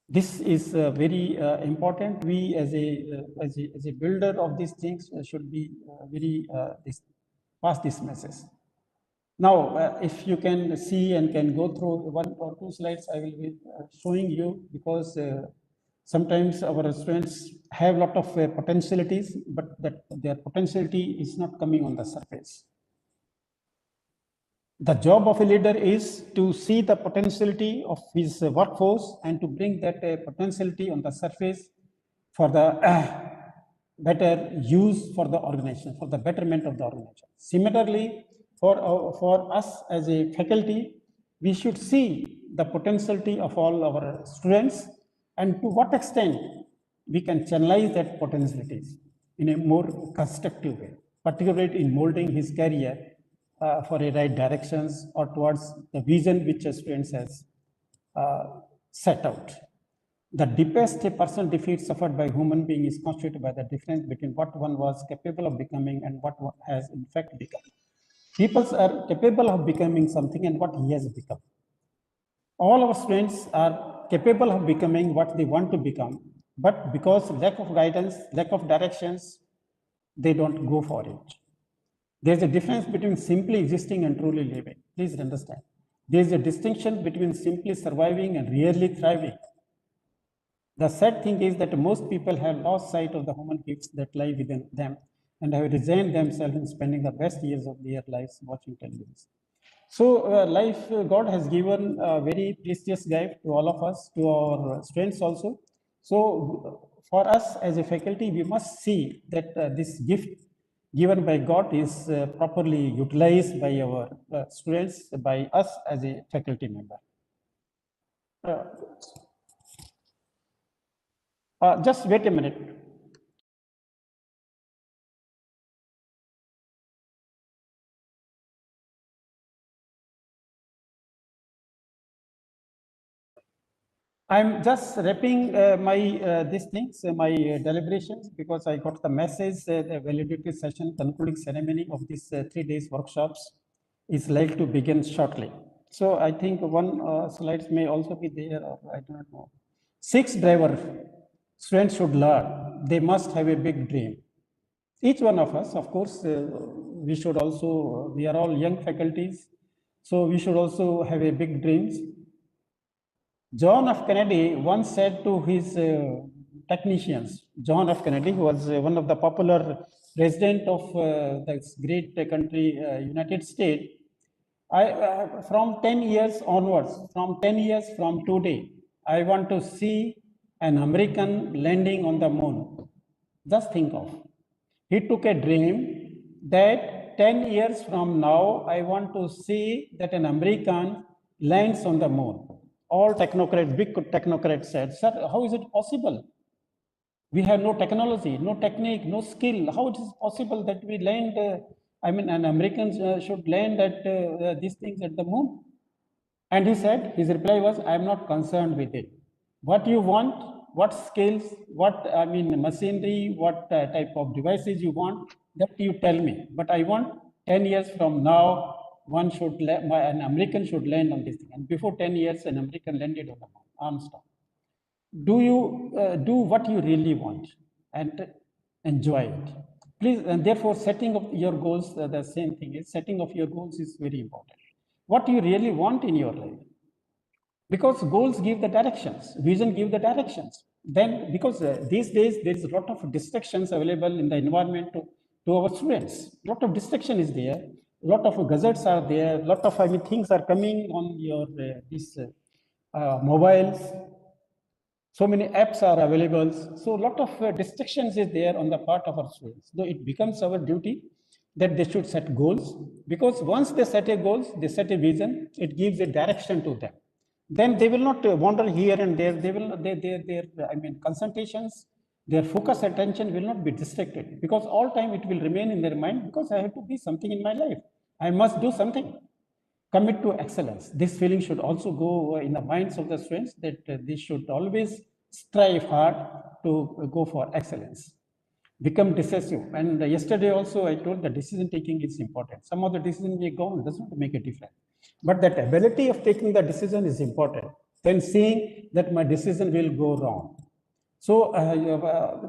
This is very important. We as a builder of these things should be pass this message. Now, if you can see and can go through 1 or 2 slides, I will be showing you, because sometimes our students have a lot of potentialities, but that their potentiality is not coming on the surface. The job of a leader is to see the potentiality of his workforce and to bring that potentiality on the surface for the better use for the organization, for the betterment of the organization. Similarly, for us as a faculty, we should see the potentiality of all our students and to what extent we can channelize that potentialities in a more constructive way, particularly in molding his career for a right directions or towards the vision which a student has set out. The deepest a person defeat suffered by human being is constituted by the difference between what one was capable of becoming and what one has in fact become. People are capable of becoming something and what he has become. All our students are capable of becoming what they want to become, but because lack of guidance, lack of directions, they don't go for it. There's a difference between simply existing and truly living. Please understand. There is a distinction between simply surviving and really thriving. The sad thing is that most people have lost sight of the human gifts that lie within them and have resigned themselves in spending the best years of their lives watching television. So God has given a very precious gift to all of us, to our students also. So for us as a faculty, we must see that this gift given by God is properly utilized by our students, by us as a faculty member. Just wait a minute. I'm just wrapping these things, my deliberations, because I got the message the validity session, concluding ceremony of these 3 days workshops is like to begin shortly. So I think one slides may also be there, or I don't know. 6 driver students should learn. They must have a big dream. Each one of us, of course, we should also, we are all young faculties, so we should also have a big dreams. John F. Kennedy once said to his technicians, John F. Kennedy was one of the popular president of this great country, United States. From 10 years onwards, from 10 years from today, I want to see an American landing on the moon. Just think of. He took a dream that 10 years from now, I want to see that an American lands on the moon. All technocrats, big technocrats said, sir, how is it possible? We have no technology, no technique, no skill. How it is possible that we land, an American should land at these things at the moon? And he said, his reply was, I'm not concerned with it. What you want, what skills, what, machinery, what type of devices you want, that you tell me. But I want 10 years from now, an American should land on this thing. And before 10 years, an American landed on the moon, Armstrong. Do you do what you really want and enjoy it? Please, and therefore, setting of your goals, the same thing is setting of your goals is very important. What you really want in your life, because goals give the directions, vision give the directions. Then, because these days there is a lot of distractions available in the environment to our students. A lot of distraction is there. A lot of gadgets are there. A lot of things are coming on your mobiles. So many apps are available. So a lot of distractions is there on the part of our students. So it becomes our duty that they should set goals, because once they set a goals, they set a vision, it gives a direction to them. Then they will not wander here and there. They will, their concentrations, their focus attention will not be distracted, because all time it will remain in their mind, because I have to be something in my life. I must do something. Commit to excellence. This feeling should also go in the minds of the students, that they should always strive hard to go for excellence. Become decisive. And yesterday also I told the decision taking is important. Some of the decision may go on, does not make a difference. But that ability of taking the decision is important. Then seeing that my decision will go wrong. So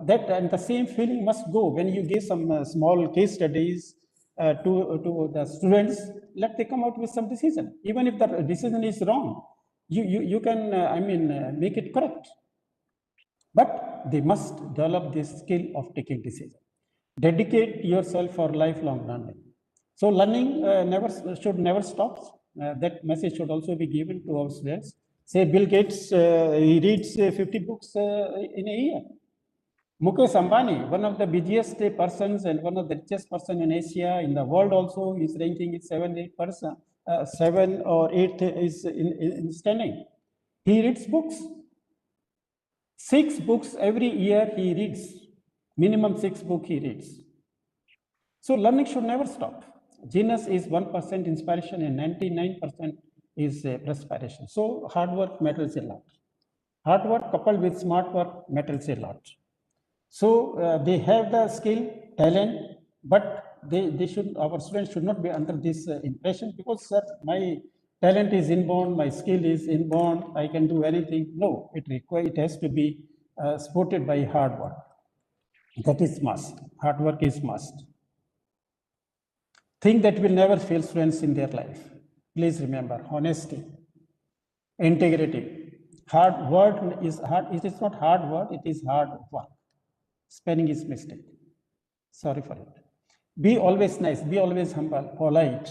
that and the same feeling must go when you give some small case studies to the students. Let they come out with some decision. Even if the decision is wrong, you can make it correct. But they must develop this skill of taking decision. Dedicate yourself for lifelong learning. So learning should never stop. That message should also be given to our students. Say Bill Gates, he reads 50 books in a year. Mukesh Ambani, one of the busiest persons and one of the richest person in Asia, in the world also, his ranking is 7 or 8 is in standing. He reads books. 6 books every year he reads. Minimum 6 books he reads. So learning should never stop. Genius is 1% inspiration and 99% is perspiration. So hard work matters a lot. Hard work coupled with smart work matters a lot. So they have the skill, talent, but our students should not be under this impression, because sir, my talent is inborn, my skill is inborn, I can do anything. No, it has to be supported by hard work. That is must. Hard work is must. Thing that will never fail students in their life. Please remember, honesty, integrity. Hard word is hard. It is not hard word. It is hard work. Spelling is mistake. Sorry for it. Be always nice. Be always humble, polite.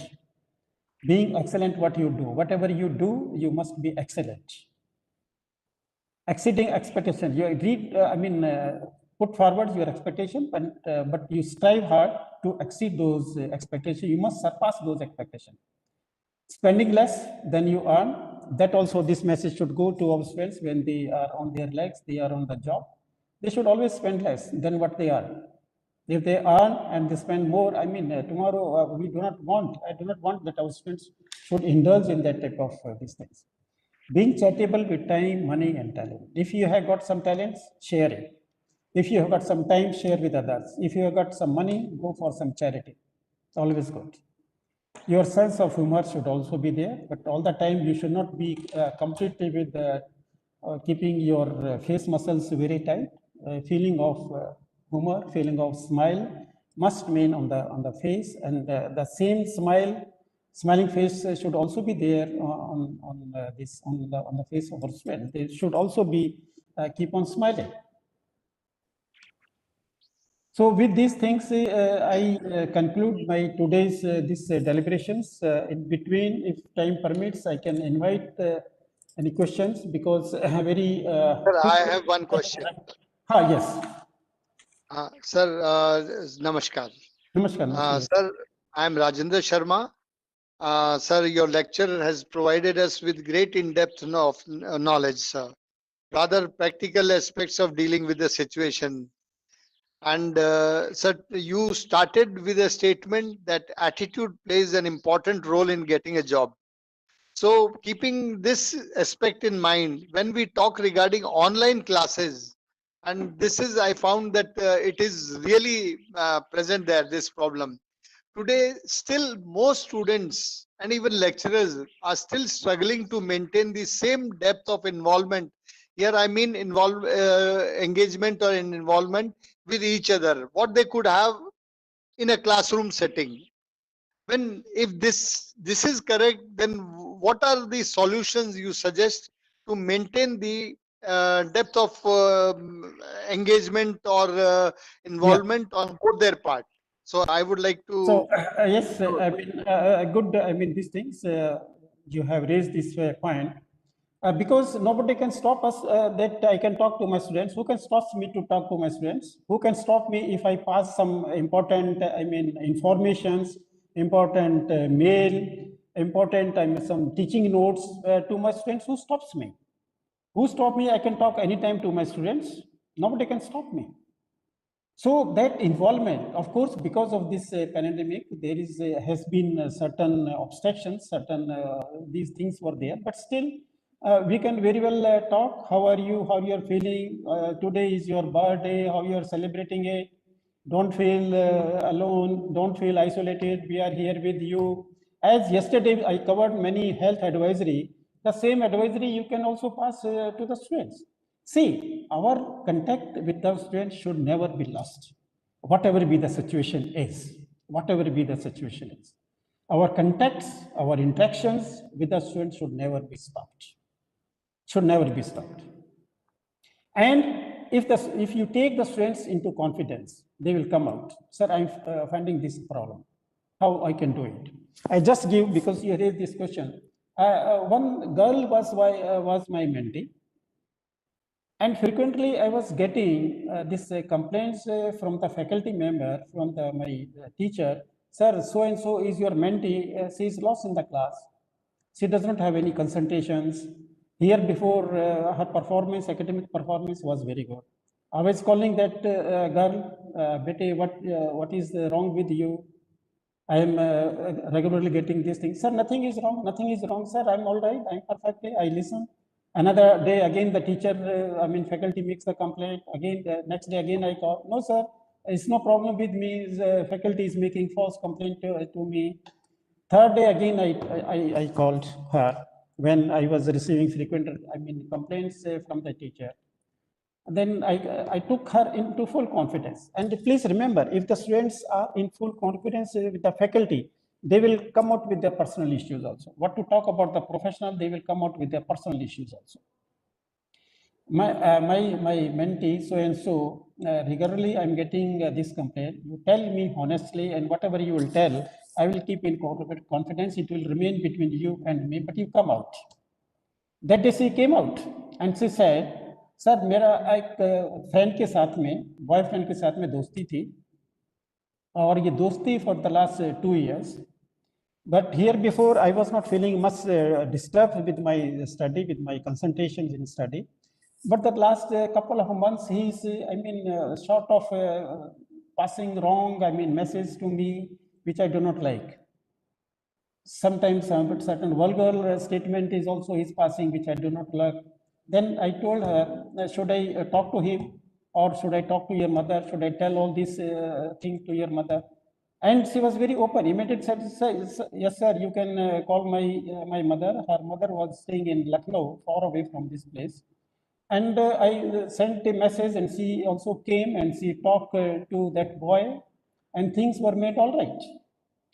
Being excellent what you do. Whatever you do, you must be excellent. Exceeding expectation. You put forward your expectation, but you strive hard to exceed those expectations. You must surpass those expectations. Spending less than you earn. That also, this message should go to our students when they are on their legs, they are on the job. They should always spend less than what they earn. If they earn and they spend more, tomorrow I do not want that our students should indulge in that type of these things. Being charitable with time, money, and talent. If you have got some talents, share it. If you have got some time, share with others. If you have got some money, go for some charity. It's always good. Your sense of humor should also be there, but all the time you should not be completely with keeping your face muscles very tight. Feeling of humor, feeling of smile must remain on the face, and the same smiling face should also be there on the face of our student. They should also be keep on smiling. So with these things, I conclude my today's deliberations. In between, if time permits, I can invite any questions, because very.
Sir, I have one question.
Yes.
Sir, namaskar.
Namaskar.
Sir, I am Rajendra Sharma. Sir, your lecture has provided us with great in-depth knowledge, sir. Rather practical aspects of dealing with the situation. And sir, you started with a statement that attitude plays an important role in getting a job. So keeping this aspect in mind, when we talk regarding online classes, and this is, I found that it is really present there, this problem. Today, still most students and even lecturers are still struggling to maintain the same depth of involvement. Here I mean engagement or involvement with each other, what they could have in a classroom setting. When, if this is correct, then what are the solutions you suggest to maintain the depth of engagement or involvement on both their part? So I would like to.
So yes, good. These things you have raised this point. Because nobody can stop us that I can talk to my students. Who can stop me to talk to my students? Who can stop me if I pass some important, informations, important mail, important, some teaching notes to my students? Who stops me? Who stop me? I can talk anytime to my students. Nobody can stop me. So that involvement, of course, because of this pandemic, there is has been certain obstructions, certain these things were there, but still we can very well talk. How are you? How you are feeling? Today is your birthday. How you are celebrating it? Don't feel alone. Don't feel isolated. We are here with you. As yesterday I covered many health advisory. The same advisory you can also pass to the students. See, our contact with the students should never be lost, whatever be the situation is. Whatever be the situation is. Our contacts, our interactions with the students should never be stopped. Should never be stopped. And if you take the students into confidence, they will come out. Sir, I'm finding this problem. How I can do it? I just give, because you raised this question. One girl was my mentee. And frequently I was getting this complaints from the faculty member, from my teacher. Sir, so-and-so is your mentee. She is lost in the class. She does not have any consultations. Here before her performance, academic performance was very good. I was calling that girl, Betty, what is wrong with you? I am regularly getting these things. Sir, nothing is wrong. Nothing is wrong, sir. I'm all right. I'm perfectly. I listen. Another day, again, the teacher, faculty makes the complaint. Again, the next day, again, I call. No, sir, it's no problem with me. The faculty is making false complaint to me. Third day, again, I called her when I was receiving frequent, complaints from the teacher. Then I took her into full confidence. And please remember, if the students are in full confidence with the faculty, they will come out with their personal issues also. What to talk about the professional, they will come out with their personal issues also. My mentee, so and so, regularly I'm getting this complaint. You tell me honestly, and whatever you will tell, I will keep in confidence. It will remain between you and me, but you come out. That day she came out and she said, sir मेरा एक friend के साथ में, boyfriend के साथ में दोस्ती थी, और ये दोस्ती for the last 2 years. But here before I was not feeling much disturbed with my study, with my concentrations in study. But the last couple of months, he's, sort of passing wrong, message to me, which I do not like. Sometimes but certain vulgar statement is also he's passing, which I do not like. Then I told her, should I talk to him, or should I talk to your mother? Should I tell all these things to your mother? And she was very open. Immediately said, yes, sir, you can call my mother. Her mother was staying in Lucknow, far away from this place. And I sent a message, and she also came and she talked to that boy, and things were made all right.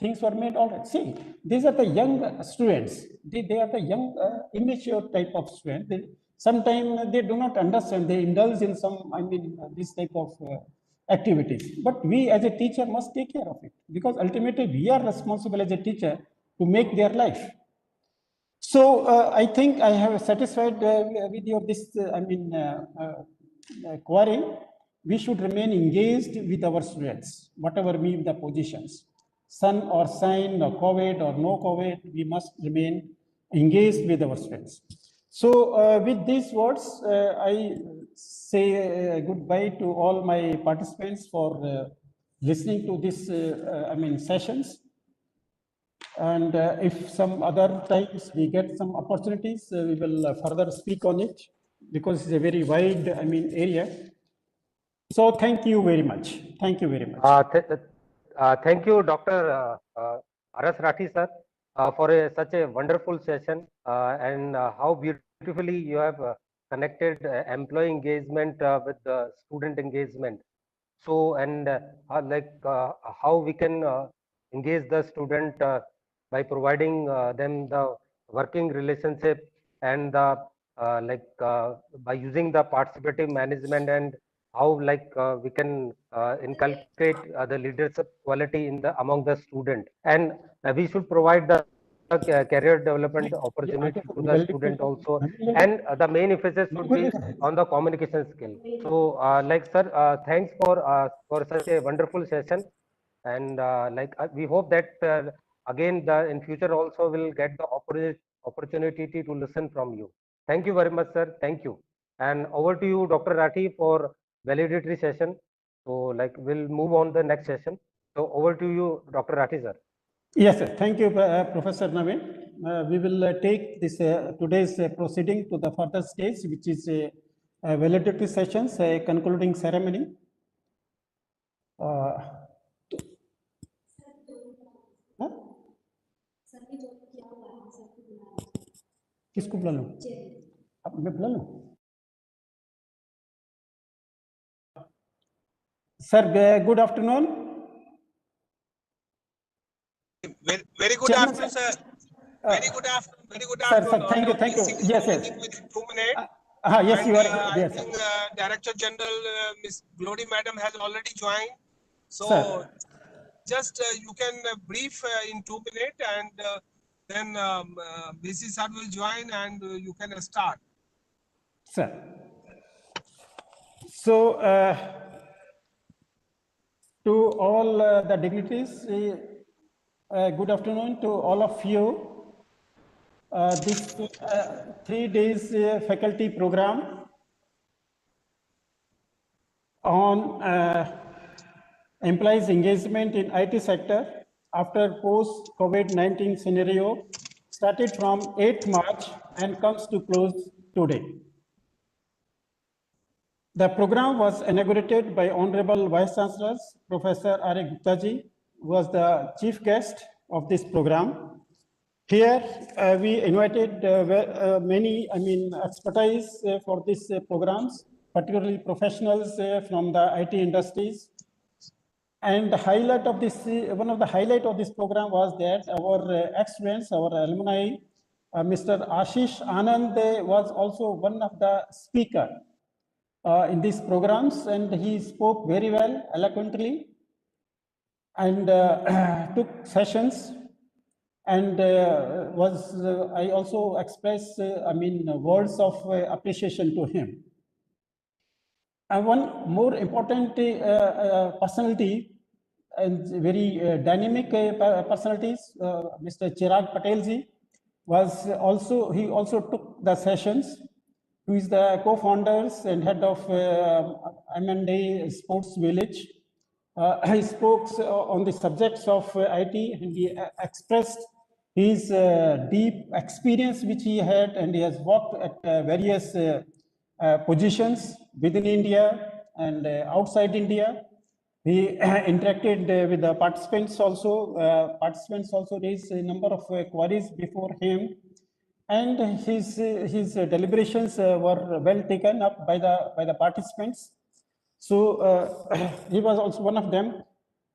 Things were made all right. See, these are the young students. They are the young, immature type of students. Sometimes they do not understand. They indulge in some, this type of activities. But we as a teacher must take care of it, because ultimately we are responsible as a teacher to make their life. So I think I have satisfied with your this, query. We should remain engaged with our students, whatever be the positions. Sun or shine, or COVID or no COVID, we must remain engaged with our students. So with these words, I say goodbye to all my participants for listening to this, sessions. And if some other times we get some opportunities, we will further speak on it, because it's a very wide, area. So thank you very much. Thank you very much.
Thank you, Dr. R.S. Rathi, sir, for such a wonderful session, and how beautifully you have connected employee engagement with the student engagement. So, and how we can engage the student by providing them the working relationship, and the by using the participative management, and how we can inculcate the leadership quality in the among the student, and we should provide the career development opportunity to the student also, and the main emphasis should be on the communication skill. So sir, thanks for such a wonderful session, and we hope that again in future also will get the opportunity to listen from you. Thank you very much, sir. Thank you. And over to you, Dr. Rathi, for validatory session. So we'll move on the next session. So over to you, Dr. Rathi, sir.
Yes, sir. Thank you, Professor Naveen. We will take this today's proceeding to the further stage, which is a validatory sessions, a concluding ceremony. किसको बुला लूं? अब मैं बुला लूं? Sir, good afternoon.
Very good afternoon, sir. Very good afternoon. Very good afternoon.
Sir, thank you. Thank you. Yes, yes.
Within 2 minutes.
Yes, you are.
Yes,
Yes,
Director General Ms. Glody Madam has already joined. So
sir.
just you can brief in 2 minutes, and then BC sir will join, and you can start.
Sir. So, to all the dignitaries, good afternoon to all of you. This 3 days faculty program on employees engagement in IT sector after post-COVID-19 scenario started from 8th March and comes to close today. The program was inaugurated by Honorable Vice Chancellor Professor R.A. Gupta ji, who was the chief guest of this program. Here we invited many, expertise for these programs, particularly professionals from the IT industries, And the highlight of this, one of the highlight of this program was that our ex-students, our alumni, Mr. Ashish Anand was also one of the speaker in these programs, and he spoke very well, eloquently, and took sessions. And I also express, words of appreciation to him. And one more important personality and very dynamic personalities, Mr. Chirag Patelji, he also took the sessions. Who is the co-founders and head of M&A Sports Village. He spoke on the subjects of IT, and he expressed his deep experience which he had, and he has worked at various positions within India and outside India. He interacted with the participants also. Participants also raised a number of queries before him, and his deliberations were well taken up by the participants. So he was also one of them.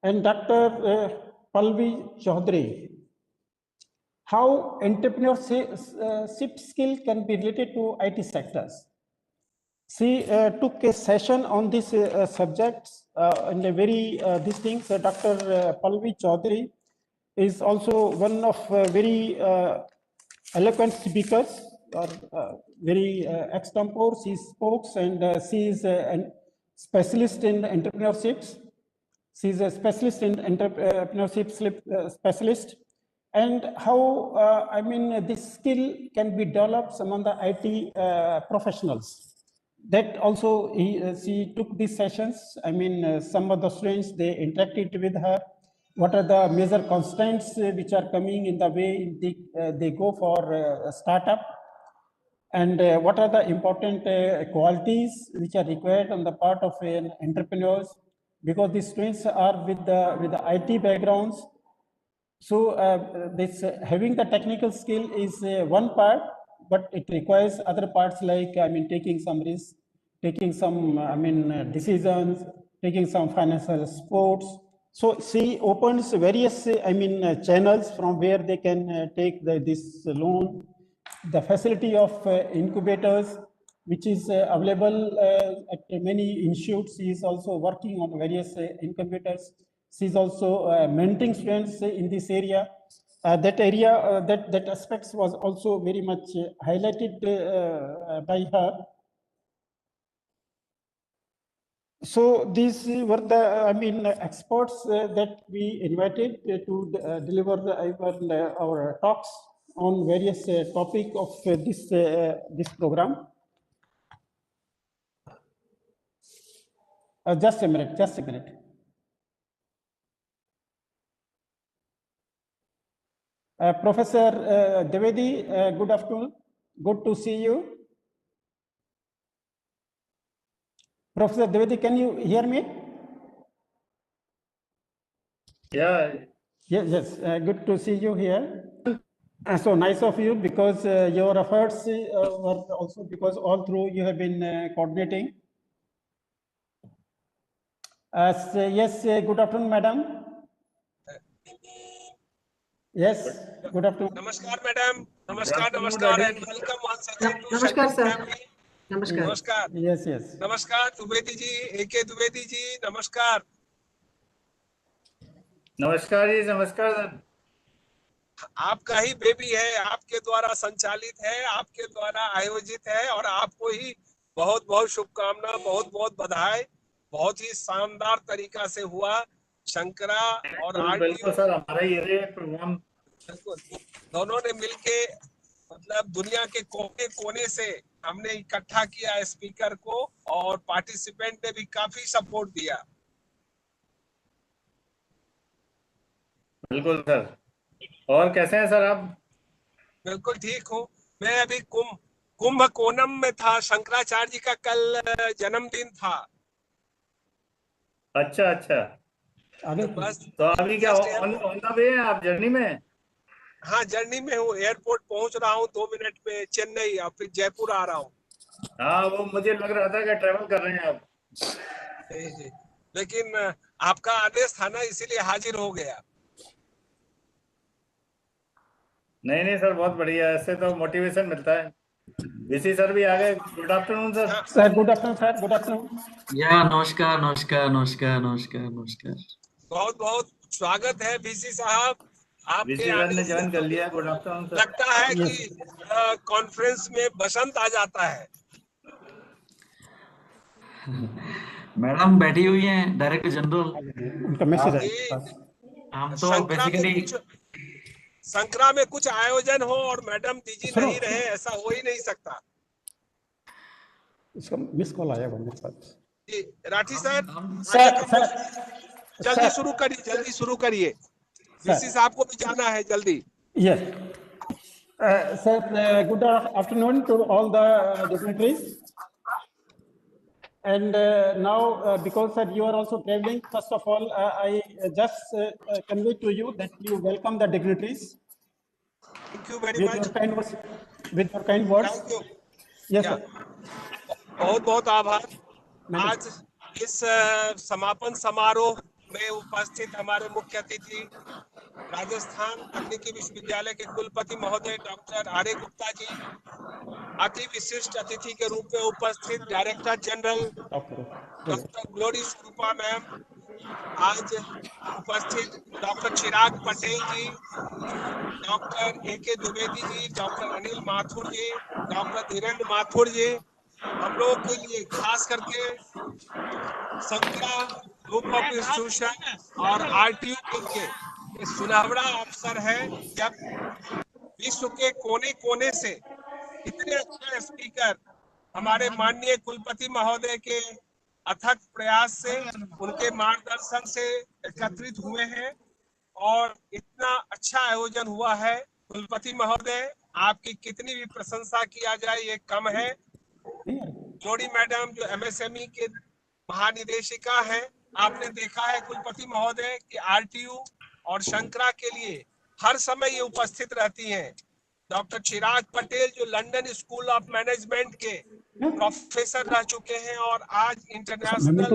And Dr. Palvi Chaudhary, how entrepreneurship skill can be related to IT sectors. She took a session on this subject and a very these things. Dr. Palvi Chaudhary is also one of very eloquent speakers, or very extempore. She spoke, and she is a specialist in entrepreneurships. She is a specialist in entrepreneurship specialist. And how, this skill can be developed among the IT professionals. That also, she took these sessions. Some of the students, they interacted with her. What are the major constraints which are coming in the way they go for a startup? And what are the important qualities which are required on the part of an entrepreneurs? Because these students are with the IT backgrounds. So this having the technical skill is one part, but it requires other parts like taking some risks, taking some decisions, taking some financial supports. So she opens various channels from where they can take this loan. The facility of incubators, which is available at many institutes. She is also working on various incubators. She is also mentoring students in this area. That aspects was also very much highlighted by her. So these were the experts that we invited to deliver our talks on various topic of this program. Just a minute. Professor Dwivedi, good afternoon. Good to see you. Professor Dwivedi, can you hear me?
Yeah.
Yes. Good to see you here. So nice of you, because your efforts were also because all through you have been coordinating. Yes, good afternoon, madam. Yes, good afternoon.
Namaskar, madam. Namaskar,
Good afternoon,
namaskar,
Daddy.
and welcome once again to
Namaskar,
Shankar
sir.
family.
Namaskar.
Namaskar.
Yes.
नमस्कार Dwivedi ji, AK Dwivedi ji, नमस्कार.
नमस्कार जी, नमस्कार sir.
आपका ही baby है, आपके द्वारा संचालित है, आपके द्वारा आयोजित है, और आपको ही बहुत बहुत शुभकामना, बहुत बहुत बधाई. बहुत ही शानदार तरीका से हुआ. शंकरा और
बिल्कुल सर, हमारा ये प्रोग्राम
बिल्कुल दोनों ने मिलके, मतलब दुनिया के कोने कोने से हमने इकट्ठा किया स्पीकर को, और पार्टिसिपेंट ने भी काफी सपोर्ट दिया.
बिल्कुल सर. और कैसे हैं सर आप?
बिल्कुल ठीक हूँ. मैं अभी कुंभकोणम में था. शंकराचार्य जी का कल जन्मदिन था.
अच्छा.
तो
बस
तो अभी क्या ऑन द वे हैं आप, जर्नी में?
हाँ, जर्नी में हूँ. एयरपोर्ट पहुंच रहा हूँ 2 मिनट में चेन्नई, और फिर जयपुर आ रहा हूँ.
हाँ, वो मुझे लग रहा था कि ट्रेवल कर रहे हैं आप.
जी. लेकिन आपका आदेश था ना, इसीलिए हाजिर हो गया।
नहीं नहीं सर, बहुत बढ़िया, ऐसे तो मोटिवेशन मिलता है। वीसी सर भी आ गए। Good afternoon sir.
Sir good afternoon, sir good afternoon.
या नमस्कार नमस्कार नमस्कार नमस्कार नमस्कार।
बहुत बहुत स्वागत है वीसी साहब आपके
वीसी सर
आने
ने
से।
ज्वाइन कर लिया। Good afternoon sir.
लगता है कि कॉन्फ्रेंस में बसंत आ जाता है।
मैडम बैठी हुई हैं डायरेक्टर जनरल।
उनका मैसेज है
ये
पास।
हम तो
संक्रा में
बेसिकली
संक्रा में कुछ आयोजन हो और मैडम दीजी
सुनो,
नहीं रहे, ऐसा हो ही नहीं सकता।
इसका मिस कॉल आया मेरे पास।
जी राठी सर,
सर सर
जल्दी
सर
शुरू करिए, जल्दी शुरू करिए।
सर
वीसी साहब को भी जाना है जल्दी।
yes sir, good afternoon to all the dignitaries. And now, because sir, you are also traveling, first of all, I just convey to you that you welcome the dignitaries
thank you very
with
much.
your kind words. With your kind words.
Thank you.
Yes,
Yeah.
sir.
बहुत बहुत आभार।
Madam.
आज इस समापन समारोह में उपस्थित हमारे मुख्य अतिथि राजस्थान तकनीकी विश्वविद्यालय के कुलपति महोदय doctor R A Gupta ji, अति विशिष्ट अतिथि के रूप में उपस्थित director general doctor Glory Swarupa ma'am, आज उपस्थित doctor Chirag Patel ji, doctor A K Dwivedi ji, doctor Anil Mathur ji, doctor Dhirendra Mathur ji, हम लोगों के लिए खास करके संक्रा ग्रुप ऑफ इंस्टीट्यूशन और आरटीयू के लिए ये सुनहरा अवसर है जब विश्व के कोने कोने से इतने अच्छे स्पीकर हमारे माननीय कुलपति महोदय के अथक प्रयास से, उनके मार्गदर्शन से एकत्रित हुए हैं और इतना अच्छा आयोजन हुआ है। कुलपति महोदय, आपकी कितनी भी प्रशंसा किया जाए ये कम है। जोड़ी मैडम जो एमएसएमई के महानिदेशिका हैं, आपने देखा है कुलपति महोदय कि आरटीयू और शंकरा के लिए हर समय ये उपस्थित रहती हैं। डॉक्टर चिराग पटेल जो लंदन स्कूल ऑफ मैनेजमेंट के प्रोफेसर रह चुके हैं और आज इंटरनेशनल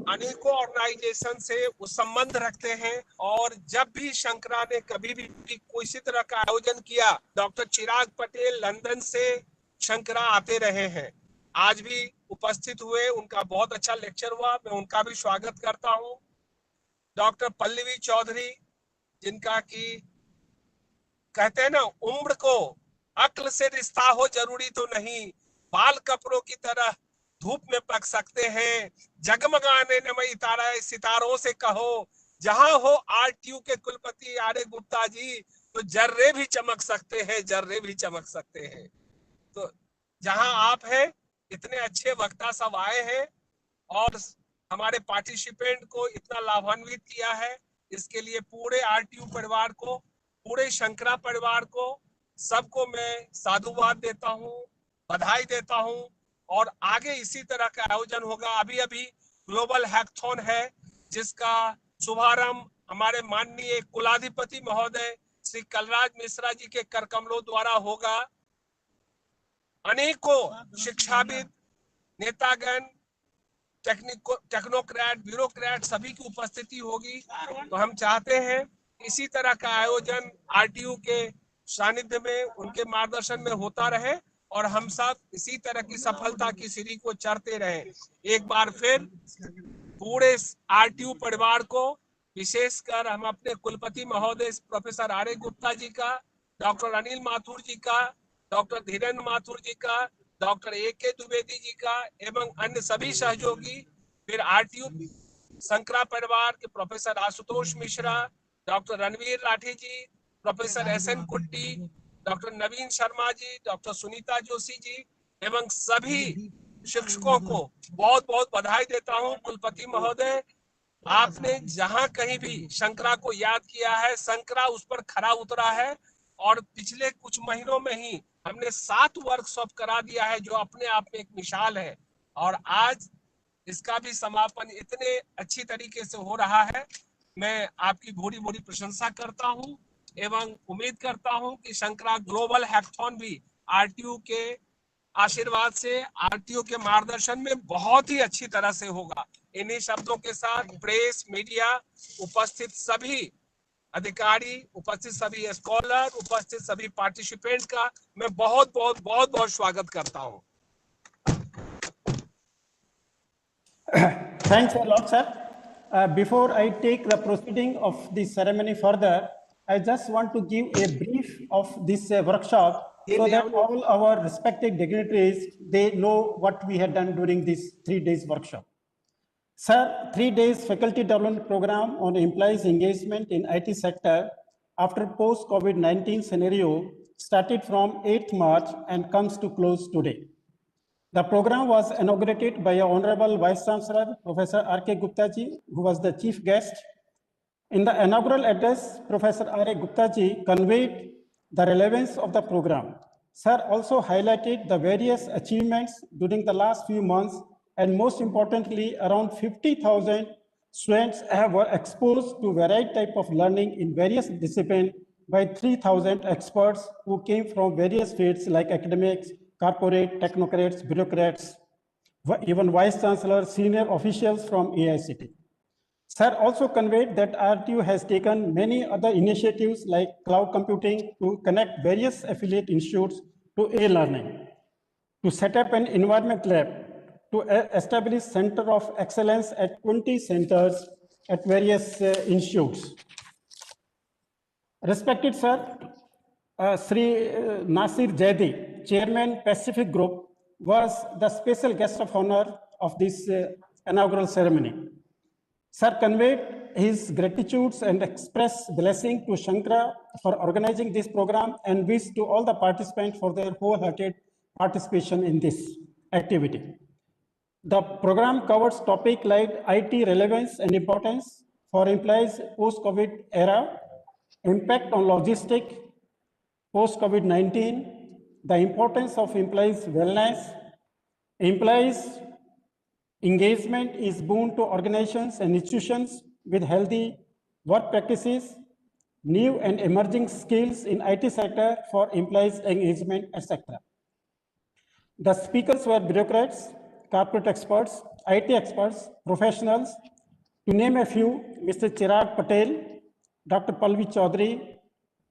अनेकों ऑर्गेनाइजेशन से वो संबंध रखते हैं, और जब भी शंकरा ने कभी भी किसी तरह का आयोजन किया, डॉक्टर चिराग पटेल लंदन से शंकरा आते रहे हैं। आज भी उपस्थित हुए, उनका बहुत अच्छा लेक्चर हुआ, मैं उनका भी स्वागत करता हूं। डॉक्टर पल्लवी चौधरी, जिनका की कहते हैं ना, उम्र को अक्ल से रिश्ता हो जरूरी तो नहीं, बाल कपड़ों की तरह धूप में पक सकते हैं, जगमगाने नमई तारा सितारों से कहो, जहां हो आरटीयू के कुलपति आर ए गुप्ता जी तो जर्रे भी चमक सकते हैं, जर्रे भी चमक सकते हैं। तो जहां आप हैं, इतने अच्छे वक्ता सब आए हैं और हमारे पार्टिसिपेंट को इतना लाभान्वित किया है, इसके लिए पूरे आरटीयू परिवार को, पूरे शंकरा परिवार को, सबको मैं साधुवाद देता हूं, बधाई देता हूं। और आगे इसी तरह का आयोजन होगा। अभी अभी ग्लोबल हैकाथॉन है, जिसका शुभारंभ हमारे माननीय कुलाधिपति महोदय श्री कलराज मिश्रा जी के करकमलों द्वारा होगा। अनेकों शिक्षाविद, नेतागण, टेक्नोक्रेट, ब्यूरोक्रेट सभी की उपस्थिति होगी। तो हम चाहते हैं इसी तरह का आयोजन आरटीयू के सानिध्य में, उनके मार्गदर्शन में होता रहे और हम सब इसी तरह की सफलता की सीढ़ी को चढ़ते रहे। एक बार फिर पूरे आरटीयू परिवार को, विशेषकर हम अपने कुलपति महोदय प्रोफेसर आर ए गुप्ता जी का, डॉक्टर अनिल माथुर जी का, डॉक्टर धीरेन्द्र माथुर जी का, डॉक्टर ए के द्विवेदी जी का एवं अन्य सभी सहयोगी, फिर आरटीयू संकरा परिवार के प्रोफेसर आशुतोष मिश्रा, डॉक्टर रणवीर राठी जी, प्रोफेसर एस एन कुट्टी, डॉक्टर नवीन शर्मा जी, डॉक्टर सुनीता जोशी जी एवं सभी शिक्षकों को बहुत बहुत बधाई देता हूं। कुलपति महोदय, आपने जहां कहीं भी शंकरा को याद किया है, शंकरा उस पर खरा उतरा है और पिछले कुछ महीनों में ही हमने 7 वर्कशॉप करा दिया है, जो अपने आप में एक मिसाल है। और आज इसका भी समापन इतने अच्छी तरीके से हो रहा है। मैं आपकी भूरी भूरी प्रशंसा करता हूं एवं उम्मीद करता हूं कि शंकरा ग्लोबल हैकाथॉन भी आरटीयू के आशीर्वाद से, आरटीयू के मार्गदर्शन में बहुत ही अच्छी तरह से होगा। इन्हीं शब्दों के साथ प्रेस, मीडिया, उपस्थित सभी अधिकारी, उपस्थित सभी स्कॉलर, उपस्थित सभी पार्टिसिपेंट का मैं बहुत बहुत स्वागत करता हूं।
Thanks a lot, sir. Before I take the proceeding of this ceremony further, I just want to give a brief of this workshop so that all our respected dignitaries, they know what we had done during this 3 days workshop. Sir, 3 days faculty development program on employees engagement in IT sector after post-COVID-19 scenario started from 8th March and comes to close today. The program was inaugurated by Honorable Vice Chancellor, Professor R.K. Gupta ji, who was the chief guest. In the inaugural address, Professor R.A. Gupta ji conveyed the relevance of the program. Sir also highlighted the various achievements during the last few months, and most importantly, around 50,000 students were exposed to varied type of learning in various disciplines by 3,000 experts who came from various fields like academics, corporate, technocrats, bureaucrats, even vice chancellors, senior officials from AICT. Sir also conveyed that RTU has taken many other initiatives like cloud computing to connect various affiliate institutes to e-learning, to set up an environment lab, to establish center of excellence at 20 centers at various institutes. Respected sir, Sri Nasir Jaidi, Chairman Pacific Group, was the special guest of honor of this inaugural ceremony. Sir conveyed his gratitudes and expressed blessing to Shankara for organizing this program and wished to all the participants for their wholehearted participation in this activity. The program covers topics like IT relevance and importance for employees post-COVID era, impact on logistics, post-COVID-19, the importance of employees' wellness, employees' engagement is boon to organizations and institutions with healthy work practices, new and emerging skills in IT sector for employees' engagement, etc. The speakers were bureaucrats, corporate experts, IT experts, professionals. To name a few, Mr. Chirag Patel, Dr. Palvi Chaudhary,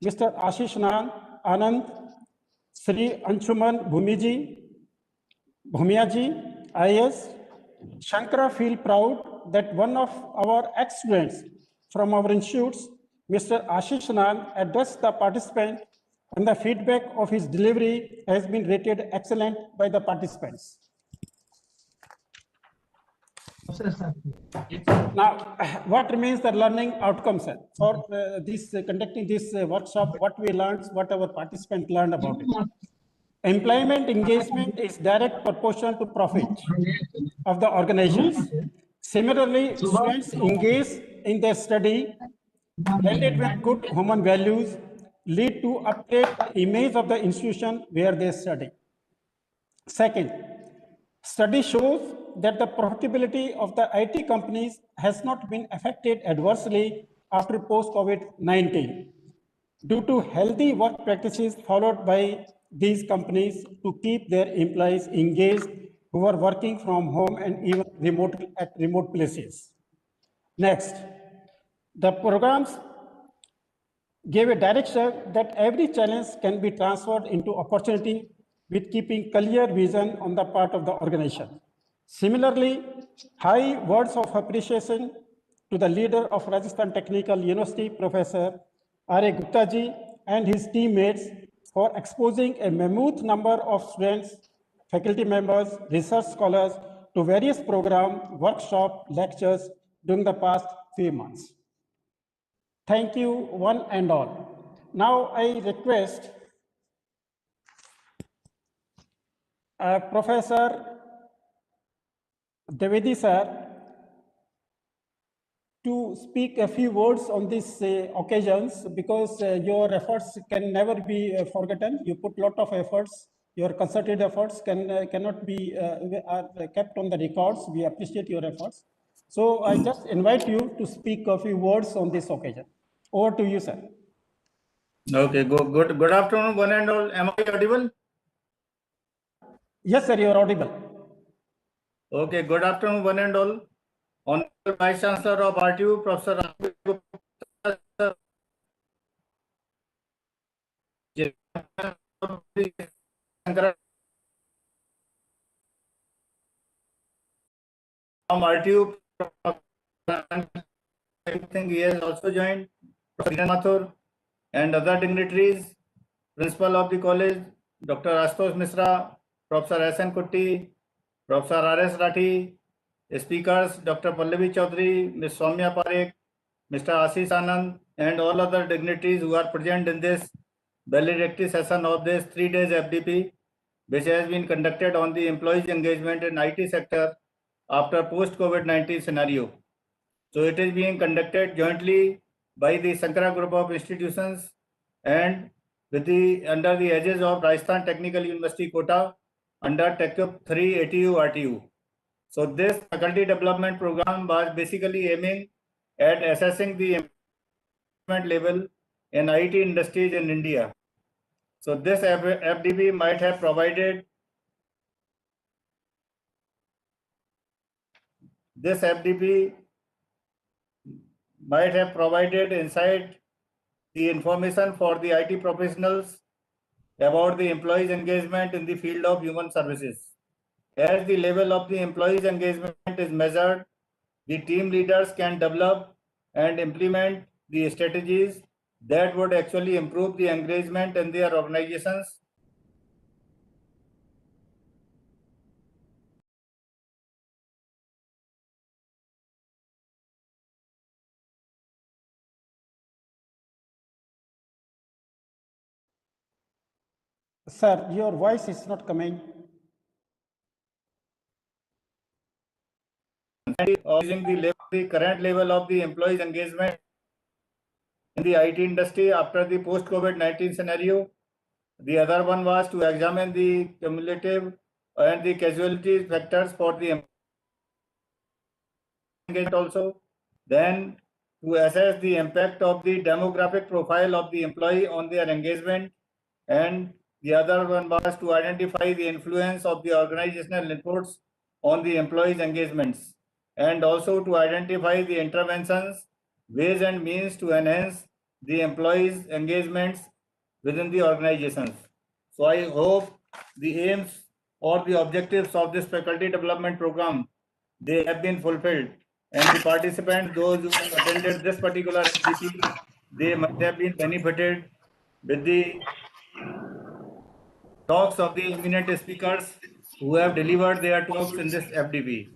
Mr. Ashish Anand, Sri Anshuman Bhumiaji, IAS. Shankara feel proud that one of our ex-students from our institutes, Mr. Ashish Anand, addressed the participants, and the feedback of his delivery has been rated excellent by the participants. Now, what remains the learning outcomes for conducting this workshop? What we learned, what our participants learned about it. Employment engagement is direct proportional to profit of the organizations. Similarly, students engage in their study, blended with good human values, lead to upgrade the image of the institution where they study. Second, study shows that the profitability of the IT companies has not been affected adversely after post-COVID-19 due to healthy work practices followed by these companies to keep their employees engaged who are working from home and even at remote places. Next, the programs gave a direction that every challenge can be transferred into opportunity with keeping clear vision on the part of the organization. Similarly, high words of appreciation to the leader of Rajasthan Technical University, Professor R.A. Gupta ji and his teammates for exposing a mammoth number of students, faculty members, research scholars to various programs, workshops, lectures during the past few months. Thank you, one and all. Now I request Professor Dwivedi sir to speak a few words on these occasions, because your efforts can never be forgotten. You put a lot of efforts. Your concerted efforts cannot be are kept on the records. We appreciate your efforts. So I just invite you to speak a few words on this occasion. Over to you, sir.
Okay, good afternoon, one and all. Am I audible?
Yes, sir, you are audible.
Okay, good afternoon, one and all. Honorable Vice Chancellor of RTU, Professor Rahul Gupta, sir. From RTU, I think he has also joined, Professor Mathur and other dignitaries, Principal of the college, Dr. Ashutosh Misra, Professor S.N. Kutty, Professor R.S. Rathi, speakers, Dr. Pallavi Chaudhary, Ms. Soumya Parekh, Mr. Ashish Anand, and all other dignitaries who are present in this valedictory session of this 3 days FDP, which has been conducted on the employees engagement in IT sector after post-COVID-19 scenario. So it is being conducted jointly by the Sankara Group of Institutions and with the under the edges of Rajasthan Technical University Kota under TechUp 3 ATU RTU. So this faculty development program was basically aiming at assessing the employment level in IT industries in India. So this FDP might have provided insight the information for the IT professionals about the employees engagement in the field of human services. As the level of the employees engagement is measured, the team leaders can develop and implement the strategies that would actually improve the engagement in their organizations.
Sir, your voice is not coming.
Using the current level of the employees engagement in the IT industry after the post-COVID-19 scenario. The other one was to examine the cumulative and the casualty factors for the engagement also. Then to assess the impact of the demographic profile of the employee on their engagement. And the other one was to identify the influence of the organizational inputs on the employees' engagements, and also to identify the interventions, ways and means to enhance the employees' engagements within the organizations. So I hope the aims or the objectives of this faculty development program, they have been fulfilled, and the participants, those who have attended this particular FDP, they must have been benefited with the talks of the eminent speakers who have delivered their talks in this FDP.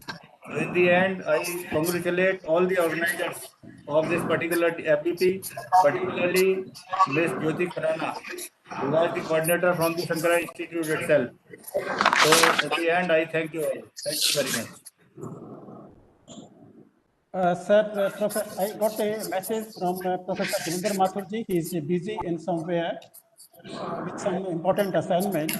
So in the end, I congratulate all the organizers of this particular FDP, particularly Ms. Jyoti Khurana, who was the coordinator from the Sankara Institute itself. So at the end, I thank you all. Thank you very much.
Sir, I got a message from Professor Dhirendra Mathurji. He is busy in somewhere with some important assignment.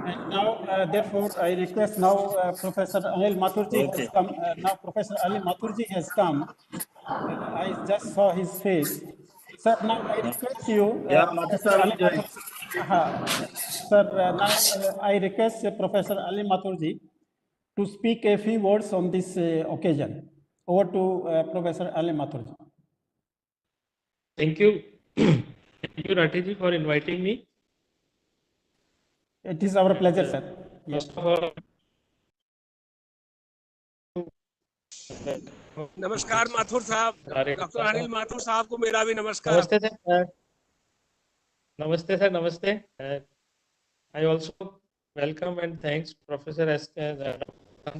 And now, therefore, I request now Professor Anil Mathurji has come. Now Professor Anil Mathurji has come. I just saw his face. Sir, now I request you, Professor Anil Mathurji. Sir, now I request Professor Anil Mathurji to speak a few words on this occasion. Over to Professor Anil Mathurji.
Thank you. Thank you, Rathi, for inviting me.
It is our pleasure, sir. Yes.
First of all,
नमस्कार माथुर साहब, doctor Anil Mathur साहब को मेरा भी नमस्कार.
Namaste, sir. Namaste, sir. Namaste. I also welcome and thanks Professor S.K.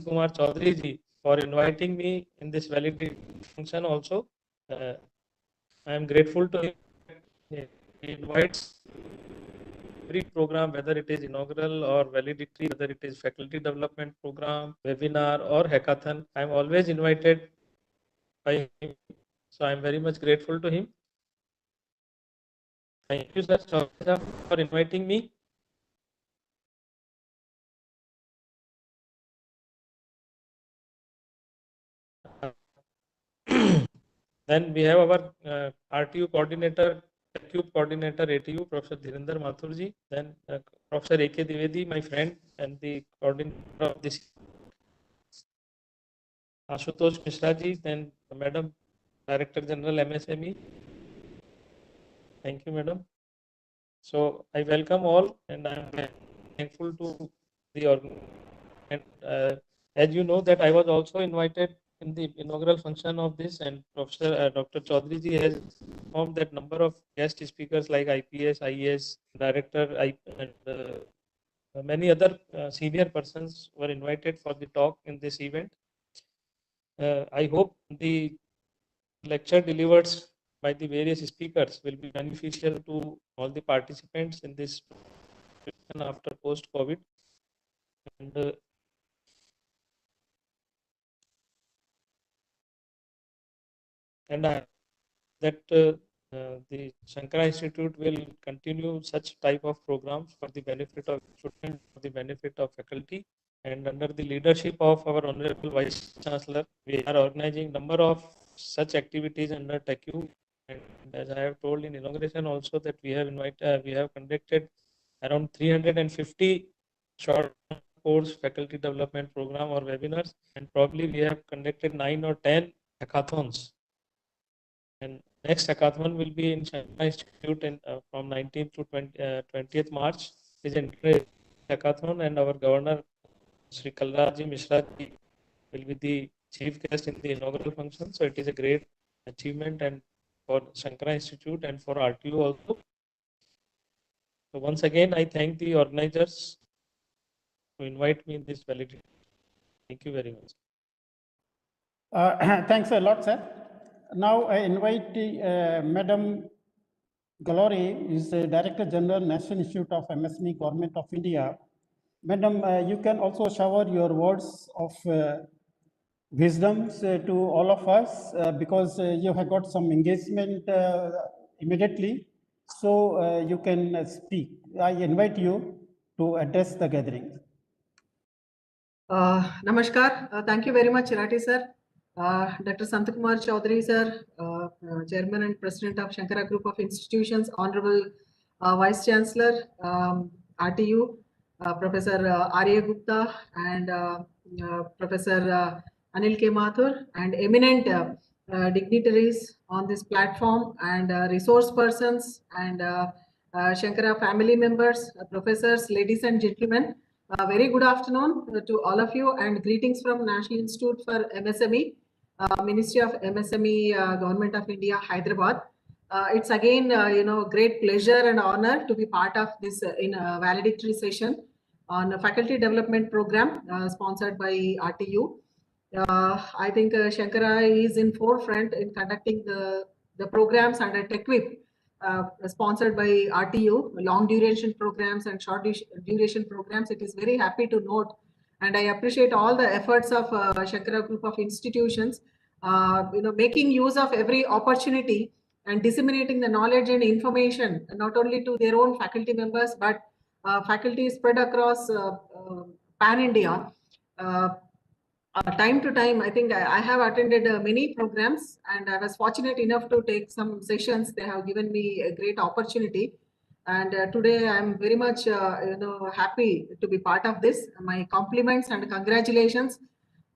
Kumar Chaudhary ji for inviting me in this validity function also. I am grateful to him. He invites every program, whether it is inaugural or valedictory, whether it is faculty development program, webinar or hackathon. I am always invited by him. So I am very much grateful to him. Thank you, sir, for inviting me. Then we have our RTU coordinator, TechUp coordinator, ATU, Professor Dhirendra Mathurji. Then Professor A.K. Dwivedi, my friend and the coordinator of this Ashutosh Mishra ji, then Madam Director General MSME. Thank you, Madam. So I welcome all, and I am thankful to the organization. And as you know that I was also invited in the inaugural function of this, and Professor Dr. Chaudhary ji has informed that number of guest speakers like IPS, IAS, Director, and many other senior persons were invited for the talk in this event. I hope the lecture delivered by the various speakers will be beneficial to all the participants in this after post-COVID. And that the Shankara Institute will continue such type of programs for the benefit of students, for the benefit of faculty, and under the leadership of our Honorable Vice Chancellor, we are organizing number of such activities under TechU. And as I have told in inauguration also that we have conducted around 350 short course faculty development program or webinars, and probably we have conducted 9 or 10 hackathons. And next hackathon will be in Shankara Institute from 19th to 20th March. It is an hackathon, and our governor, Sri Kalraj Mishra ji, will be the chief guest in the inaugural function. So it is a great achievement and for Shankara Institute and for RTU also. So once again, I thank the organizers to invite me in this validity. Thank you very much.
Thanks a lot, sir. Now I invite Madam Galori, is the Director General, National Institute of MSME, Government of India. Madam, you can also shower your words of wisdoms to all of us because you have got some engagement immediately. So you can speak. I invite you to address the gathering.
Namaskar. Thank you very much, Chirati sir. Dr. Santakumar Chaudhary sir, Chairman and President of Shankara Group of Institutions, Honorable Vice Chancellor, RTU, Professor Arya Gupta, and Professor Anil K. Mathur, and eminent dignitaries on this platform, and resource persons, and Shankara family members, professors, ladies and gentlemen. Very good afternoon to all of you, and greetings from National Institute for MSME, Ministry of MSME, Government of India, Hyderabad. It's again, great pleasure and honor to be part of this valedictory session on a faculty development program sponsored by RTU. I think Shankara is in forefront in conducting the programs under TechWhip, sponsored by RTU, long duration programs and short duration programs. It is very happy to note, and I appreciate all the efforts of Shankara Group of Institutions, making use of every opportunity and disseminating the knowledge and information, not only to their own faculty members, but faculty spread across pan-India. Time to time, I think I have attended many programs, and I was fortunate enough to take some sessions. They have given me a great opportunity, and today I'm very much happy to be part of this. My compliments and congratulations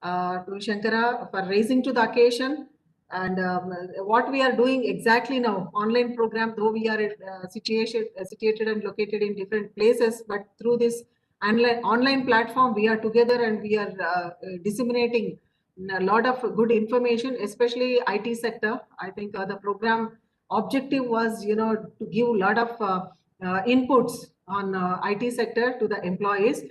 to Shankara for raising to the occasion, and what we are doing exactly now, online program, though we are situated and located in different places, but through this online platform, we are together, and we are disseminating a lot of good information, especially IT sector. I think the program objective was, to give a lot of inputs on IT sector to the employees.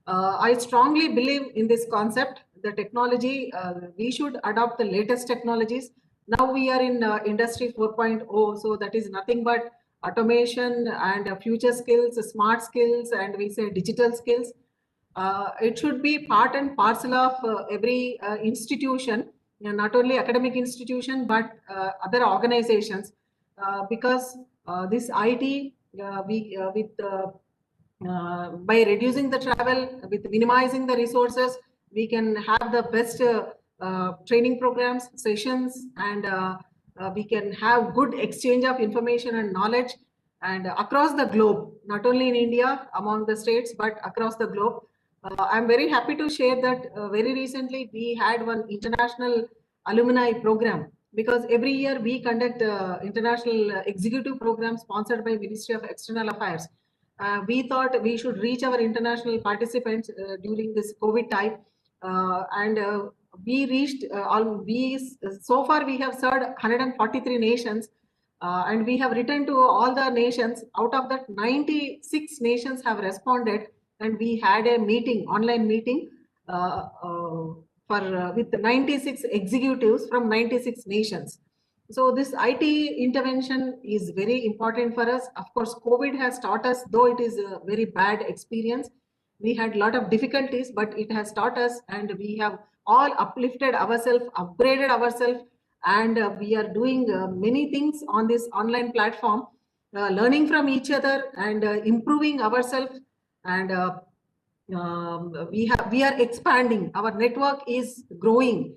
I strongly believe in this concept. The technology, we should adopt the latest technologies. Now we are in industry 4.0, so that is nothing but automation and future skills, smart skills, and we say digital skills. It should be part and parcel of every institution, not only academic institution, but other organizations, because this IT, by reducing the travel, with minimizing the resources, we can have the best training programs, sessions, and we can have good exchange of information and knowledge, and across the globe, not only in India, among the states, but across the globe. I'm very happy to share that very recently we had one international alumni program, because every year we conduct international executive program sponsored by Ministry of External Affairs. We thought we should reach our international participants during this COVID time, and we reached so far we have served 143 nations, and we have written to all the nations. Out of that, 96 nations have responded, and we had a meeting, online meeting, with 96 executives from 96 nations. So this IT intervention is very important for us. Of course, COVID has taught us, though it is a very bad experience, we had a lot of difficulties, but it has taught us, and we have all uplifted ourselves, upgraded ourselves, and we are doing many things on this online platform, learning from each other and improving ourselves, and we are expanding. Our network is growing.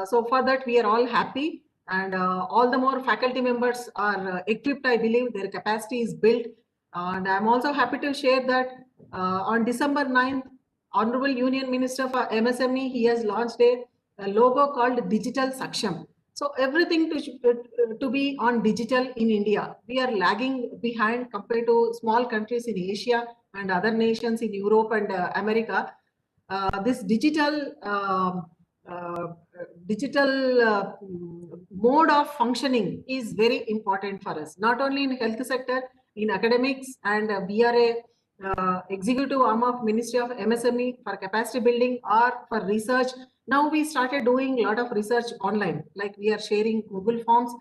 So for that, we are all happy, and all the more faculty members are equipped. I believe their capacity is built, and I'm also happy to share that on December 9th, Honorable Union Minister for MSME, he has launched a logo called Digital Saksham. So everything to be on digital in India. We are lagging behind compared to small countries in Asia and other nations in Europe and America. This digital mode of functioning is very important for us, not only in health sector, in academics, and we are a executive arm of Ministry of MSME for capacity building or for research. Now we started doing a lot of research online, like we are sharing Google Forms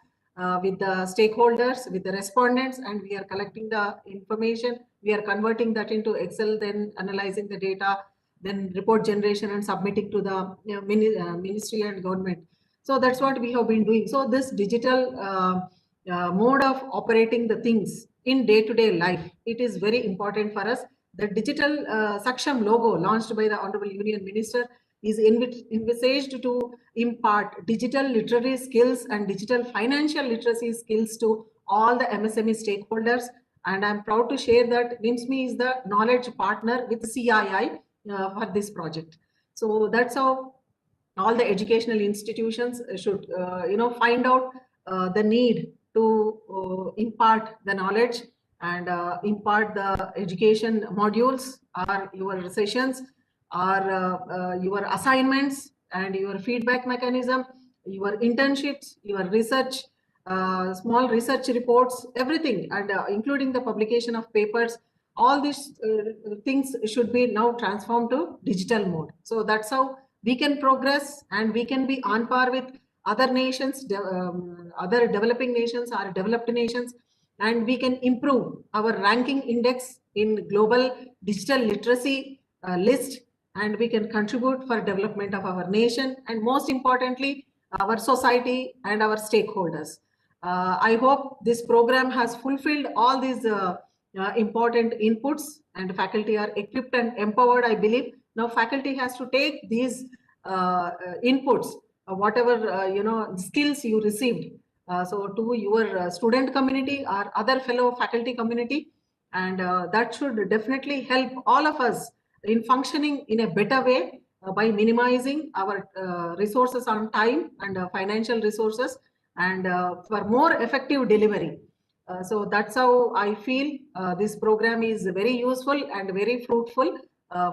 with the stakeholders, with the respondents, and we are collecting the information. We are converting that into Excel, then analyzing the data, then report generation and submitting to the ministry and government. So that's what we have been doing. So this digital mode of operating the things in day-to-day life, it is very important for us. The digital Saksham logo launched by the Honorable Union Minister is envisaged to impart digital literary skills and digital financial literacy skills to all the MSME stakeholders. And I'm proud to share that NIMSME is the knowledge partner with CII for this project. So that's how all the educational institutions should find out the need to impart the knowledge and impart the education modules, or your sessions, or your assignments and your feedback mechanism, your internships, your research, small research reports, everything, and including the publication of papers. All these things should be now transformed to digital mode. So that's how we can progress, and we can be on par with other nations, other developing nations or developed nations, and we can improve our ranking index in global digital literacy list, and we can contribute for development of our nation, and most importantly, our society and our stakeholders. I hope this program has fulfilled all these important inputs, and faculty are equipped and empowered, I believe. Now faculty has to take these inputs, whatever skills you received, so to your student community or other fellow faculty community, and that should definitely help all of us in functioning in a better way by minimizing our resources on time and financial resources, and for more effective delivery. So that's how I feel this program is very useful and very fruitful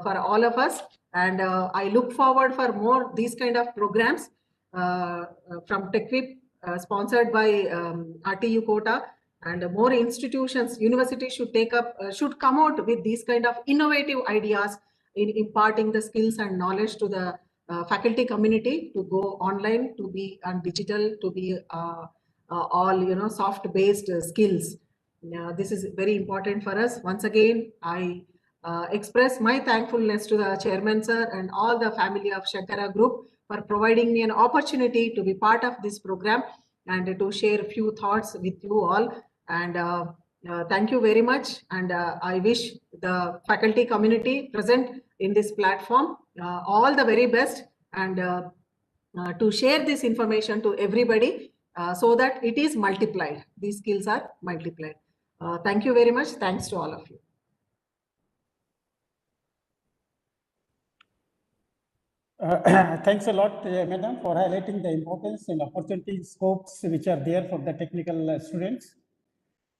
for all of us. And I look forward for more these kind of programs from TechWhip, sponsored by RTU Kota, and more institutions, universities should take up, should come out with these kind of innovative ideas in imparting the skills and knowledge to the faculty community to go online, to be on digital, to be all soft-based skills. This is very important for us. Once again, I express my thankfulness to the chairman sir and all the family of Shankara Group for providing me an opportunity to be part of this program and to share a few thoughts with you all. And thank you very much. And I wish the faculty community present in this platform all the very best, and to share this information to everybody so that it is multiplied. These skills are multiplied. Thank you very much. Thanks to all of you.
Thanks a lot, Madam, for highlighting the importance and opportunity scopes which are there for the technical students.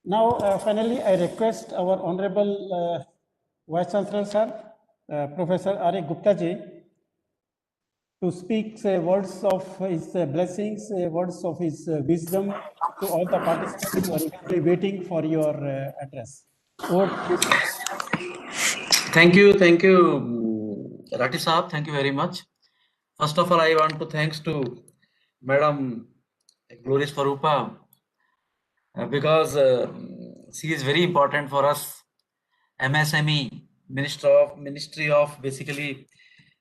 Now, finally, I request our Honorable Vice Chancellor, Sir, Professor R.A. Gupta ji, to speak words of his blessings, words of his wisdom to all the participants who are eagerly waiting for your address. Over to you, sir.
Thank you, Rathi Saab. Thank you very much. First of all, I want to thanks to Madam Gloria Swarupa because she is very important for us. MSME, Ministry of basically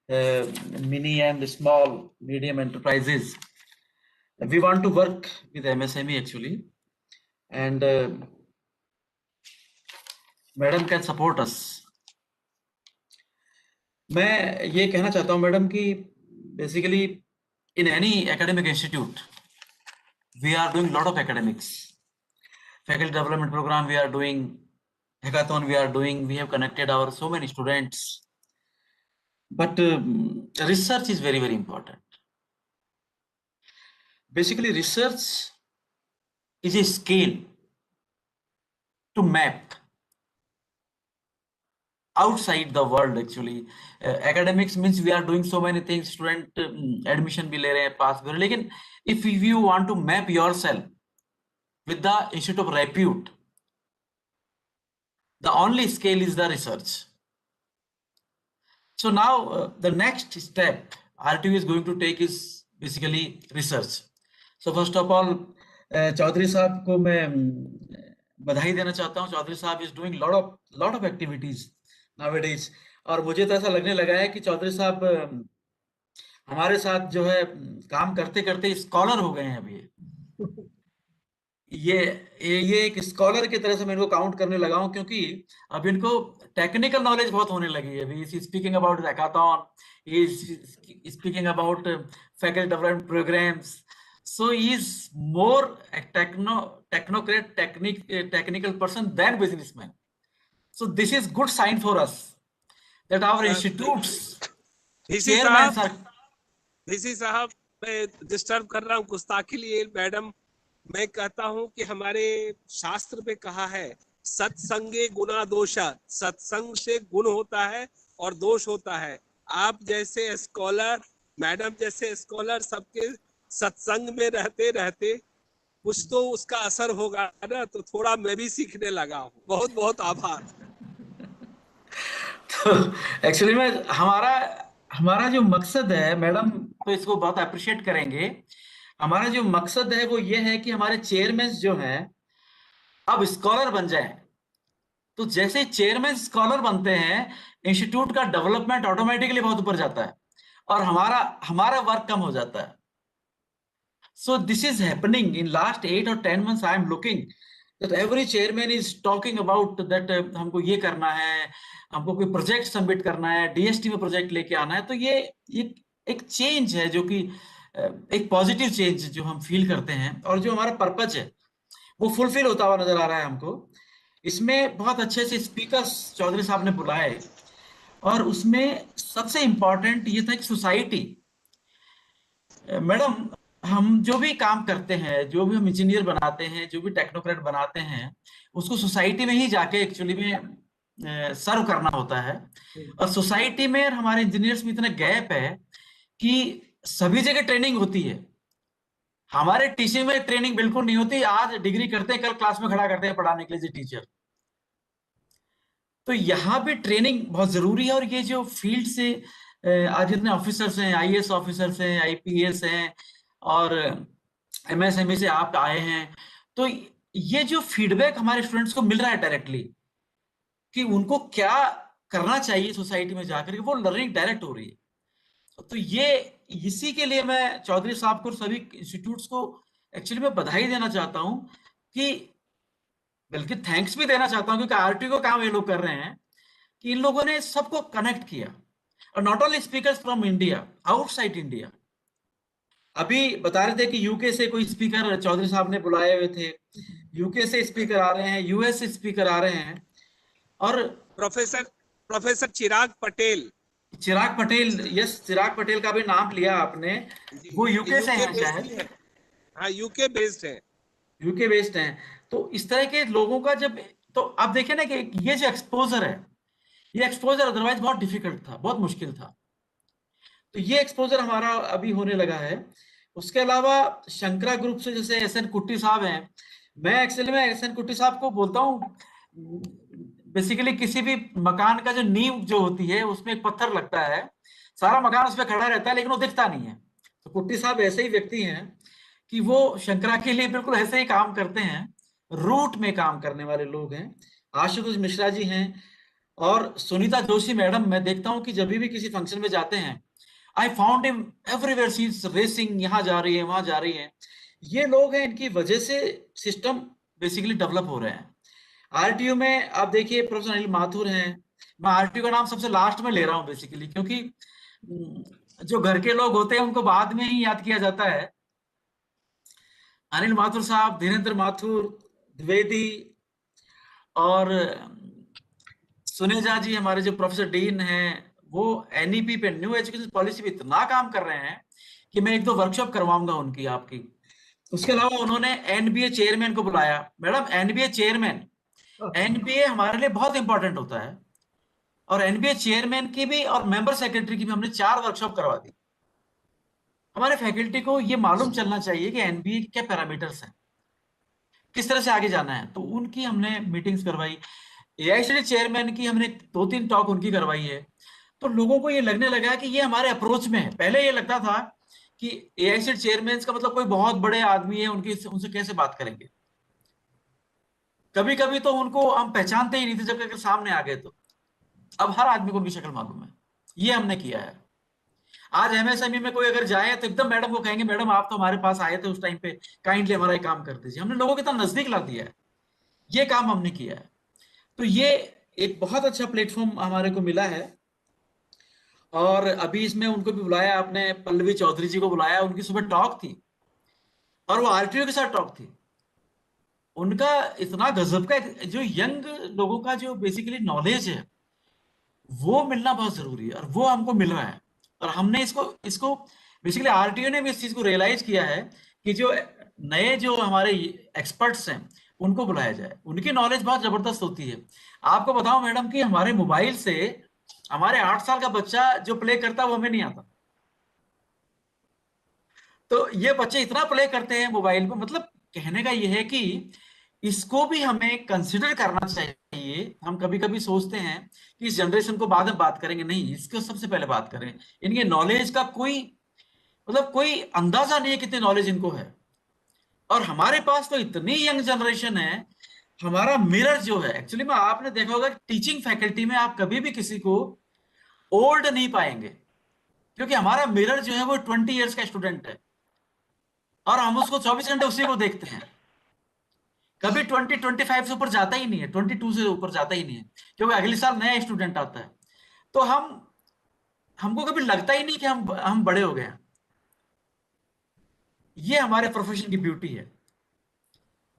mini and small medium enterprises. We want to work with MSME actually, and Madam can support us. मैं ये कहना चाहता हूँ madam कि basically in any academic institute we are doing lot of academics, faculty development program we are doing, hackathon we are doing, we have connected our so many students, but research is very, very important. Basically research is a skill to map outside the world actually. Academics means we are doing so many things, student admission भी ले रहे हैं, pass भी ले रहे हैं, लेकिन if you want to map yourself with the institute of repute, the only scale is the research. So now the next step RTU is going to take is basically research. So first of all Chaudhary साहब को मैं बधाई देना चाहता हूँ. चौधरी साहब is doing lot of activities nowadays, और मुझे तो ऐसा लगने लगा है कि चौधरी साहब हमारे साथ जो है काम करते करते स्कॉलर हो गए हैं. अभी ये एक स्कॉलर की तरह से मैं इनको काउंट करने लगा हूं, क्योंकि अब इनको टेक्निकल नॉलेज बहुत होने लगी है. He is speaking about hackathon, he is speaking about faculty development programmes. So he is more a technocrat, technical person than businessman. So this is good sign for us that our institutes.
DC साहब, मैं disturb कर रहा हूँ गुस्ताखी लिए madam. मैं कहता हूँ कि हमारे शास्त्र में कहा है सत्संगे गुना दोषा, सत्संग से गुण होता है और दोष होता है. आप जैसे स्कॉलर, मैडम जैसे स्कॉलर सबके सत्संग में रहते रहते कुछ तो उसका असर होगा ना, तो थोड़ा मैं भी सीखने लगा हूँ. बहुत बहुत आभार.
तो एक्चुअली में हमारा जो मकसद है मैडम, तो इसको बहुत अप्रिशिएट करेंगे. हमारा जो मकसद है वो ये है कि हमारे चेयरमैन जो हैं अब स्कॉलर बन जाएं. तो जैसे चेयरमैन स्कॉलर बनते हैं, इंस्टीट्यूट का डेवलपमेंट ऑटोमेटिकली बहुत ऊपर जाता है और हमारा वर्क कम हो जाता है. So this is happening in last 8 or 10 months. I am looking that every chairman is talking about that हमको ये करना है, हमको कोई प्रोजेक्ट सबमिट करना है, DST में प्रोजेक्ट लेके आना है. तो ये एक चेंज है जो कि एक पॉजिटिव चेंज जो हम फील करते हैं, और जो हमारा पर्पज है वो फुलफिल होता हुआ नजर आ रहा है हमको. इसमें बहुत अच्छे से स्पीकर्स चौधरी साहब ने बुलाए, और उसमें सबसे इंपॉर्टेंट ये था कि सोसाइटी. मैडम, हम जो भी काम करते हैं, जो भी हम इंजीनियर बनाते हैं, जो भी टेक्नोक्रेट बनाते हैं, उसको सोसाइटी में ही जाके एक्चुअली में सर्व करना होता है. और सोसाइटी में हमारे इंजीनियर्स में इतना गैप है कि सभी जगह ट्रेनिंग होती है, हमारे टीचिंग में ट्रेनिंग बिल्कुल नहीं होती. आज डिग्री करते हैं, कल क्लास में खड़ा करते हैं पढ़ाने के लिए टीचर. तो यहाँ पे ट्रेनिंग बहुत जरूरी है. और ये जो फील्ड से आज जितने ऑफिसर्स हैं, IAS ऑफिसर्स हैं, IPS हैं, और MSME से आप आए हैं, तो ये जो फीडबैक हमारे स्टूडेंट्स को मिल रहा है डायरेक्टली कि उनको क्या करना चाहिए सोसाइटी में जाकर के, वो लर्निंग डायरेक्ट हो रही है. तो ये इसी के लिए मैं चौधरी साहब को, सभी इंस्टीट्यूट्स को एक्चुअली मैं बधाई देना चाहता हूं, कि बल्कि थैंक्स भी देना चाहता हूं, क्योंकि RTU को काम ये लोग कर रहे हैं कि इन लोगों ने सबको कनेक्ट किया. और not only speakers from India, outside India. अभी बता रहे थे कि यूके से कोई स्पीकर चौधरी साहब ने बुलाए हुए थे, यूके से स्पीकर आ रहे हैं, US से स्पीकर आ रहे हैं. और
प्रोफेसर चिराग पटेल
चिराग पटेल, यस, चिराग पटेल का भी नाम लिया आपने, वो यूके से हैं शायद।
हाँ, यूके बेस्ड है।
यूके बेस्ड हैं। तो इस तरह के लोगों का जब, तो आप देखें ना कि ये जो एक्सपोजर है, ये एक्सपोजर अदरवाइज बहुत डिफिकल्ट था, बहुत मुश्किल था। तो ये एक्सपोजर हमारा अभी होने लगा है। उसके अलावा शंकरा ग्रुप से जैसे SN कुट्टी साहब हैं, मैं एक्चुअली में SN कुट्टी साहब को बोलता हूँ, बेसिकली किसी भी मकान का जो नींव जो होती है उसमें एक पत्थर लगता है, सारा मकान उस पर खड़ा रहता है लेकिन वो दिखता नहीं है। तो कुट्टी साहब ऐसे ही व्यक्ति हैं कि वो शंकरा के लिए बिल्कुल ऐसे ही काम करते हैं, रूट में काम करने वाले लोग हैं। आशुतोष मिश्रा जी हैं, और सुनीता जोशी मैडम, मैं देखता हूँ कि जब भी किसी फंक्शन में जाते हैं, I found him everywhere, she is racing, यहाँ जा रही है वहां जा रही है। ये लोग हैं, इनकी वजह से सिस्टम बेसिकली डेवलप हो रहे हैं। RTO में आप देखिए प्रोफेसर अनिल माथुर हैं, मैं RTO का नाम सबसे लास्ट में ले रहा हूँ बेसिकली, क्योंकि जो घर के लोग होते हैं उनको बाद में ही याद किया जाता है। अनिल माथुर साहब, धीरेन्द्र माथुर, द्विवेदी, और सुनेजा जी हमारे जो प्रोफेसर डीन हैं, वो NEP पे, न्यू एजुकेशन पॉलिसी पे इतना काम कर रहे हैं कि मैं 1-2 वर्कशॉप करवाऊंगा उनकी आपकी। उसके अलावा उन्होंने NBA चेयरमैन को बुलाया। मैडम, NBA चेयरमैन, NBA हमारे लिए बहुत इंपॉर्टेंट होता है, और NBA चेयरमैन की भी और मेंबर सेक्रेटरी की भी हमने 4 वर्कशॉप करवा दी। हमारे फैकल्टी को ये मालूम चलना चाहिए कि NBA के क्या पैरामीटर्स हैं, किस तरह से आगे जाना है। तो उनकी हमने मीटिंग्स करवाई। AICTE चेयरमैन की हमने 2-3 टॉक उनकी करवाई है। तो लोगों को ये लगने लगा कि ये हमारे अप्रोच में है। पहले ये लगता था कि AICTE चेयरमैन का मतलब कोई बहुत बड़े आदमी है, उनसे कैसे बात करेंगे। कभी कभी तो उनको हम पहचानते ही नहीं थे, जब अगर सामने आ गए तो। अब हर आदमी को उनकी शक्ल मालूम है। ये हमने किया है। आज MSME में कोई अगर जाए तो एकदम मैडम को कहेंगे, मैडम आप तो हमारे पास आए थे उस टाइम पे, काइंडली हमारा काम कर दीजिए। हमने लोगों के इतना नजदीक ला दिया है, ये काम हमने किया है। तो ये एक बहुत अच्छा प्लेटफॉर्म हमारे को मिला है। और अभी इसमें उनको भी बुलाया आपने, पल्लवी चौधरी जी को बुलाया, उनकी सुबह टॉक थी और वो RTO के साथ टॉक थी। उनका इतना गजब का, जो यंग लोगों का जो बेसिकली नॉलेज है वो मिलना बहुत जरूरी है, और वो हमको मिल रहा है। और हमने इसको बेसिकली RTO ने भी इस चीज को रियलाइज किया है कि जो नए जो हमारे एक्सपर्ट्स हैं उनको बुलाया जाए। उनकी नॉलेज बहुत जबरदस्त होती है। आपको बताऊं मैडम कि हमारे मोबाइल से हमारे 8 साल का बच्चा जो प्ले करता है वो हमें नहीं आता। तो ये बच्चे इतना प्ले करते हैं मोबाइल पे, मतलब कहने का ये है कि इसको भी हमें कंसिडर करना चाहिए। हम कभी कभी सोचते हैं कि इस जनरेशन को बाद में बात करेंगे, नहीं, इसको सबसे पहले बात करें। इनके नॉलेज का कोई मतलब कोई अंदाजा नहीं है कितनी नॉलेज इनको है। और हमारे पास तो इतनी यंग जनरेशन है। हमारा मिरर जो है, एक्चुअली में आपने देखा होगा टीचिंग फैकल्टी में आप कभी भी किसी को ओल्ड नहीं पाएंगे, क्योंकि हमारा मिरर जो है वो 20 इयर्स का स्टूडेंट है, और हम उसको 24 घंटे उसी को देखते हैं। कभी 20-25 से ऊपर जाता ही नहीं है, 22 से ऊपर जाता ही नहीं है, क्योंकि अगले साल नया स्टूडेंट आता है। तो हमको कभी लगता ही नहीं कि हम बड़े हो गए हैं। ये हमारे प्रोफेशन की ब्यूटी है,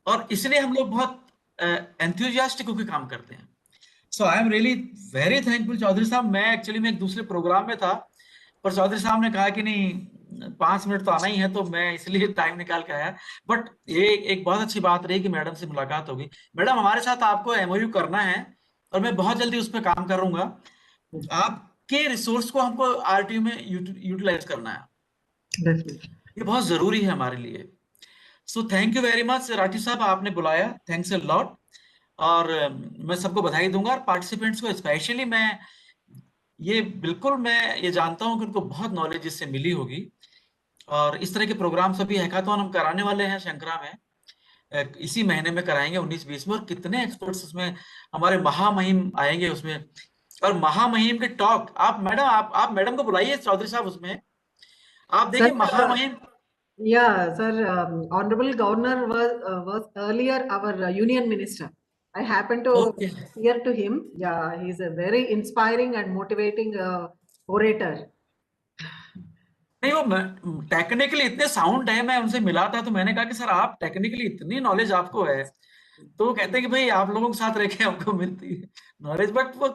और इसलिए हम लोग बहुत एंथुजियास्टिक होकर काम करते हैं। So I am really very thankful Chaudhary sahab. मैं एक्चुअली में एक दूसरे प्रोग्राम में था, पर चौधरी साहब ने कहा कि नहीं 5 मिनट तो आना ही है, तो मैं इसलिए टाइम निकाल के आया। बट ये एक बहुत अच्छी बात रही कि मैडम से मुलाकात होगी। मैडम, हमारे साथ आपको MOU करना है, और मैं बहुत जल्दी उस पर काम करूंगा। आपके रिसोर्स को हमको RTO में यूटिलाइज करना है, ये बहुत जरूरी है हमारे लिए। So thank you very much Rathi साहब, आपने बुलाया, थैंक्स अ लॉट। और मैं सबको बधाई दूंगा, और पार्टिसिपेंट्स को स्पेशली मैं ये जानता हूं कि उनको बहुत नॉलेज इससे मिली होगी। और इस तरह के प्रोग्राम सभी हैकाथॉन हम कराने वाले हैं शंकरा में, इसी महीने में कराएंगे 19-20 में। और कितने एक्सपर्ट्स उसमें हमारे महामहिम आएंगे उसमें, और महामहिम के टॉक आप मैडम को बुलाइए चौधरी साहब उसमें। आप देखिए महामहिम।
Yeah, sir. Honorable Governor was earlier our Union Minister. I happened to hear to him. Yeah, he's a very inspiring and motivating orator.
नहीं, वो टेक्निकली इतने साउंड है। मैं उनसे मिला था तो मैंने कहा कि सर आप टेक्निकली इतनी नॉलेज आपको है, तो वो कहते हैं कि भाई आप लोगों के साथ रह के हमको मिलती है नॉलेज। बट वो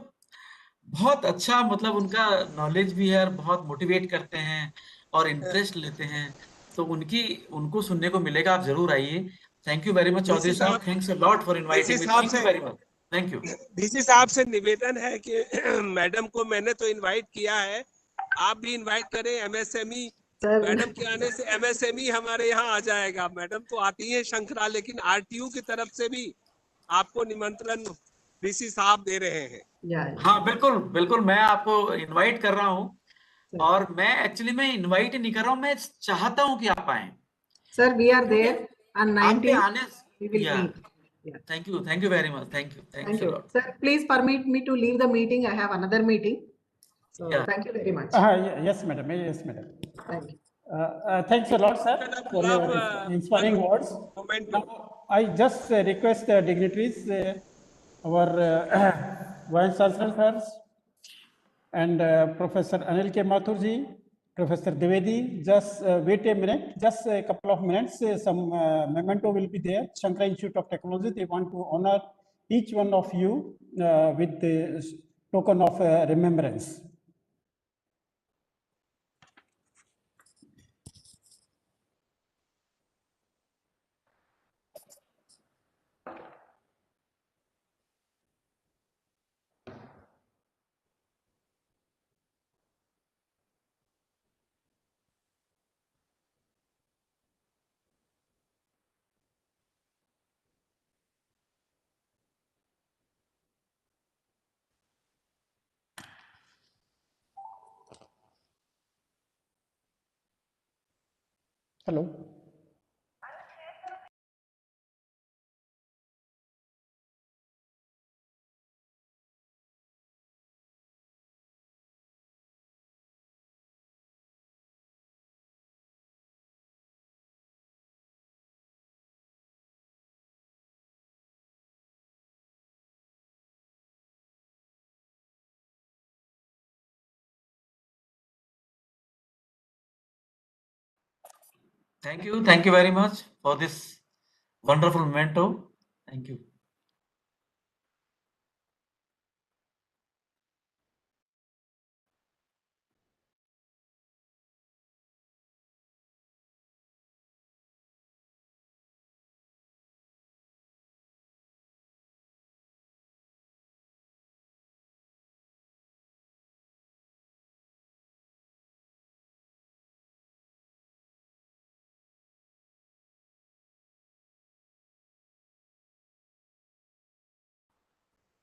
बहुत अच्छा, मतलब उनका नॉलेज भी है और बहुत मोटिवेट करते हैं और इंटरेस्ट लेते हैं, तो उनको सुनने को मिलेगा। आप जरूर आइए। Thank you very much Chaudhary sahab, thanks a lot for inviting me, thank you very much, thank you.
DC sahab से निवेदन है कि मैडम को मैंने तो इनवाइट किया है, आप भी इनवाइट करें। एमएसएमई मैडम के आने से एमएसएमई हमारे यहाँ आ जाएगा। मैडम तो आती है शंकरा, लेकिन आरटीयू की तरफ से भी आपको निमंत्रण डीसी साहब दे रहे हैं।
हाँ बिल्कुल बिल्कुल, मैं आपको इनवाइट कर रहा हूँ, और मैं एक्चुअली मैं इनवाइट नहीं कर रहा हूँ, मैं चाहता हूँ कि आप आए।
Sir, we are there on
आपके
19th.
आने,
We will
या
meet. Yeah.
Thank you very much, thank
Thank
you
you. Sir, please permit me to leave the meeting. I have another meeting. So
Yeah.
thank you very much.
Yes, madam. Yes, madam.
Thank you.
Thanks a lot, sir, for your inspiring words. Now, I just request the dignitaries, our Vice Chancellor first, and Professor Anil K. Mathurji, Professor Dwivedi, just wait a minute, just a couple of minutes, some memento will be there. Shankara Institute of Technology, they want to honor each one of you with the token of remembrance. Hello.
Thank you very much for this wonderful memento. Thank you.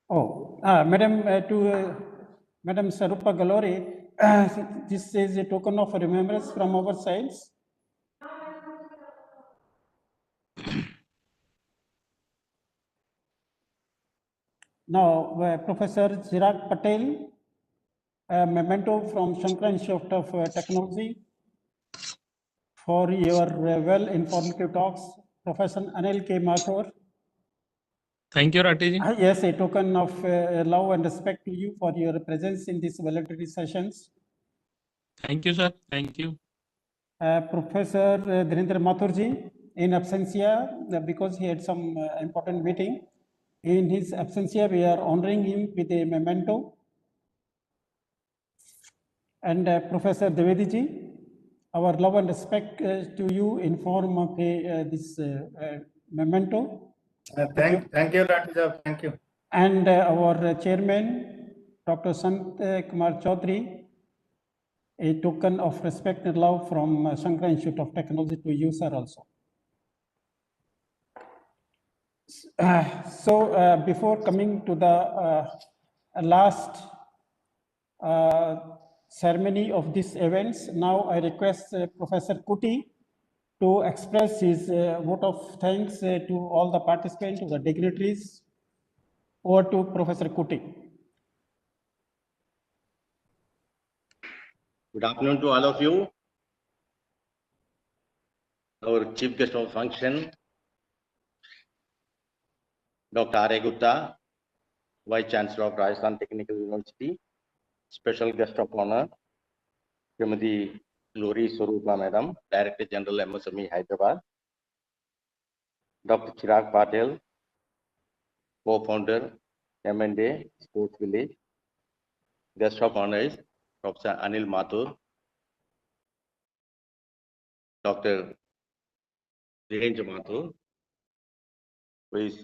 Oh, Madam, Madam Sarupa Galore, this is a token of remembrance from our sides. Now, Professor Chirag Patel, a memento from Shankara Institute of Technology for your well-informative talks. Professor Anil K. Mathur.
Thank you, Ratiji.
Yes, a token of love and respect to you for your presence in these voluntary sessions.
Thank you, sir. Thank you.
Professor Dhirendra Mathurji, in absentia, because he had some important meeting. In his absentia, we are honoring him with a memento. And Professor Dwivedi ji, our love and respect to you in form of this memento.
Thank you, Ratija. Thank you.
And our chairman, Dr. Sant Kumar Chaudhary, a token of respect and love from Shankara Institute of Technology to you, sir, also. So before coming to the last ceremony of these events, now I request Professor Kuti to express his vote of thanks to all the participants, to the dignitaries. Over to Professor Kuti.
Good afternoon to all of you. Our chief guest of function, Dr. R.A. Gupta, Vice Chancellor of Rajasthan Technical University, special guest of honor, Srimati Glory Swarupa Madam, Director General MSME Hyderabad, Dr. Chirag Patel, co-founder M&A Sports Village, Guest of honor is Professor Anil Mathur, Dr. Dhirendra Mathur, who is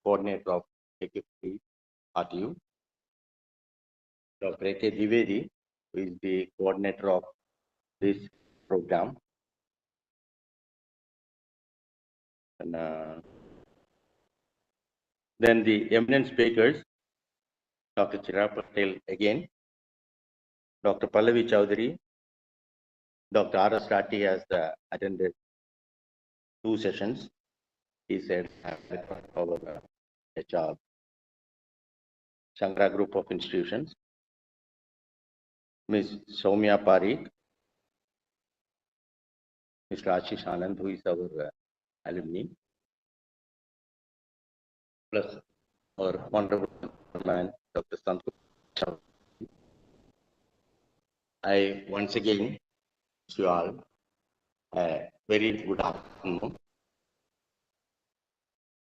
coordinator of HFP RTU, Dr. A.K. Dwivedi, who is the coordinator of this program, and then the eminent speakers, Dr. Chirag Patel again, Dr. Pallavi Chowdhury, Dr. R.S. Ratty has attended 2 sessions. He said, our HR Shankara Group of Institutions, Ms. Soumya Parikh, Mr. Ashish Anand, who is our alumni, plus our honorable man, Dr. Santosh. I once again wish you all a very good afternoon.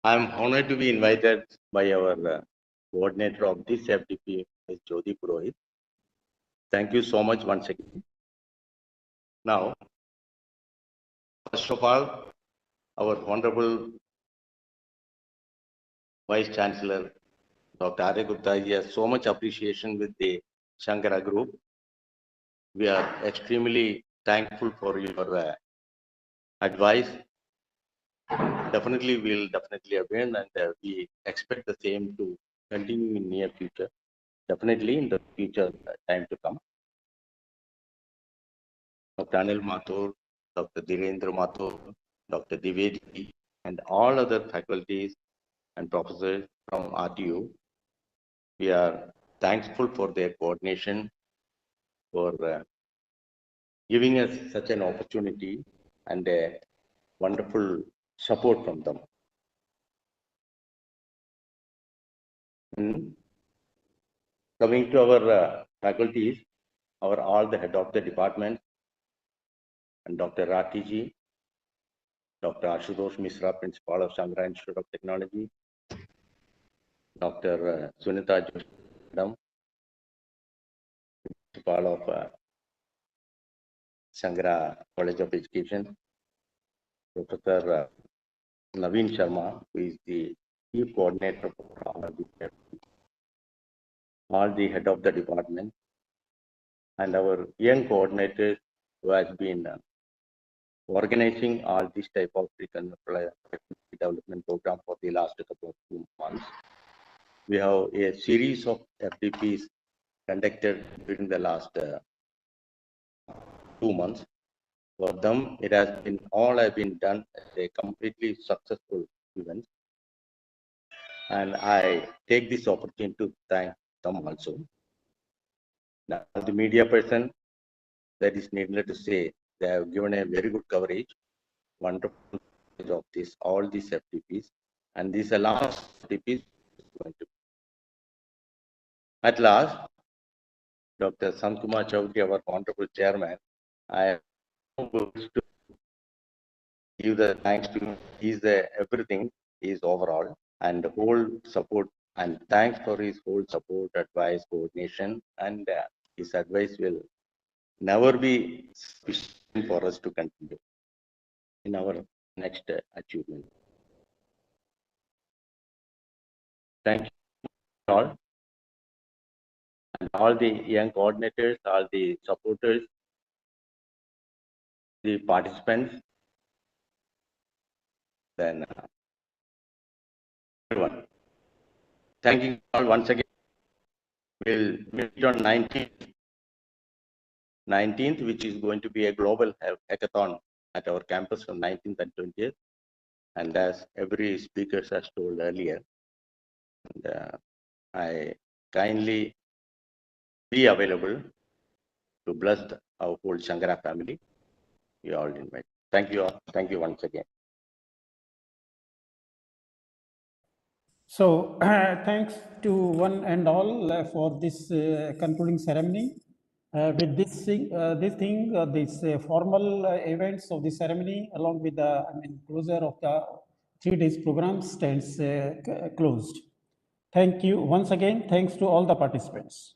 I am honored to be invited by our coordinator of this FDP, Ms. Jyoti Purohit. Thank you so much once again. Now, first of all, our honorable Vice Chancellor, Dr. Arya Gupta, he has so much appreciation with the Shankara Group. We are extremely thankful for your advice. Definitely, we'll definitely avail, and we expect the same to continue in near future. Definitely in the future time to come. Dr. Anil Mathur, Dr. Dhirendra Mathur, Dr. Dwivedi, and all other faculties and professors from RTU, we are thankful for their coordination, for giving us such an opportunity and a wonderful support from them. Coming to our faculties, all the head of the department, and Dr. Ratty ji, Dr. Ashutosh Misra, Principal of Shankara Institute of Technology, Dr. Sunita Joshi, Madam, Principal of Shankara College of Education, Professor Naveen Sharma, who is the Chief Coordinator for all the head of the department, and our young coordinators who has been organizing all this type of development program for the last couple of 2 months. We have a series of FDPs conducted during the last 2 months. For them, it has been all have been done as a completely successful event. And I take this opportunity to thank them also. Now, the media person, that is needless to say, they have given a very good coverage, wonderful coverage of this, all these FDPs, and these are last FDPs going to. At last, Dr. Sankumar Chowdhury, our honorable chairman, I am to give the thanks to him. He's the everything, is overall, and the whole support, and thanks for his whole support, advice, coordination, and his advice will never be sufficient for us to continue in our next achievement. Thank you all, and all the young coordinators, all the supporters, the participants, then everyone. Thank you all once again. We'll meet on 19th, which is going to be a global hackathon at our campus on 19th and 20th. And as every speaker has told earlier, and, I kindly be available to bless our whole Shankara family. You all invite. Thank you all. Thank you once again.
So thanks to one and all for this concluding ceremony. With this formal events of the ceremony, along with the closure of the 3 days program, stands closed. Thank you once again. Thanks to all the participants.